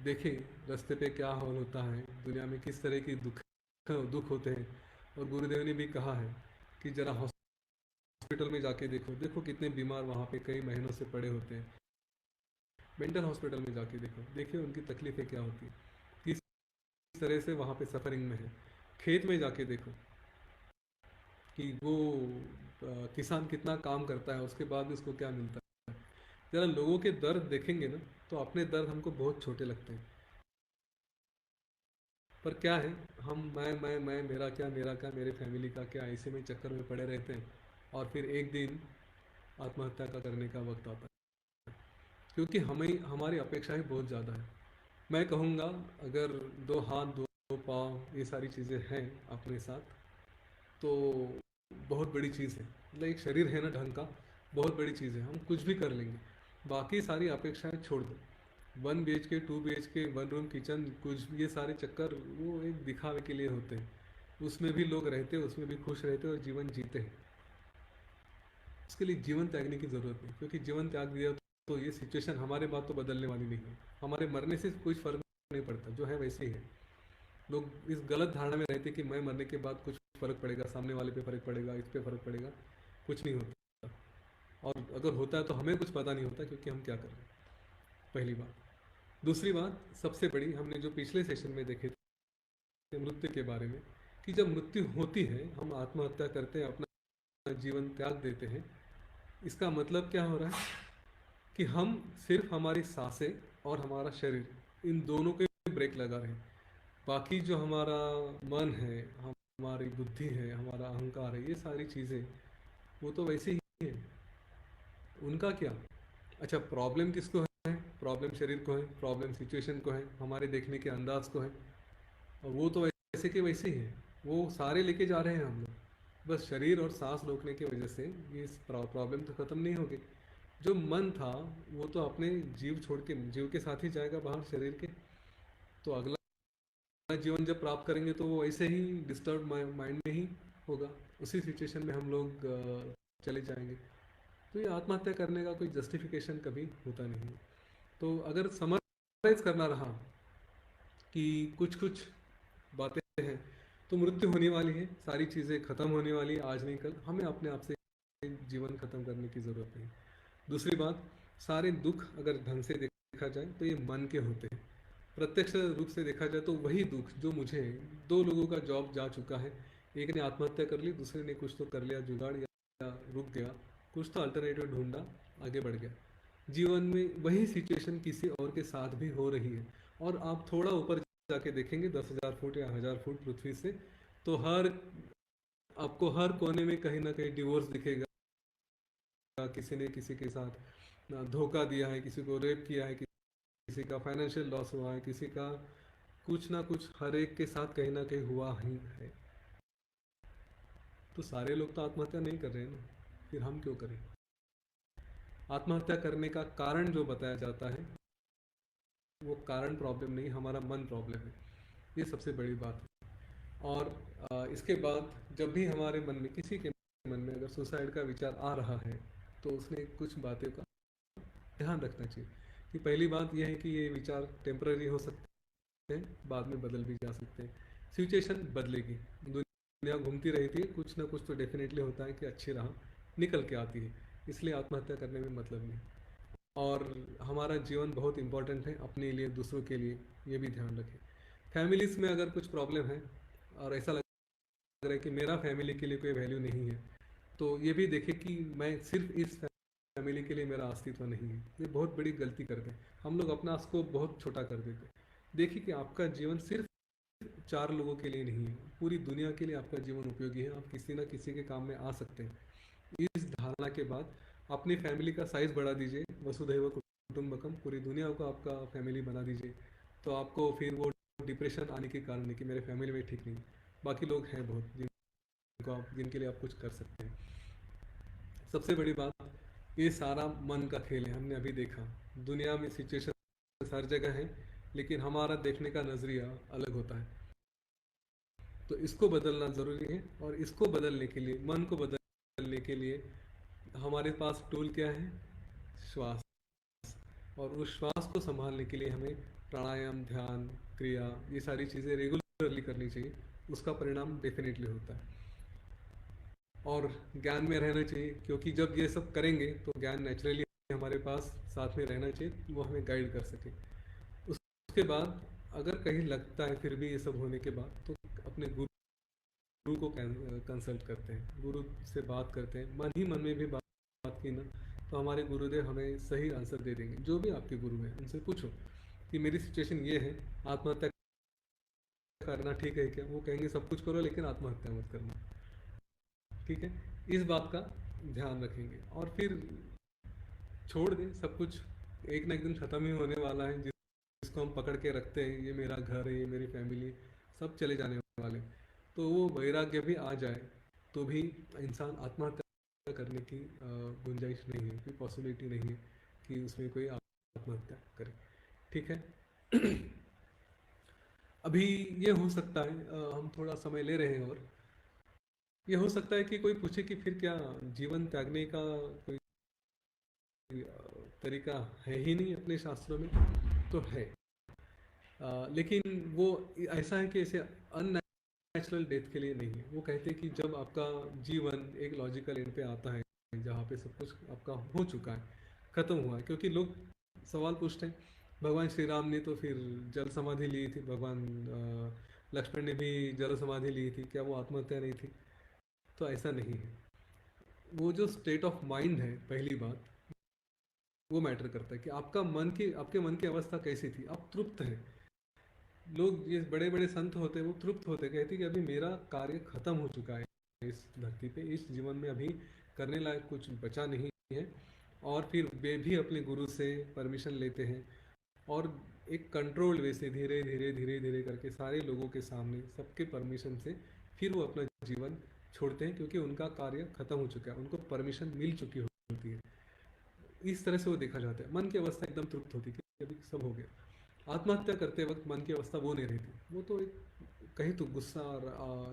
S3: देखें रास्ते पे क्या हाल होता है, दुनिया में किस तरह की दुख होते हैं। और गुरुदेव ने भी कहा है कि ज़रा हॉस्पिटल में जाके देखो, देखो कितने बीमार वहाँ पे कई महीनों से पड़े होते हैं। मेंटल हॉस्पिटल में जाके देखो, देखिए उनकी तकलीफ़ें क्या होती है, किस तरह से वहाँ पे सफरिंग में है। खेत में जाके देखो कि वो किसान कितना काम करता है, उसके बाद भी उसको क्या मिलता है। ज़रा लोगों के दर्द देखेंगे ना तो अपने दर्द हमको बहुत छोटे लगते हैं। पर क्या है, हम मैं मेरा क्या, मेरे फैमिली का क्या, ऐसे में चक्कर में पड़े रहते हैं। और फिर एक दिन आत्महत्या का करने का वक्त आता है, क्योंकि हमें हमारी अपेक्षाएं बहुत ज़्यादा है। मैं कहूँगा, अगर 2 हाथ 2 पाँव ये सारी चीज़ें हैं अपने साथ तो बहुत बड़ी चीज़ है। मतलब एक शरीर है ना ढंग का, बहुत बड़ी चीज़ है, हम कुछ भी कर लेंगे। बाकी सारी अपेक्षाएं छोड़ दो। 1 BHK 2 BHK 1 रूम किचन, कुछ ये सारे चक्कर वो एक दिखावे के लिए होते हैं। उसमें भी लोग रहते हैं, उसमें भी खुश रहते हैं और जीवन जीते हैं। उसके लिए जीवन त्यागने की ज़रूरत नहीं, क्योंकि जीवन त्याग दिया तो ये सिचुएशन हमारे बाद तो बदलने वाली नहीं है। हमारे मरने से कुछ फ़र्क नहीं पड़ता, जो है वैसे ही है। लोग इस गलत धारणा में रहते कि मैं मरने के बाद कुछ फ़र्क पड़ेगा, सामने वाले पे फ़र्क पड़ेगा, इस पे फ़र्क पड़ेगा। कुछ नहीं होता, और अगर होता है तो हमें कुछ पता नहीं होता, क्योंकि हम क्या कर रहे हैं, पहली बात। दूसरी बात सबसे बड़ी, हमने जो पिछले सेशन में देखे थे मृत्यु के बारे में, कि जब मृत्यु होती है, हम आत्महत्या करते हैं, अपना जीवन त्याग देते हैं, इसका मतलब क्या हो रहा है कि हम सिर्फ हमारी सांसें और हमारा शरीर, इन दोनों के ब्रेक लगा रहे हैं। बाकी जो हमारा मन है, हमारी बुद्धि है, हमारा अहंकार है, ये सारी चीज़ें वो तो वैसे ही है। उनका क्या? अच्छा, प्रॉब्लम किसको है? प्रॉब्लम शरीर को है, प्रॉब्लम सिचुएशन को है, हमारे देखने के अंदाज को है, और वो तो वैसे के वैसे ही है। वो सारे लेके जा रहे हैं हम लोग, बस शरीर और सांस रोकने की वजह से ये प्रॉब्लम तो ख़त्म नहीं होगी। जो मन था वो तो अपने जीव छोड़ के, जीव के साथ ही जाएगा बाहर शरीर के। तो अगला जीवन जब प्राप्त करेंगे तो वो ऐसे ही डिस्टर्ब माइंड में ही होगा, उसी सिचुएशन में हम लोग चले जाएंगे। तो ये आत्महत्या करने का कोई जस्टिफिकेशन कभी होता नहीं है। तो अगर समराइज करना रहा कि कुछ कुछ बातें हैं, तो मृत्यु होने वाली है, सारी चीज़ें खत्म होने वाली है, आज नहीं कल। हमें अपने आप से जीवन खत्म करने की ज़रूरत नहीं। दूसरी बात, सारे दुख अगर ढंग से देखा जाए तो ये मन के होते हैं। प्रत्यक्ष रूप से देखा जाए तो वही दुख जो मुझे, दो लोगों का जॉब जा चुका है, एक ने आत्महत्या कर ली, दूसरे ने कुछ तो कर लिया जुगाड़, या रुक गया, कुछ तो अल्टरनेटिव ढूंढा, आगे बढ़ गया। जीवन में वही सिचुएशन किसी और के साथ भी हो रही है। और आप थोड़ा ऊपर जाके देखेंगे 10,000 फुट या 1,000 फुट पृथ्वी से, तो आपको हर कोने में कहीं ना कहीं डिवोर्स दिखेगा, किसी ने किसी के साथ धोखा दिया है, किसी को रेप किया है, किसी का फाइनेंशियल लॉस हुआ है, किसी का कुछ ना कुछ हर एक के साथ कहीं ना कहीं हुआ ही है। तो सारे लोग तो आत्महत्या नहीं कर रहे हैं ना, फिर हम क्यों करें? आत्महत्या करने का कारण जो बताया जाता है वो कारण प्रॉब्लम नहीं, हमारा मन प्रॉब्लम है। ये सबसे बड़ी बात है। और इसके बाद जब भी हमारे मन में, किसी के मन में अगर सुसाइड का विचार आ रहा है, तो उसने कुछ बातों का ध्यान रखना चाहिए। कि पहली बात यह है कि ये विचार टेम्पररी हो सकते हैं, बाद में बदल भी जा सकते हैं। सिचुएशन बदलेगी, दुनिया घूमती रहती है, कुछ ना कुछ तो डेफिनेटली होता है कि अच्छी राह निकल के आती है। इसलिए आत्महत्या करने में मतलब नहीं। और हमारा जीवन बहुत इंपॉर्टेंट है, अपने लिए, दूसरों के लिए, ये भी ध्यान रखें। फैमिलीज़ में अगर कुछ प्रॉब्लम है और ऐसा लग रहा है कि मेरा फैमिली के लिए कोई वैल्यू नहीं है, तो ये भी देखें कि मैं सिर्फ इस फैमिली के लिए मेरा अस्तित्व नहीं है। ये बहुत बड़ी गलती करते हैं हम लोग, अपना स्कोप बहुत छोटा कर देते हैं। देखिए कि आपका जीवन सिर्फ 4 लोगों के लिए नहीं है, पूरी दुनिया के लिए आपका जीवन उपयोगी है। आप किसी ना किसी के काम में आ सकते हैं। इस धारणा के बाद अपनी फैमिली का साइज बढ़ा दीजिए, वसुधैव कुटुंबकम, पूरी दुनिया को आपका फैमिली बना दीजिए। तो आपको फिर वो डिप्रेशन आने के कारण नहीं कि मेरे फैमिली में ठीक नहीं, बाकी लोग हैं बहुत जिनके लिए आप कुछ कर सकते हैं। सबसे बड़ी बात, ये सारा मन का खेल है। हमने अभी देखा दुनिया में सिचुएशन हर जगह है, लेकिन हमारा देखने का नज़रिया अलग होता है। तो इसको बदलना ज़रूरी है। और इसको बदलने के लिए, मन को बदलने के लिए हमारे पास टूल क्या है? श्वास। और उस श्वास को संभालने के लिए हमें प्राणायाम, ध्यान, क्रिया, ये सारी चीज़ें रेगुलरली करनी चाहिए। उसका परिणाम डेफिनेटली होता है। और ज्ञान में रहना चाहिए, क्योंकि जब ये सब करेंगे तो ज्ञान नेचुरली हमारे पास साथ में रहना चाहिए, वो हमें गाइड कर सके। उसके बाद अगर कहीं लगता है फिर भी ये सब होने के बाद, तो अपने गुरु को कंसल्ट करते हैं, गुरु से बात करते हैं। मन ही मन में भी बात की ना, तो हमारे गुरुदेव हमें सही आंसर दे देंगे। जो भी आपके गुरु हैं उनसे पूछो कि मेरी सिचुएशन ये है, आत्महत्या करना ठीक है क्या? वो कहेंगे सब कुछ करो लेकिन आत्महत्या मत करना। ठीक है, इस बात का ध्यान रखेंगे और फिर छोड़ दें सब कुछ। एक ना एक दिन ख़त्म ही होने वाला है। जिसको हम पकड़ के रखते हैं, ये मेरा घर है, ये मेरी फैमिली, सब चले जाने वाले। तो वो वैराग्य भी आ जाए तो भी इंसान आत्महत्या करने की गुंजाइश नहीं है, कोई पॉसिबिलिटी नहीं है कि उसमें कोई आत्महत्या करे। ठीक है। अभी ये हो सकता है, हम थोड़ा समय ले रहे हैं, और ये हो सकता है कि कोई पूछे कि फिर क्या जीवन त्यागने का कोई तरीका है ही नहीं अपने शास्त्रों में? तो है, लेकिन वो ऐसा है कि ऐसे अननेचुरल डेथ के लिए नहीं है। वो कहते हैं कि जब आपका जीवन एक लॉजिकल एंड पे आता है, जहाँ पे सब कुछ आपका हो चुका है, ख़त्म हुआ है। क्योंकि लोग सवाल पूछते हैं, भगवान श्री राम ने तो फिर जल समाधि ली थी, भगवान लक्ष्मण ने भी जल समाधि ली थी, क्या वो आत्महत्या नहीं थी? तो ऐसा नहीं है। वो जो स्टेट ऑफ माइंड है, पहली बात वो मैटर करता है कि आपके मन की अवस्था कैसी थी। आप तृप्त हैं। लोग, ये बड़े बड़े संत होते हैं, वो तृप्त होते, कहते कि अभी मेरा कार्य खत्म हो चुका है इस धरती पे, इस जीवन में अभी करने लायक कुछ बचा नहीं है। और फिर वे भी अपने गुरु से परमिशन लेते हैं, और एक कंट्रोल्ड वे से धीरे धीरे धीरे धीरे करके सारे लोगों के सामने, सबके परमिशन से, फिर वो अपना जीवन छोड़ते हैं, क्योंकि उनका कार्य खत्म हो चुका है, उनको परमिशन मिल चुकी होती है। इस तरह से वो देखा जाता है। मन की अवस्था एकदम तृप्त होती है कि अभी सब हो गया। आत्महत्या करते वक्त मन की अवस्था वो नहीं रहती। वो तो एक कहीं तो गुस्सा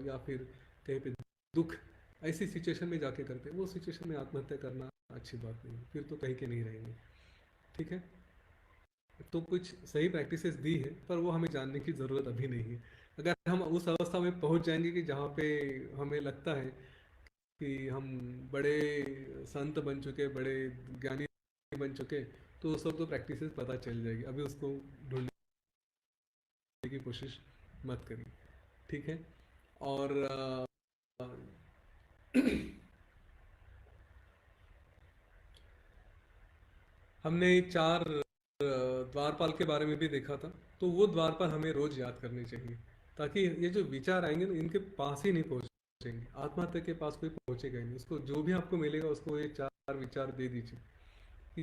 S3: या फिर कहीं पे दुख, ऐसी सिचुएशन में जाके करते हैं। वो सिचुएशन में आत्महत्या करना अच्छी बात नहीं, फिर तो कहीं के नहीं रहेंगे। ठीक है, तो कुछ सही प्रैक्टिसेस दी है, पर वो हमें जानने की ज़रूरत अभी नहीं है। अगर हम उस अवस्था में पहुंच जाएंगे कि जहाँ पे हमें लगता है कि हम बड़े संत बन चुके, बड़े ज्ञानी बन चुके, तो उस वक्त तो प्रैक्टिसेस पता चल जाएगी, अभी उसको ढूंढने की कोशिश मत करिए। ठीक है। और हमने 4 द्वारपाल के बारे में भी देखा था। तो वो द्वारपाल हमें रोज याद करने चाहिए, ताकि ये जो विचार आएंगे ना, इनके पास ही नहीं पहुंचेंगे, आत्महत्या के पास कोई पहुंचेगा ही नहीं। उसको जो भी आपको मिलेगा उसको ये 4 विचार दे दीजिए कि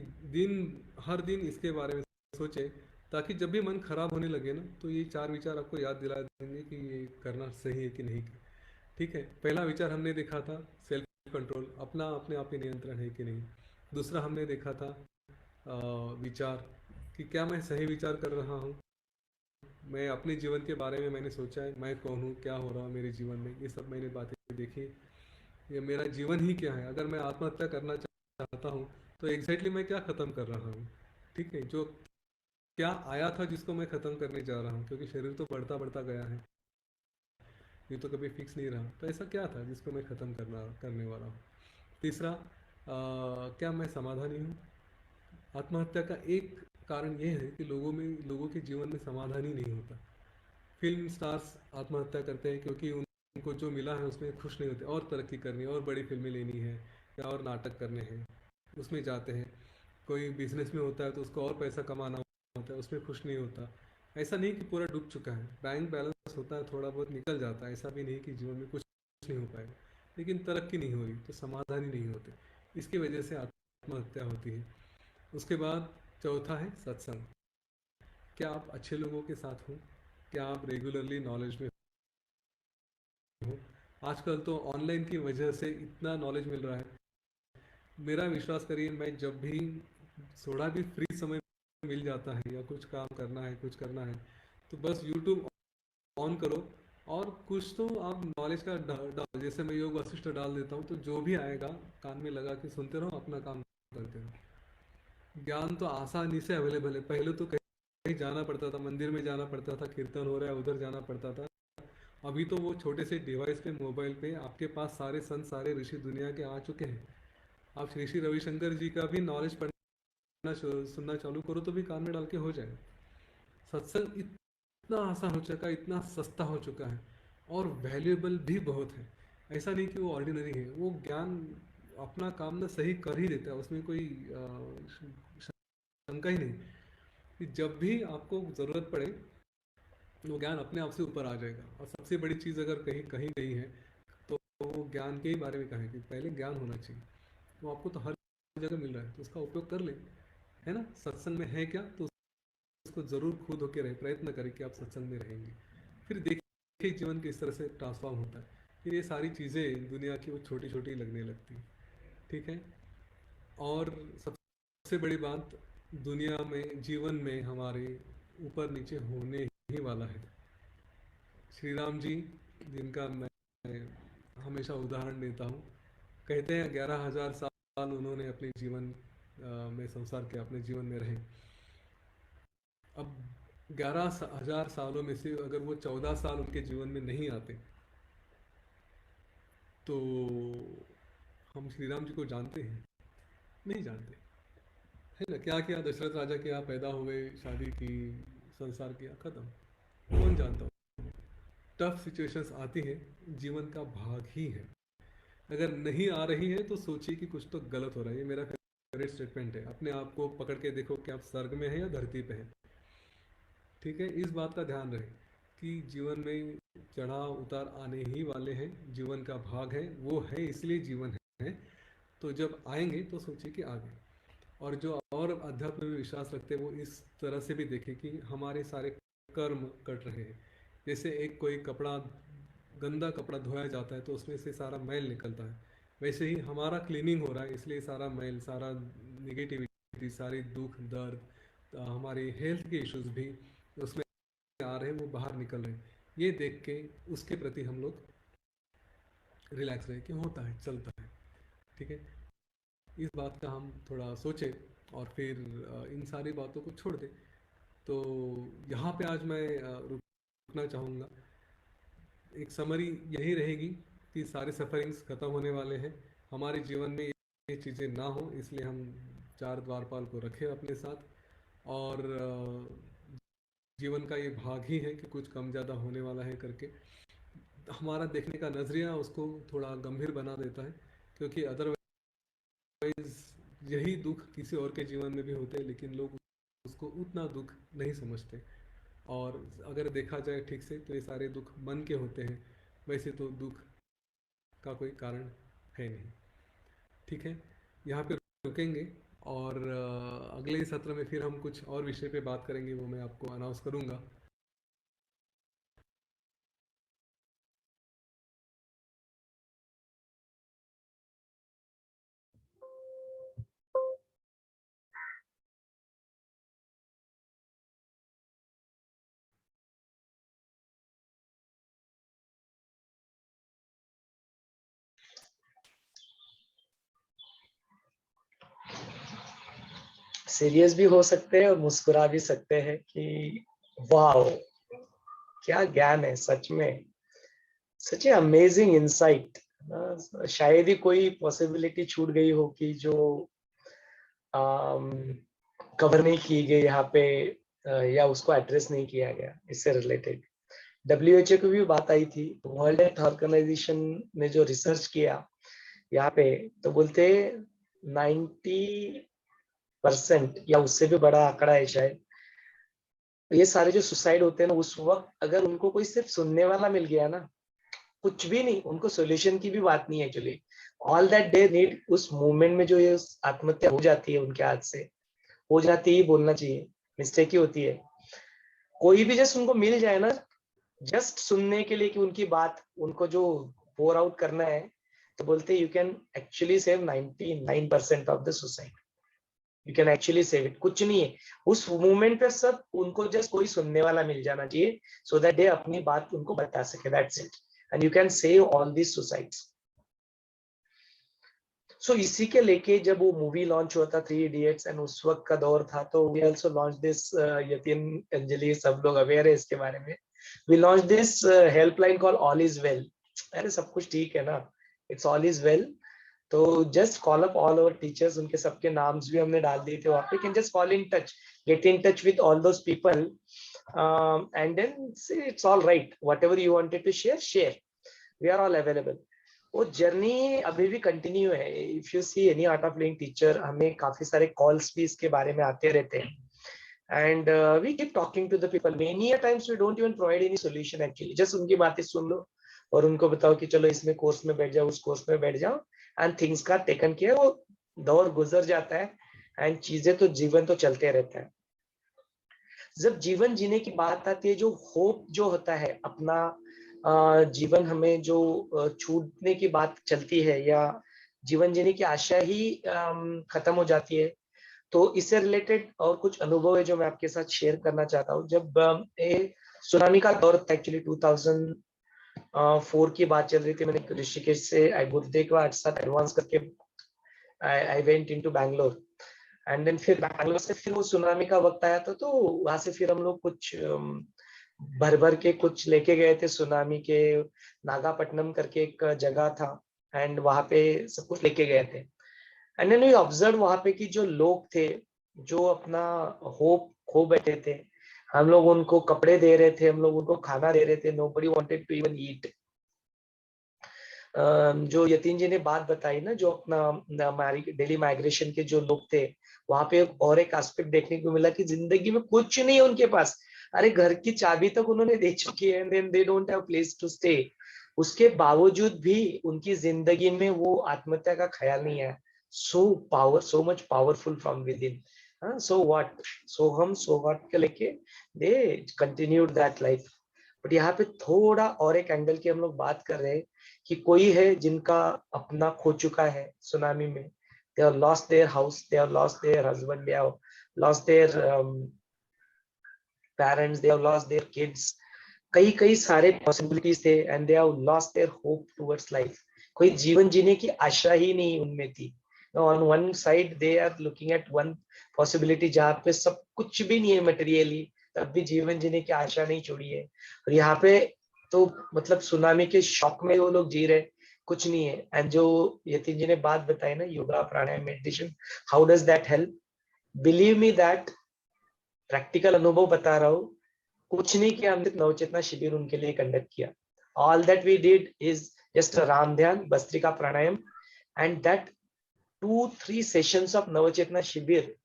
S3: हर दिन इसके बारे में सोचे, ताकि जब भी मन खराब होने लगे ना, तो ये 4 विचार आपको याद दिला देंगे कि ये करना सही है कि नहीं। ठीक है। पहला विचार हमने देखा था सेल्फ कंट्रोल, अपना अपने आप पे नियंत्रण है कि नहीं। दूसरा हमने देखा था विचार, कि क्या मैं सही विचार कर रहा हूँ, मैं अपने जीवन के बारे में मैंने सोचा है, मैं कौन हूँ, क्या हो रहा है मेरे जीवन में, ये सब मैंने बातें देखी। ये मेरा जीवन ही क्या है, अगर मैं आत्महत्या करना चाहता हूँ तो एग्जैक्टली मैं क्या ख़त्म कर रहा हूँ। ठीक है। जो क्या आया था जिसको मैं ख़त्म करने जा रहा हूँ, क्योंकि शरीर तो बढ़ता बढ़ता गया है, ये तो कभी फिक्स नहीं रहा। तो ऐसा क्या था जिसको मैं ख़त्म करने वाला हूँ। तीसरा, क्या मैं समाधानी हूँ। आत्महत्या का एक कारण यह है कि लोगों के जीवन में समाधान ही नहीं होता। फिल्म स्टार्स आत्महत्या करते हैं क्योंकि उनको जो मिला है उसमें खुश नहीं होते, और तरक्की करनी है, और बड़ी फिल्में लेनी है, या और नाटक करने हैं, उसमें जाते हैं। कोई बिजनेस में होता है तो उसको और पैसा कमाना होता है, उसमें खुश नहीं होता। ऐसा नहीं कि पूरा डूब चुका है, बैंक बैलेंस होता है, थोड़ा बहुत निकल जाता है, ऐसा भी नहीं कि जीवन में कुछ नहीं हो पाएगा, लेकिन तरक्की नहीं हो रही तो समाधान ही नहीं होते। इसकी वजह से आत्महत्या होती है। उसके बाद चौथा है सत्संग। क्या आप अच्छे लोगों के साथ हो, क्या आप रेगुलरली नॉलेज में हो। आजकल तो ऑनलाइन की वजह से इतना नॉलेज मिल रहा है, मेरा विश्वास करिए, मैं जब भी थोड़ा भी फ्री समय मिल जाता है या कुछ काम करना है, कुछ करना है, तो बस यूट्यूब ऑन करो और कुछ तो आप नॉलेज का डाल, जैसे मैं योग वशिष्ठ डाल देता हूँ, तो जो भी आएगा कान में लगा के सुनते रहो, अपना काम करते रहो। ज्ञान तो आसानी से अवेलेबल है। पहले तो कहीं जाना पड़ता था, मंदिर में जाना पड़ता था, कीर्तन हो रहा है उधर जाना पड़ता था। अभी तो वो छोटे से डिवाइस पे, मोबाइल पे आपके पास सारे संत, सारे ऋषि दुनिया के आ चुके हैं। आप श्री श्री रविशंकर जी का भी नॉलेज पढ़ना सुनना चालू करो तो भी कान में डाल के हो जाएगा। सत्संग इतना आसान हो चुका है, इतना सस्ता हो चुका है, और वैल्यूएबल भी बहुत है। ऐसा नहीं कि वो ऑर्डिनरी है, वो ज्ञान अपना काम ना सही कर ही देता है, उसमें कोई शंका ही नहीं कि जब भी आपको ज़रूरत पड़े वो ज्ञान अपने आप से ऊपर आ जाएगा। और सबसे बड़ी चीज़ अगर कहीं कहीं गई है तो वो ज्ञान के ही बारे में कहें कि पहले ज्ञान होना चाहिए। तो आपको तो हर जगह मिल रहा है तो उसका उपयोग कर ले, है ना। सत्संग में है क्या, तो उसको ज़रूर खुद होके रहे, प्रयत्न करें कि आप सत्संग में रहेंगे, फिर देखिए जीवन किस तरह से ट्रांसफॉर्म होता है। फिर ये सारी चीज़ें दुनिया की वो छोटी छोटी लगने लगती हैं। ठीक है। और सबसे बड़ी बात, दुनिया में, जीवन में हमारे ऊपर नीचे होने ही वाला है। श्री राम जी, जिनका मैं हमेशा उदाहरण देता हूँ, कहते हैं 11,000 साल उन्होंने अपने जीवन में संसार के अपने जीवन में रहे। अब 11,000 सालों में से अगर वो 14 साल उनके जीवन में नहीं आते तो हम श्री राम जी को जानते हैं? नहीं जानते, है ना। क्या किया दशरथ राजा के यहाँ, पैदा हुए, शादी की, संसार किया, खत्म, कौन जानता। टफ सिचुएशंस आती हैं, जीवन का भाग ही है। अगर नहीं आ रही है तो सोचिए कि कुछ तो गलत हो रहा है। ये मेरा फेवरेट स्टेटमेंट है। अपने आप को पकड़ के देखो कि आप स्वर्ग में हैं या धरती पे हैं। ठीक है। इस बात का ध्यान रहे कि जीवन में चढ़ाव उतार आने ही वाले हैं, जीवन का भाग है, वो है इसलिए जीवन है। तो जब आएंगे तो सोचिए कि आ गए। और जो और अध्यात्म में विश्वास रखते हैं वो इस तरह से भी देखें कि हमारे सारे कर्म कट रहे हैं। जैसे एक कोई कपड़ा, गंदा कपड़ा धोया जाता है तो उसमें से सारा मैल निकलता है, वैसे ही हमारा क्लीनिंग हो रहा है, इसलिए सारा मैल, सारा निगेटिविटी, सारी दुख दर्द, हमारी हेल्थ के इश्यूज भी उसमें आ रहे हैं, वो बाहर निकल रहे हैं। ये देख के उसके प्रति हम लोग रिलैक्स रहे कि होता है, चलता है। ठीक है। इस बात का हम थोड़ा सोचें और फिर इन सारी बातों को छोड़ दें। तो यहाँ पे आज मैं रुकना चाहूँगा। एक समरी यही रहेगी कि सारे सफरिंग्स खत्म होने वाले हैं, हमारे जीवन में ये चीज़ें ना हो, इसलिए हम चार द्वारपाल को रखें अपने साथ। और जीवन का ये भाग ही है कि कुछ कम ज़्यादा होने वाला है करके हमारा देखने का नज़रिया उसको थोड़ा गंभीर बना देता है, क्योंकि अदरवाइज यही दुख किसी और के जीवन में भी होते हैं, लेकिन लोग उसको उतना दुख नहीं समझते। और अगर देखा जाए ठीक से तो ये सारे दुख मन के होते हैं, वैसे तो दुख का कोई कारण है नहीं। ठीक है, यहाँ पे रुकेंगे, और अगले सत्र में फिर हम कुछ और विषय पे बात करेंगे, वो मैं आपको अनाउंस करूँगा।
S1: सीरियस भी हो सकते हैं और मुस्कुरा भी सकते हैं कि वाह क्या ज्ञान है, सच में सच ए अमेजिंग इंसाइट। शायद ही कोई पॉसिबिलिटी छूट गई हो कि जो कवर नहीं की गई यहाँ पे, या उसको एड्रेस नहीं किया गया इससे रिलेटेड। WHO की भी बात आई थी, वर्ल्ड हेल्थ ऑर्गेनाइजेशन ने जो रिसर्च किया यहाँ पे, तो बोलते 90% या उससे भी बड़ा आंकड़ा है शायद, ये सारे जो सुसाइड होते हैं ना, उस वक्त अगर उनको कोई सिर्फ सुनने वाला मिल गया ना, कुछ भी नहीं, उनको सोल्यूशन की भी बात नहीं है actually, all that they need, उस मूवमेंट में जो ये आत्महत्या हो जाती है उनके हाथ से, हो जाती ही बोलना चाहिए, मिस्टेक ही होती है। कोई भी जस्ट उनको मिल जाए ना, जस्ट सुनने के लिए कि उनकी बात उनको जो पोर आउट करना है, तो बोलते you can actually save 99% of the suicide, you can actually save it. कुछ नहीं है उस मूवमेंट पे, सब उनको जस्ट कोई सुनने वाला मिल जाना चाहिए, सो दैट दे अपनी बात उनको बता सके, that's it, and you can save all this suicides. So इसी के लेके जब वो मूवी लॉन्च हुआ था 3 Idiots, एंड उस वक्त का दौर था, तो we also launch this, Yatin Anjali सब लोग अवेयर है इसके बारे में, we launch this helpline call all is well. अरे सब कुछ ठीक है ना, इट्स ऑल इज वेल। तो just call up all over teachers, उनके सबके नाम्स भी हमने डाल दिए थे वहाँ पे, can just call in touch, get in touch with all those people, and then it's all right, whatever you wanted to share share, we are all available. वो जर्नी अभी भी कंटिन्यू है। If you see any art of living teacher, हमें काफी सारे calls भी इसके बारे में आते रहते हैं, and we keep talking to the people. Many times we don't even provide any solution actually, just उनकी बातें सुन लो और उनको बताओ कि चलो इसमें कोर्स में बैठ जाओ, उस कोर्स में बैठ जाओ, एंड थिंग्स का टेकन केयर। वो दौर गुजर जाता है एंड चीजें तो, जीवन तो चलते रहता है। जब जीवन जीने की बात आती है, जो होप जो होता है अपना, जीवन हमें जो छूटने की बात चलती है, या जीवन जीने की आशा ही खत्म हो जाती है, तो इससे रिलेटेड और कुछ अनुभव है जो मैं आपके साथ शेयर करना चाहता हूँ। जब सुनामी का दौर था एक्चुअली, 2004 की बात चल रही थी, मैंने ऋषिकेश से आई बुद्धे के बाद साथ एडवांस करके I went into Bangalore, and then फिर बैंगलोर से फिर वो सुनामी का वक्त आया था, तो वहां से फिर हम लोग कुछ भर भर के कुछ लेके गए थे सुनामी के। नागापट्टनम करके एक जगह था, एंड वहां पे सब कुछ लेके गए थे, एंड देन वी ऑब्जर्व वहां पे कि जो लोग थे, जो अपना होप खो बैठे थे, हम लोग उनको कपड़े दे रहे थे, हम लोग उनको खाना दे रहे थे, nobody wanted to even eat. जो यतीन जी ने बात बताई ना, जो अपना हमारी डेली माइग्रेशन के जो लोग थे, वहां पे और एक एस्पेक्ट देखने को मिला कि जिंदगी में कुछ नहीं है उनके पास। अरे घर की चाबी तक उन्होंने दे चुकी है, then they don't have place to stay. उसके बावजूद भी उनकी जिंदगी में वो आत्महत्या का ख्याल नहीं है। So much powerful from within. So what, so हम सो व्हाट के लेके they continued that life. But यहाँ पे थोड़ा और एक एंगल की हम लोग बात कर रहे हैं कि कोई है जिनका अपना खो चुका है सुनामी में, they have lost their house, they have lost their husband, they have lost their parents, they have lost their kids, कई कई सारे पॉसिबिलिटीज थे, and they have lost their hope towards life. कोई जीवन जीने की आशा ही नहीं उनमें थी। On one side they are looking at one possibility, जहाँ पे सब कुछ भी नहीं है मटेरियली, तब भी जीवन जीने की आशा नहीं छोड़ी है। और यहाँ पे तो मतलब सुनामी के शॉक में वो लोग जी रहे, कुछ नहीं है। एंड जो यतीन जी ने बात बताई ना, yoga pranayama meditation, how does that help, believe me that practical अनुभव बता रहा हूँ, कुछ नहीं किया हमने, नवचेतना शिविर उनके लिए कंडक्ट किया। All that we did is just Ram ध्यान, bhastrika pranayama, and that 2-3 sessions of Navchetna शिविर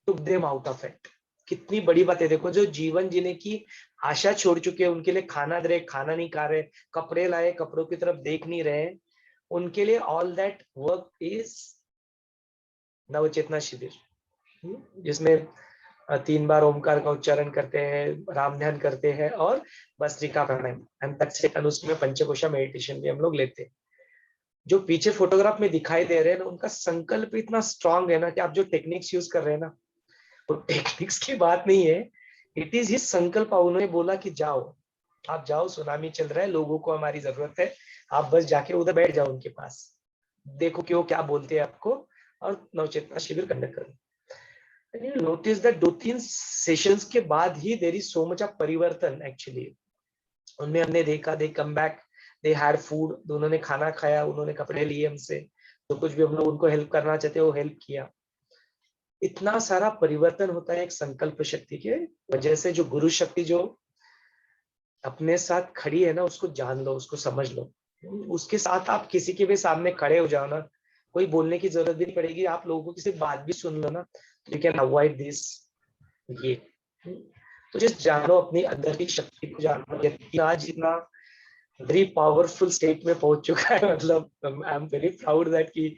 S1: took them out of it। कितनी बड़ी बात है, देखो जो जीवन जीने की आशा छोड़ चुके हैं, उनके लिए खाना दे रहे, खाना नहीं खा रहे, कपड़े लाए, कपड़ों की तरफ देख नहीं रहे, उनके लिए ऑल दैट वर्क इज नवचेतना शिविर, जिसमें 3 बार ओमकार का उच्चारण करते हैं, राम ध्यान करते हैं और bhastrika pranayama, and that's it. और उसमें पंचकोशा मेडिटेशन भी हम लोग लेते हैं। जो पीछे फोटोग्राफ में दिखाई दे रहे हैं ना, उनका संकल्प इतना स्ट्रांग है ना, कि आप जो टेक्निक्स यूज कर रहे हैं ना, वो टेक्निक्स की बात नहीं है, इट इज हिज संकल्प। उन्होंने बोला कि जाओ, आप जाओ, सुनामी चल रहा है, लोगों को हमारी जरूरत है, आप बस जाके उधर बैठ जाओ उनके पास, देखो कि वो क्या बोलते हैं आपको, और नवचेतना शिविर कंडक्ट करो। नोटिस दैट 2-3 सेशंस के बाद ही there is so much of परिवर्तन एक्चुअली। उनमें हमने देखा, they come back, they had food, उन्होंने खाना खाया, उन्होंने कपड़े लिए हमसे, तो कुछ भी हम लोग उनको हेल्प करना चाहते वो हेल्प किया। इतना सारा परिवर्तन होता है एक संकल्प शक्ति के वजह से। जो गुरु शक्ति जो अपने साथ खड़ी है ना, उसको जान लो, उसको समझ लो, उसके साथ आप किसी के भी सामने खड़े हो जाओ ना, कोई बोलने की जरूरत भी नहीं पड़ेगी, आप लोगों की सिर्फ बात भी सुन लो ना, यू कैन अवॉइड दिस ये। तो जस्ट जानो, अपनी अंदर की शक्ति को जानो। यकीन आज इतना वेरी पावरफुल स्टेट में पहुंच चुका है, मतलब I am very proud that he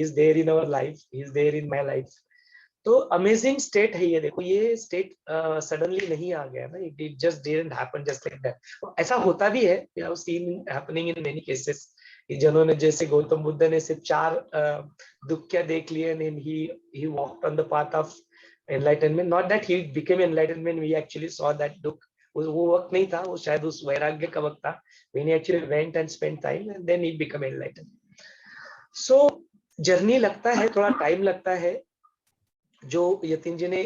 S1: is there in our life, he is there in my life. तो अमेजिंग स्टेट है ये। देखो ये स्टेट सडनली नहीं आ गया ना, it just didn't happen just like that. ऐसा होता भी है, we have seen happening in many cases, कि जिन्होंने, जैसे गौतम बुद्ध ने सिर्फ 4 दुख क्या देख लिए, and he walked on the path of enlightenment, not that he became enlightenment, we actually saw that दुख, वो वक्त नहीं था, वो शायद उस वैराग्य का वक्त था, when he actually went and spent time and then he become enlighten. So journey लगता है, थोड़ा टाइम लगता है। जो यतीन जी ने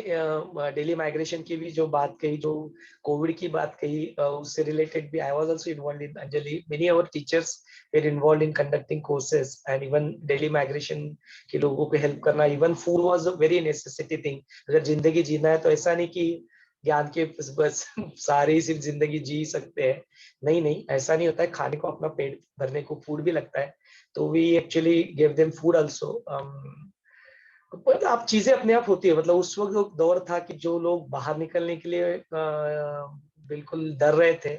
S1: डेली माइग्रेशन की भी जो बात कही, जो कोविड की बात कही, उससे रिलेटेड भी I was also involved in Anjali, many our teachers were involved in conducting courses, and even daily migration के लोगों को हेल्प करना। Even food was a very necessity thing. अगर जिंदगी जीना है तो ऐसा नहीं कि ज्ञान के बस सारे ही सिर्फ जिंदगी जी सकते हैं, नहीं नहीं, ऐसा नहीं होता है, खाने को अपना पेट भरने को फूड भी लगता है। तो we actually give them food also. आप चीजें अपने आप होती है, मतलब उस वक्त एक दौर था कि जो लोग बाहर निकलने के लिए बिल्कुल डर रहे थे,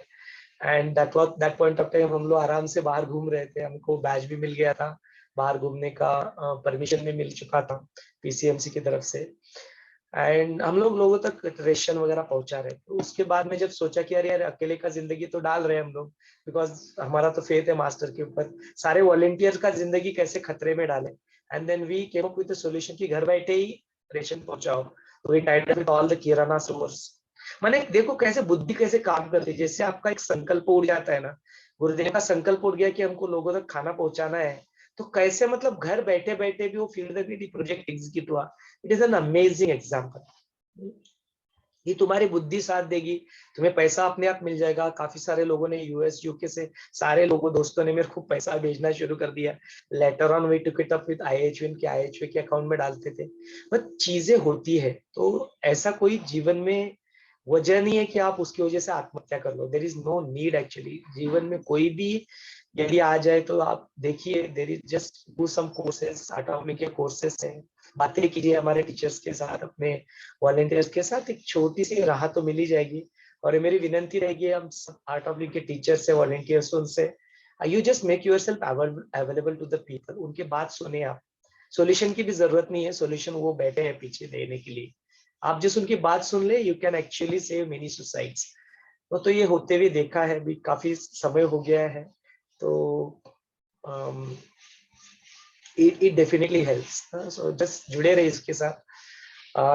S1: and that point of time हम लोग आराम से बाहर घूम रहे थे, हमको बैच भी मिल गया था, बाहर घूमने का परमिशन भी मिल चुका था पीसीएमसी की तरफ से, एंड हम लोगों तक रेशन वगैरह पहुंचा रहे। तो उसके बाद में जब सोचा कि यार अकेले का जिंदगी तो डाल रहे हैं हम लोग, बिकॉज हमारा तो फेथ है मास्टर के ऊपर, सारे वॉलंटियर्स का जिंदगी कैसे खतरे में डाले, and then we came up with the solution कि घर बैठे ही रेशन पहुंचाओ। तो we tied up with all the kirana stores. माने देखो कैसे बुद्धि कैसे काम करती है, जैसे आपका एक संकल्प उड़ जाता है ना, गुरुदेव का संकल्प उड़ गया कि हमको लोगों तक खाना पहुंचाना है, तो कैसे मतलब घर बैठे बैठे भी वो field the needy project execute हुआ। It is an amazing example. ये तुम्हारी बुद्धि साथ देगी, तुम्हें पैसा अपने आप मिल जाएगा। काफी सारे लोगों ने यूएस यूके से, सारे लोगों दोस्तों ने मेरे को पैसा भेजना शुरू कर दिया। Later on we took it up with IHV के आईएचवी के अकाउंट में डालते थे। बट चीजें होती है, तो ऐसा कोई जीवन में वजह नहीं है कि आप उसकी वजह से आत्महत्या कर लो। There is no need actually. जीवन में कोई भी यदि आ जाए तो आप देखिए, there is just do some courses, atomic के कोर्सेस हैं, बातें कीजिए हमारे टीचर्स के साथ, अपने वॉलंटियर्स के साथ, एक छोटी सी राह तो मिल ही जाएगी। और मेरी विनंती रहेगी हम आर्ट ऑफ लिविंग के टीचर्स से, वॉलंटियर्स उनसे, you just make yourself available to the people, उनके बात सुने आप। सॉल्यूशन की भी जरूरत नहीं है, सॉल्यूशन वो बैठे हैं पीछे देने के लिए, आप जिस उनकी बात सुन ले, you can actually save many suicides. तो ये होते हुए देखा है, भी काफी समय हो गया है, तो it definitely helps. So just जुड़े रहे इसके साथ।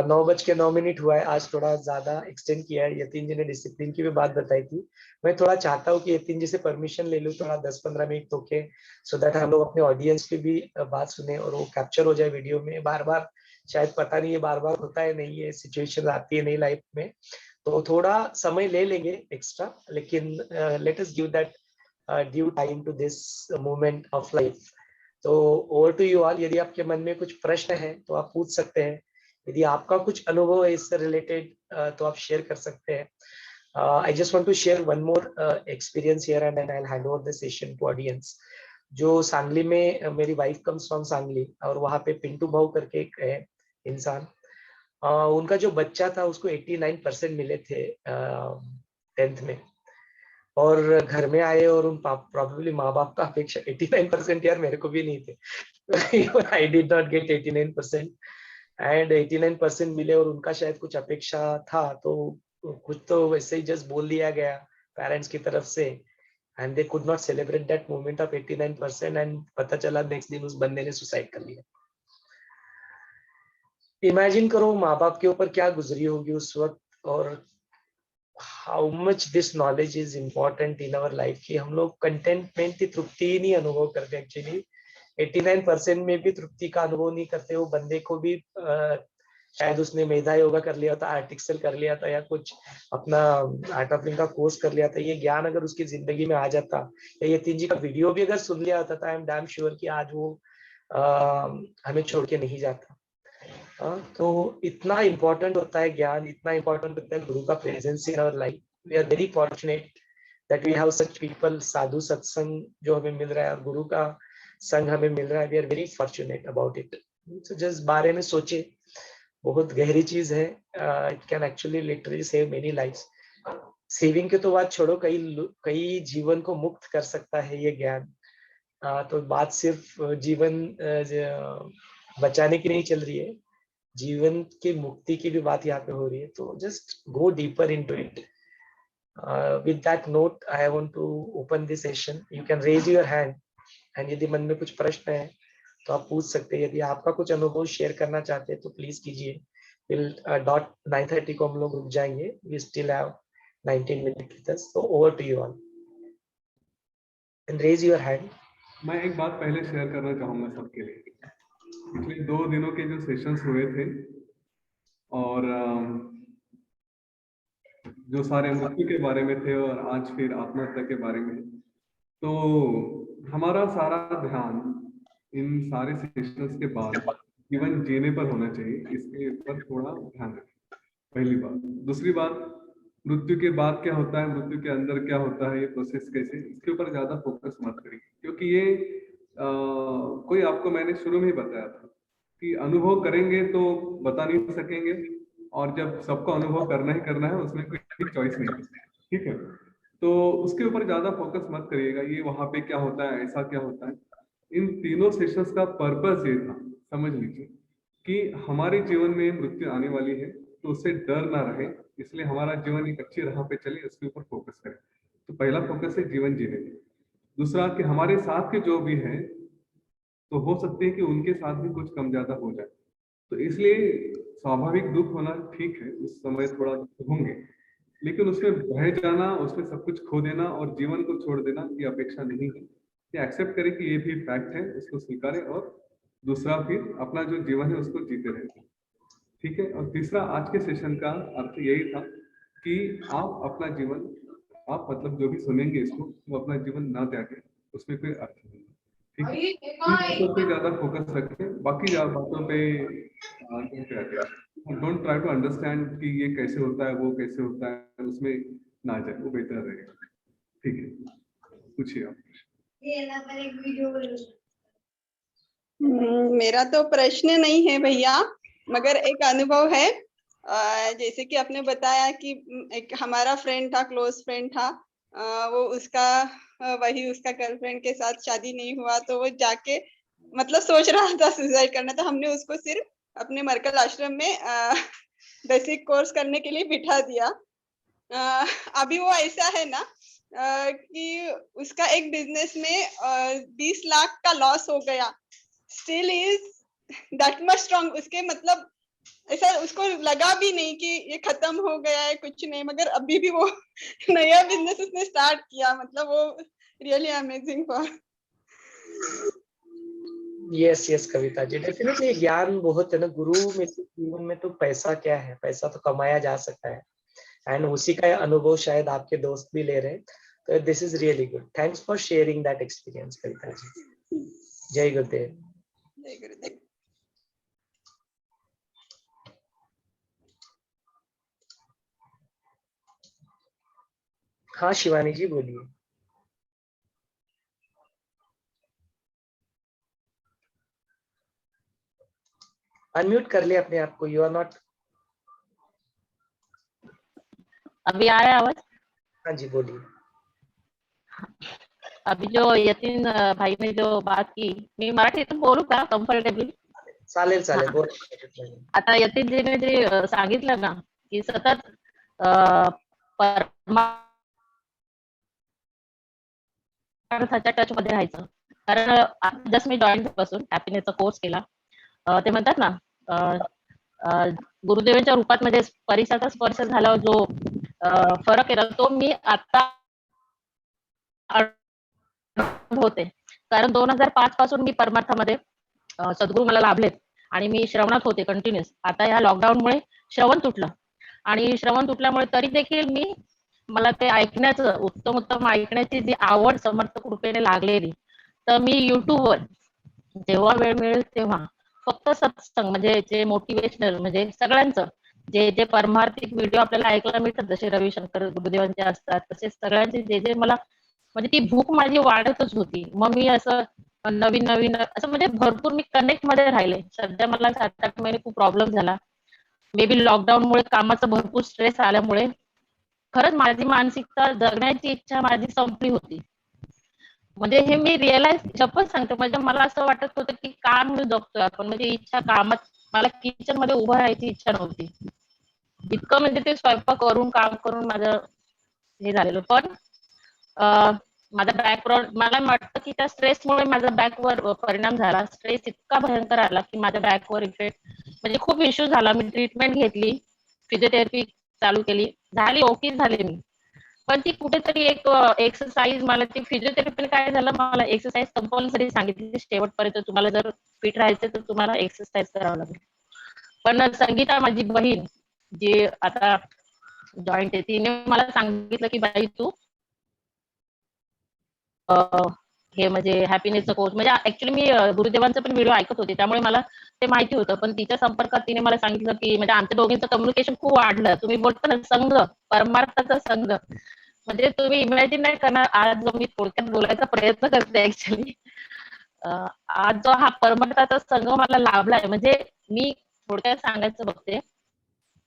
S1: 9:09 हुआ है, आज थोड़ा ज्यादा एक्सटेंड किया है। यतीन जी ने डिसिप्लिन की भी बात बताई थी, मैं थोड़ा चाहता हूँ कि यतीन जी से परमिशन ले लूँ थोड़ा 10-15 मिनट तो के, सो दैट हम लोग अपने ऑडियंस की भी बात सुने और वो कैप्चर हो जाए वीडियो में। बार बार शायद पता नहीं है, बार बार होता है नहीं, ये सिचुएशन आती है नहीं लाइफ में, तो थोड़ा समय ले लेंगे एक्स्ट्रा, लेकिन let us give that due time to this moment of life. तो ओवर टू यू ऑल, यदि आपके मन में कुछ प्रश्न है तो आप पूछ सकते हैं। यदि आपका कुछ अनुभव है इससे रिलेटेड तो आप शेयर कर सकते हैं। I just want to share one more experience here and then I'll hand over the session to audience. जो सांगली में मेरी वाइफ कम्स फ्रॉम सांगली, और वहाँ पे पिंटू भाऊ करके एक है इंसान, उनका जो बच्चा था उसको 89% मिले थे 10th में, और घर में आए और उन प्रॉब्लली माँ बाप का अपेक्षा 89% यार मेरे को भी नहीं थे। I did not gate 89% and 89% मिले, और उनका शायद कुछ अपेक्षा था, तो कुछ तो वैसे ही जस्ट बोल दिया गया पेरेंट्स की तरफ से, and they could not celebrate that moment of 89%, and पता चला नेक्स्ट दिन उस बंदे ने सुसाइड कर लिया। इमेजिन करो माँ बाप के ऊपर क्या गुजरी होगी उस वक्त, और how much this knowledge is important in our life, कि हम लोग कंटेंटमेंट की तृप्ति ही नहीं अनुभव करते। एक्चुअली 89% में भी तृप्ति का अनुभव नहीं करते। वो बंदे को भी शायद उसने मेधा योगा कर लिया था, आर्ट एक्सेल कर लिया था, या कुछ अपना आर्ट ऑफ लिविंग का कोर्स कर लिया था, ये ज्ञान अगर उसकी जिंदगी में आ जाता, या ये तीन जी का वीडियो भी अगर सुन लिया होता, आई एम डैम श्योर कि आज वो हमें छोड़ के नहीं जाता। तो इतना इम्पोर्टेंट होता है ज्ञान, इतना इम्पोर्टेंट होता है गुरु का presence in our life. We are very fortunate that we have such people, साधु सत्संग जो हमें मिल रहा है और गुरु का संग हमें मिल रहा है। We are very fortunate about it. So just बारे में सोचे, बहुत गहरी चीज है। It can actually literally save many lives. Saving के तो बात छोड़ो, कई जीवन को मुक्त कर सकता है ये ज्ञान। तो बात सिर्फ जीवन बचाने की नहीं चल रही है, जीवन की मुक्ति की भी बात यहाँ पे हो रही है। तो just go deeper into it. With that note I want to open this session. You can raise your hand, and यदि मन में कुछ प्रश्न है तो आप पूछ सकते हैं। यदि आपका कुछ अनुभव शेयर करना चाहते हैं तो प्लीज कीजिए। टिल डॉट 9:30 को हम लोग रुक जाएंगे। We still have 19 minute with us. So over to you all, and raise your hand.
S2: मैं एक बात पहले शेयर करना चाहूंगा सबके लिए। पिछले 2 दिनों के जो सेशंस हुए थे, और जो सारे मृत्यु के बारे में थे, और आज फिर आत्महत्या के बारे में, तो हमारा सारा ध्यान इन सारे सेशंस के बाद जीवन जीने पर होना चाहिए। इसके ऊपर थोड़ा ध्यान रखें, पहली बात। दूसरी बात, मृत्यु के बाद क्या होता है, मृत्यु के अंदर क्या होता है, ये प्रोसेस कैसे, इसके ऊपर ज्यादा फोकस मत करिए, क्योंकि ये कोई आपको मैंने शुरू में ही बताया था कि अनुभव करेंगे तो बता नहीं सकेंगे, और जब सबको अनुभव करना ही करना है, उसमें कोई चॉइस नहीं है, ठीक है। तो उसके ऊपर ज्यादा फोकस मत करिएगा, ये वहां पे क्या होता है, ऐसा क्या होता है। इन तीनों सेशंस का पर्पस ये था, समझ लीजिए, कि हमारे जीवन में मृत्यु आने वाली है, तो उससे डर ना रहे, इसलिए हमारा जीवन एक अच्छी राह पे चले, इसके ऊपर फोकस करें। तो पहला फोकस है जीवन जीने में। दूसरा कि हमारे साथ के जो भी हैं, तो हो सकते है कि उनके साथ भी कुछ कम ज्यादा हो जाए, तो इसलिए स्वाभाविक दुख होना ठीक है, उस समय थोड़ा दुख होंगे, लेकिन उसमें बह जाना, उसमें सब कुछ खो देना और जीवन को छोड़ देना, ये अपेक्षा नहीं है। ये एक्सेप्ट करें कि ये भी फैक्ट है, उसको स्वीकारें, और दूसरा फिर अपना जो जीवन है उसको जीते रहें, ठीक है। और तीसरा, आज के सेशन का अर्थ यही था कि आप अपना जीवन, आप मतलब जो भी सुनेंगे इसको, वो अपना जीवन ना त्यागें, उसमें कोई अर्थ नहीं, ठीक है। इन बातों पे ज्यादा फोकस रखें, बाकी बातों पे डोंट ट्राई टू अंडरस्टैंड कि ये कैसे होता है, वो कैसे होता है, उसमें ना जाए, वो बेहतर रहेगा, ठीक है। पूछिए आप।
S4: मेरा तो प्रश्न नहीं है भैया, मगर एक अनुभव है। जैसे कि आपने बताया कि एक हमारा फ्रेंड था, क्लोज फ्रेंड था, वो उसका वही उसका गर्लफ्रेंड के साथ शादी नहीं हुआ, तो वो जाके मतलब सोच रहा था सुसाइड करना, तो हमने उसको सिर्फ अपने मरकल आश्रम में बेसिक कोर्स करने के लिए बिठा दिया। अभी वो ऐसा है ना कि उसका एक बिजनेस में 20 लाख का लॉस हो गया, still is that much strong. उसके मतलब ऐसा उसको लगा भी नहीं कि ये खत्म हो गया है, कुछ नहीं, मगर अभी भी वो नया बिजनेस उसने स्टार्ट किया। मतलब वो really amazing for.
S1: Yes Kavita ji, definitely ज्ञान बहुत है ना गुरु में। जीवन में तो पैसा क्या है, पैसा तो कमाया जा सकता है, एंड उसी का अनुभव शायद आपके दोस्त भी ले रहे हैं, तो this is really good. Thanks for sharing that experience Kavita ji. जय गुरुदेव.
S4: जय गुरुदेव.
S1: हाँ शिवानी जी बोलिए. अनम्यूट कर ले अपने आप को. You are not.
S5: अभी आ रहा है आवाज?
S1: हाँ जी बोलिए.
S5: अभी जो यतीन भाई ने जो बात की, मी मराठीतून बोलू का कम्फर्टेबल?
S1: चालेल चालेल
S5: हा.
S1: बोल.
S5: आता यतीनजीने जे सांगितलं ना की सतत परमार्थाच्या टच मध्ये राहायचं. कारण जस्ट मी जॉईन पासून हॅपीनेसचा कोर्स केला. ते म्हणतात ना गुरुदेवांच्या रूपात म्हणजे परिसराचा स्पर्श झाल्यावर जो फरक केला तो मी आता होते. कारण 2005 पासून मी परमार्थामध्ये सद्गुरू मला लाभलेत आणि मी श्रवणात होते कंटिन्युअस. आता या लॉकडाऊनमुळे श्रवण तुटलं आणि श्रवण तुटल्यामुळे तरी देखील मला ते ऐकण्याचं उत्तम ऐकण्याची जी आवड समर्थ कृपेने लागलेली, तर मी युट्यूबवर जेव्हा वेळ मिळेल तेव्हा फक्त सत्संग म्हणजे जे मोटिवेशनल म्हणजे सगळ्यांचं जे जे परमार्थिक व्हिडिओ आपल्याला ऐकायला मिळतात, जसे रविशंकर गुरुदेवांचे असतात, तसेच सगळ्यांचे जे जे मला म्हणजे ती भूक माझी वाढतच होती. मग मी असं नवीन असं म्हणजे भरपूर मी कनेक्ट मध्ये राहिले. सध्या मला 7-8 महिने खूप प्रॉब्लेम झाला. मे बी लॉकडाऊनमुळे कामाचा भरपूर स्ट्रेस आल्यामुळे खरंच माझी मानसिकता जगण्याची इच्छा माझी संपली होती. म्हणजे हे मी रिअलाइज शपथ सांगते, म्हणजे मला असं वाटत होतं की काम मी जगतोय आपण, म्हणजे इच्छा कामात मला किचन मध्ये उभं राहायची इच्छा नव्हती. इतकं म्हणजे ते स्वयंपाक करून काम करून माझं हे झालेलं. पण माझा बॅकग्राऊंड मला वाटतं की त्या स्ट्रेसमुळे माझा बॅकवर परिणाम झाला. स्ट्रेस इतका भयंकर आला की माझ्या बॅकवर इफेक्ट म्हणजे खूप इश्यू झाला. मी ट्रीटमेंट घेतली, फिजिओथेरपी चालू केली, झाली ओके झाले मी. पण ती कुठेतरी एक एक्सरसाइज मला ती फिजिओथेरपी काय झालं, मला एक्सरसाइज कंपल्सरी सांगितली शेवटपर्यंत. तुम्हाला जर फिट राहायचं तर तुम्हाला एक्सरसाइज करावं लागेल. पण संगीता माझी बहीण जी आता जॉईंट आहे, तिने मला सांगितलं की बाई तू हे म्हणजे हॅपीनेसचा कोर्स म्हणजे ऍक्च्युली मी गुरुदेवांचा पण व्हिडिओ ऐकत होते, त्यामुळे मला ते माहिती होतं. पण तिच्या संपर्कात तिने मला सांगितलं की म्हणजे आमच्या दोघींचं कम्युनिकेशन खूप वाढलं. तुम्ही बोलता ना संघ, परमार्थाचा संघ, म्हणजे तुम्ही इमॅजिन नाही करणार. आज जो मी थोडक्यात बोलायचा प्रयत्न करते ऍक्च्युली, आज जो हा परमार्थाचा संघ मला लाभलाय, म्हणजे मी थोडक्यात सांगायचं बघते.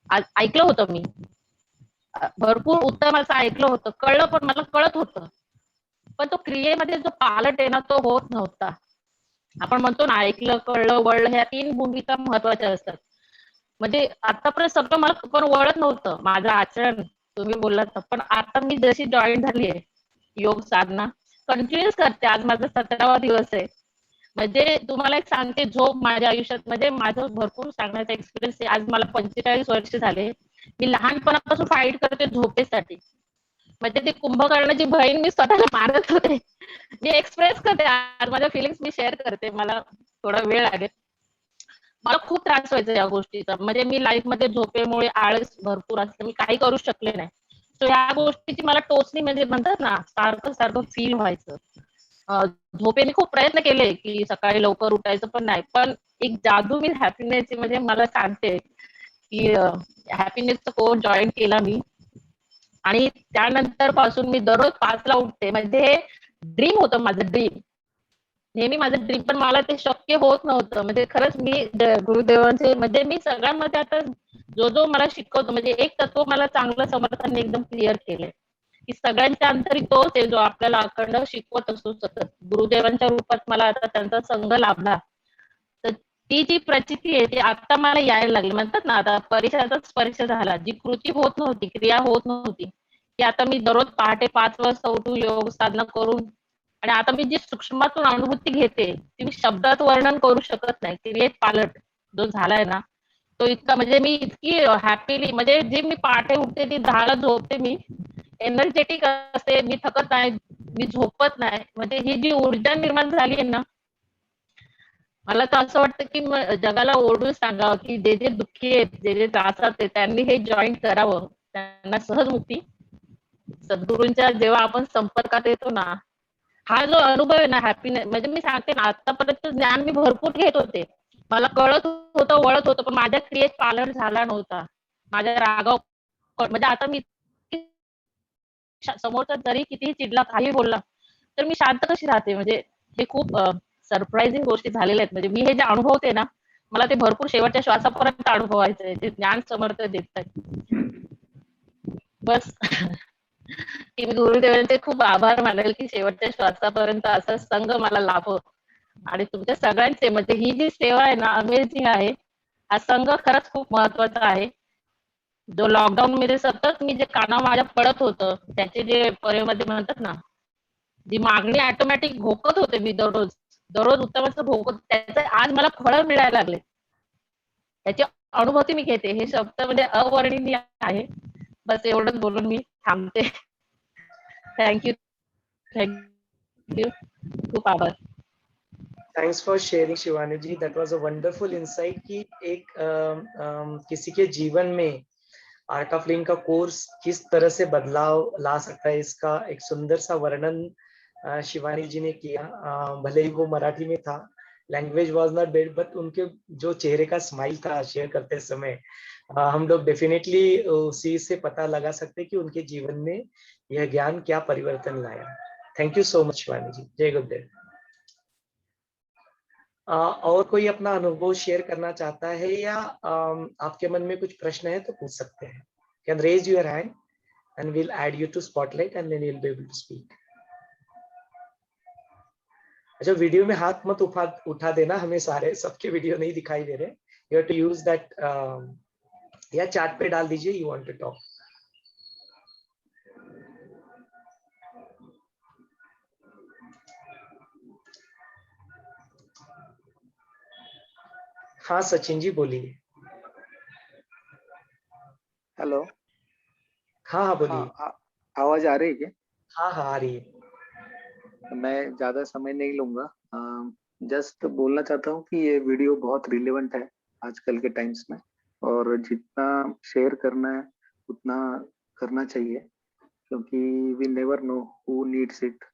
S5: आज ऐकलं होतं मी भरपूर उत्तम असं ऐकलं होतं, कळलं पण मला कळत होतं, पण तो क्रियेमध्ये जो पालट आहे ना तो होत नव्हता. आपण म्हणतो ना ऐकलं कळलं वळलं, ह्या 3 भूमिका महत्वाच्या असतात. म्हणजे आतापर्यंत सगळं मला पण वळत नव्हतं माझं आचरण, तुम्ही बोललात. पण आता मी जशी जॉईन झाली आहे योग साधना कंटिन्युअस करते. आज माझा 17वा दिवस आहे. म्हणजे तुम्हाला एक सांगते, झोप माझ्या आयुष्यात म्हणजे माझं भरपूर सांगण्याचा एक्सपिरियन्स आहे. आज मला 45 वर्ष झाले. मी लहानपणापासून फाईट करते झोपेसाठी. म्हणजे ती कुंभकर्णाची बहीण मी स्वतःला मारत होते. मी एक्सप्रेस करते आज माझ्या फिलिंग्स मी शेअर करते. मला थोडा वेळ लागेल. मला खूप त्रास व्हायचा या गोष्टीचा. म्हणजे मी लाईफ मध्ये झोपेमुळे आळस भरपूर असतं, मी काही करू शकले नाही. सो या गोष्टीची मला टोचणी म्हणजे म्हणतात ना सारखं फील व्हायचं. झोपेने खूप प्रयत्न केले की सकाळी लवकर उठायचं, पण नाही. पण एक जादू मी हॅपीनेसची म्हणजे मला सांगते की हॅपीनेसचा कोर्स जॉईन केला मी आणि त्यानंतर पासून मी दररोज 5 ला उठते. म्हणजे ड्रीम होतं माझं, ड्रीम नेहमी माझं ड्रीम, पण मला ते शक्य होत नव्हतं. म्हणजे खरंच मी गुरुदेवांचे म्हणजे मी सगळ्यांमध्ये आता जो मला शिकवतो, म्हणजे एक तत्व मला चांगलं समर्थांनी एकदम क्लिअर केलंय की सगळ्यांच्या अंतरी तोच आहे जो आपल्याला अखंड शिकवत असतो सतत. गुरुदेवांच्या रूपात मला आता त्यांचा संघ लाभला, तर ती जी प्रचिती आहे ती आता मला यायला लागली. म्हणतात ना आता परिसराचा स्पर्श झाला, जी कृती होत नव्हती, क्रिया होत नव्हती, की आता मी दररोज पहाटे 5 वाजता उठून योग साधना करून, आणि आता मी जी सूक्ष्मातून अनुभूती घेते ती मी शब्दात वर्णन करू शकत नाही. क्रियेत पालट जो झालाय ना तो इतका म्हणजे मी इतकी हॅपीली म्हणजे जी मी पहाटे उठते ती 10ला झोपते, मी एनर्जेटिक असते, मी थकत नाही, मी झोपत नाही. म्हणजे ही जी ऊर्जा निर्माण झाली आहे ना, मला तर असं वाटतं की जगाला ओरडून सांगावं की जे जे दुःखी आहेत, जे जे त्रासात आहेत त्यांनी हे जॉईन करावं. त्यांना सहज मुक्ती. सद्गुरूंच्या जेव्हा आपण संपर्कात येतो ना, हा जो अनुभव आहे ना हॅपीनेस, म्हणजे मी सांगते ना आतापर्यंत ज्ञान मी भरपूर घेत होते, मला कळत होतं वळत होतं, पण माझ्या क्रियेत पालन झाला नव्हता. माझ्या रागाव म्हणजे आता मी समोरचा जरी कितीही चिडला काही बोलला तर मी शांत कशी राहते. म्हणजे हे खूप सरप्राइझिंग गोष्टी झालेल्या आहेत. म्हणजे मी हे जे अनुभवते ना, मला ते भरपूर शेवटच्या श्वासापर्यंत अनुभवायचं आहे. ते ज्ञान समर्थ देत आहेत. बस की मी गुरुदेवांचे खूप आभार मानेल की शेवटच्या श्वासापर्यंत असा संघ मला लाभो. आणि तुमच्या सगळ्यांचे म्हणजे ही जी सेवा आहे ना अमेझिंग आहे. हा संघ खरंच खूप महत्वाचा आहे. जो लॉकडाऊन मध्ये सतत मी जे काना माझ्या पडत होतं, त्याचे जे मध्ये म्हणतात ना, जी मागणी ऑटोमॅटिक भोकत होते मी दररोज दररोज उत्तमाचं भोकत, त्याचे आज मला फळं मिळायला लागले. त्याची अनुभूती मी घेते. हे शब्द म्हणजे अवर्णनीय आहे. बस एवढंच बोलून मी थांबते. थँक्यू थँक्यू खूप आभार.
S1: Thanks for sharing Shivani ji, that was a wonderful insight कि एक किसी के जीवन में आर्ट ऑफ लिविंग का कोर्स किस तरह से बदलाव ला सकता है, इसका एक सुंदर सा वर्णन शिवानी जी ने किया। भले ही वो मराठी में था, language was not bed, but उनके जो चेहरे का स्माइल था शेयर करते समय हम लोग डेफिनेटली उसी से पता लगा सकते कि उनके जीवन में यह ज्ञान क्या परिवर्तन लाया। Thank you so much Shivani ji. जय गुरुदेव। और कोई अपना अनुभव शेयर करना चाहता है या आपके मन में कुछ प्रश्न है तो पूछ सकते हैं। Can raise your hand and we'll add you to spotlight and then you'll be able to speak. अच्छा, वीडियो में हाथ मत उठा देना, हमें सारे सबके वीडियो नहीं दिखाई दे रहे। You have to use that या चैट पे डाल दीजिए you want to talk. हाँ सचिन जी बोलिए।
S6: हेलो।
S1: हाँ हाँ बोलिए।
S6: आवाज आ रही है क्या?
S1: हाँ हाँ आ रही है।
S6: मैं ज्यादा समय नहीं लूंगा, जस्ट बोलना चाहता हूँ कि ये वीडियो बहुत रिलेवेंट है आजकल के टाइम्स में, और जितना शेयर करना है उतना करना चाहिए, क्योंकि we never know who needs it.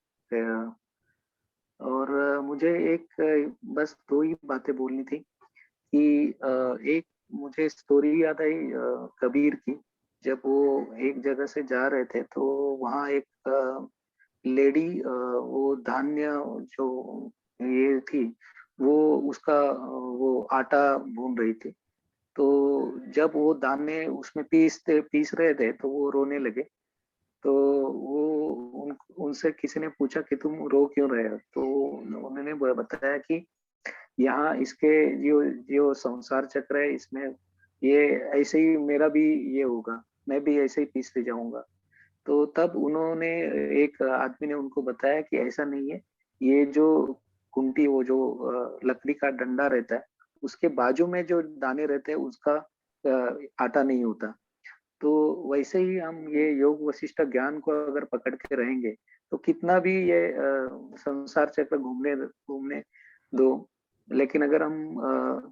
S6: और मुझे एक बस दो ही बातें बोलनी थी कि एक मुझे स्टोरी याद आई कबीर की। जब वो एक जगह से जा रहे थे तो वहाँ एक लेडी वो धान्य जो ये थी वो उसका वो आटा भून रही थी। तो जब वो दाने उसमें पीस रहे थे तो वो रोने लगे। तो वो उनसे किसी ने पूछा कि तुम रो क्यों रहे हो? तो उन्होंने बताया कि यहाँ इसके जो जो संसार चक्र है इसमें ये ऐसे ही मेरा भी ये होगा, मैं भी ऐसे ही पीसते जाऊंगा। तो तब उन्होंने एक आदमी ने उनको बताया कि ऐसा नहीं है, ये जो कुंटी वो जो लकड़ी का डंडा रहता है उसके बाजू में जो दाने रहते हैं उसका आटा नहीं होता। तो वैसे ही हम ये योग वशिष्ठ ज्ञान को अगर पकड़ के रहेंगे तो कितना भी ये संसार चक्र घूमने घूमने दो, लेकिन अगर हम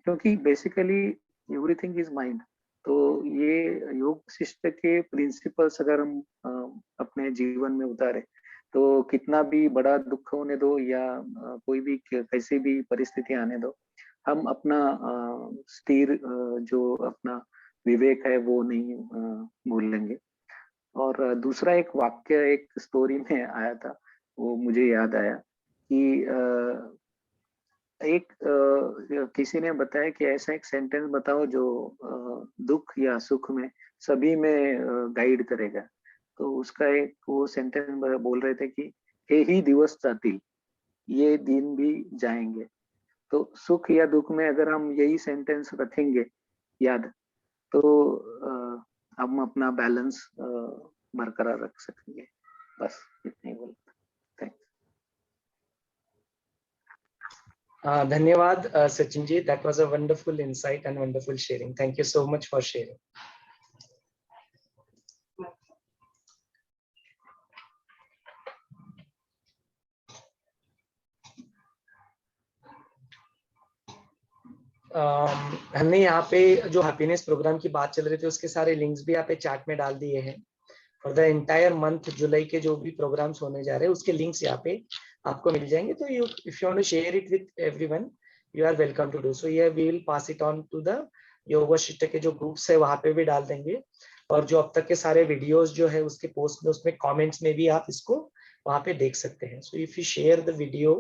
S6: क्योंकि बेसिकली एवरीथिंग इज माइंड, तो ये योग वशिष्ठ के प्रिंसिपल्स अगर हम अपने जीवन में उतारे तो कितना भी बड़ा दुख होने दो या कोई भी कैसी भी परिस्थिति आने दो, हम अपना स्थिर जो अपना विवेक है वो नहीं भूलेंगे। और दूसरा एक वाक्य एक स्टोरी में आया था, वो मुझे याद आया कि एक किसी ने बताया कि ऐसा एक सेंटेंस बताओ जो दुख या सुख में सभी में गाइड करेगा। तो उसका एक वो सेंटेंस बोल रहे थे कि हे ही दिवस जातील, ये दिन भी जाएंगे। तो सुख या दुख में अगर हम यही सेंटेंस रखेंगे याद, तो हम अपना बैलेंस बरकरार रख सकेंगे। बस इतना ही बोलता। थैंक्स।
S1: धन्यवाद Sachin ji, that was a wonderful insight and wonderful sharing. Thank you so much for sharing. हमने यहाँ पे जो हैप्पीनेस प्रोग्राम की बात चल रही थी उसके सारे लिंक्स भी यहाँ पे चैट में डाल दिए हैं। फॉर द एंटायर मंथ जुलाई के जो भी प्रोग्राम्स होने जा रहे हैं उसके लिंक्स यहाँ पे आपको मिल जाएंगे। तो you if you want to share it with everyone you are welcome to do so. ये we will pass it on to the Yoga Vashishtha के जो ग्रुप्स है वहाँ पे भी डाल देंगे, और जो अब तक के सारे वीडियोस जो है उसके पोस्ट में उसमें कमेंट्स में भी आप इसको वहाँ पे देख सकते हैं। सो if you share the video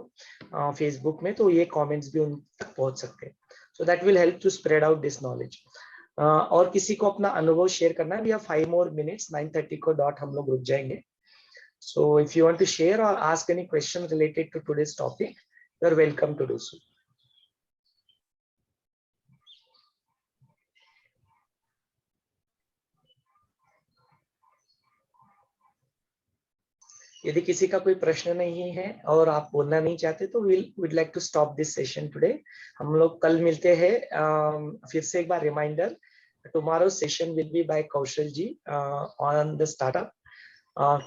S1: Facebook में तो ये कमेंट्स भी उन तक पहुँच सकते हैं। So that will help to spread out this knowledge. और किसी को अपना अनुभव शेयर करना है, we have 5 more minutes, 9:30 co dot हम लोग रुक जाएंगे। So if you want to share और ask any question related to today's topic you are welcome to do so. यदि किसी का कोई प्रश्न नहीं है और आप बोलना नहीं चाहते तो we'd like to stop this session today। हम लोग कल मिलते हैं। फिर से एक बार reminder, tomorrow session will be by Kaushal ji on the startup।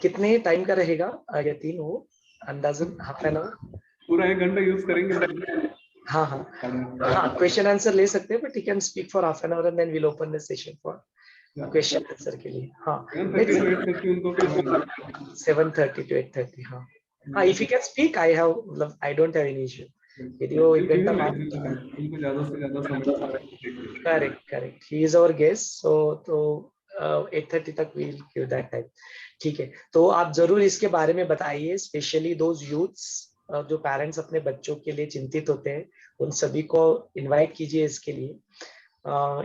S1: कितने टाइम का रहेगा यतीन, वो अंदाजन हाफ एन आवर?
S2: पूरा 1 घंटा यूज करेंगे।
S1: हाँ हाँ हाँ, क्वेश्चन आंसर ले सकते हैं but you can speak for half an hour and then will open the session for question answer के लिए। हाँ 7:30 to 8:30। हाँ हाँ, if you can speak I don't have any issue. यदि वो 1 घंटा बाद
S2: ज्यादा से ज्यादा समय।
S1: Correct he is our guest, so तो 8:30 तक we will give that time. ठीक है, तो आप जरूर इसके बारे में बताइए, स्पेशली दोज यूथ्स जो पेरेंट्स अपने बच्चों के लिए चिंतित होते हैं उन सभी को इनवाइट कीजिए इसके लिए।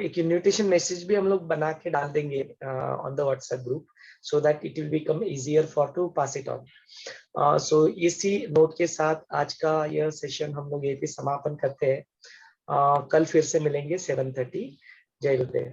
S1: एक इन्विटेशन मैसेज भी हम लोग बना के डाल देंगे on the WhatsApp group so that it will become easier for to pass it on. So इसी नोट के साथ आज का यह सेशन हम लोग ये भी समापन करते हैं। कल फिर से मिलेंगे 7:30। जय गुरुदेव।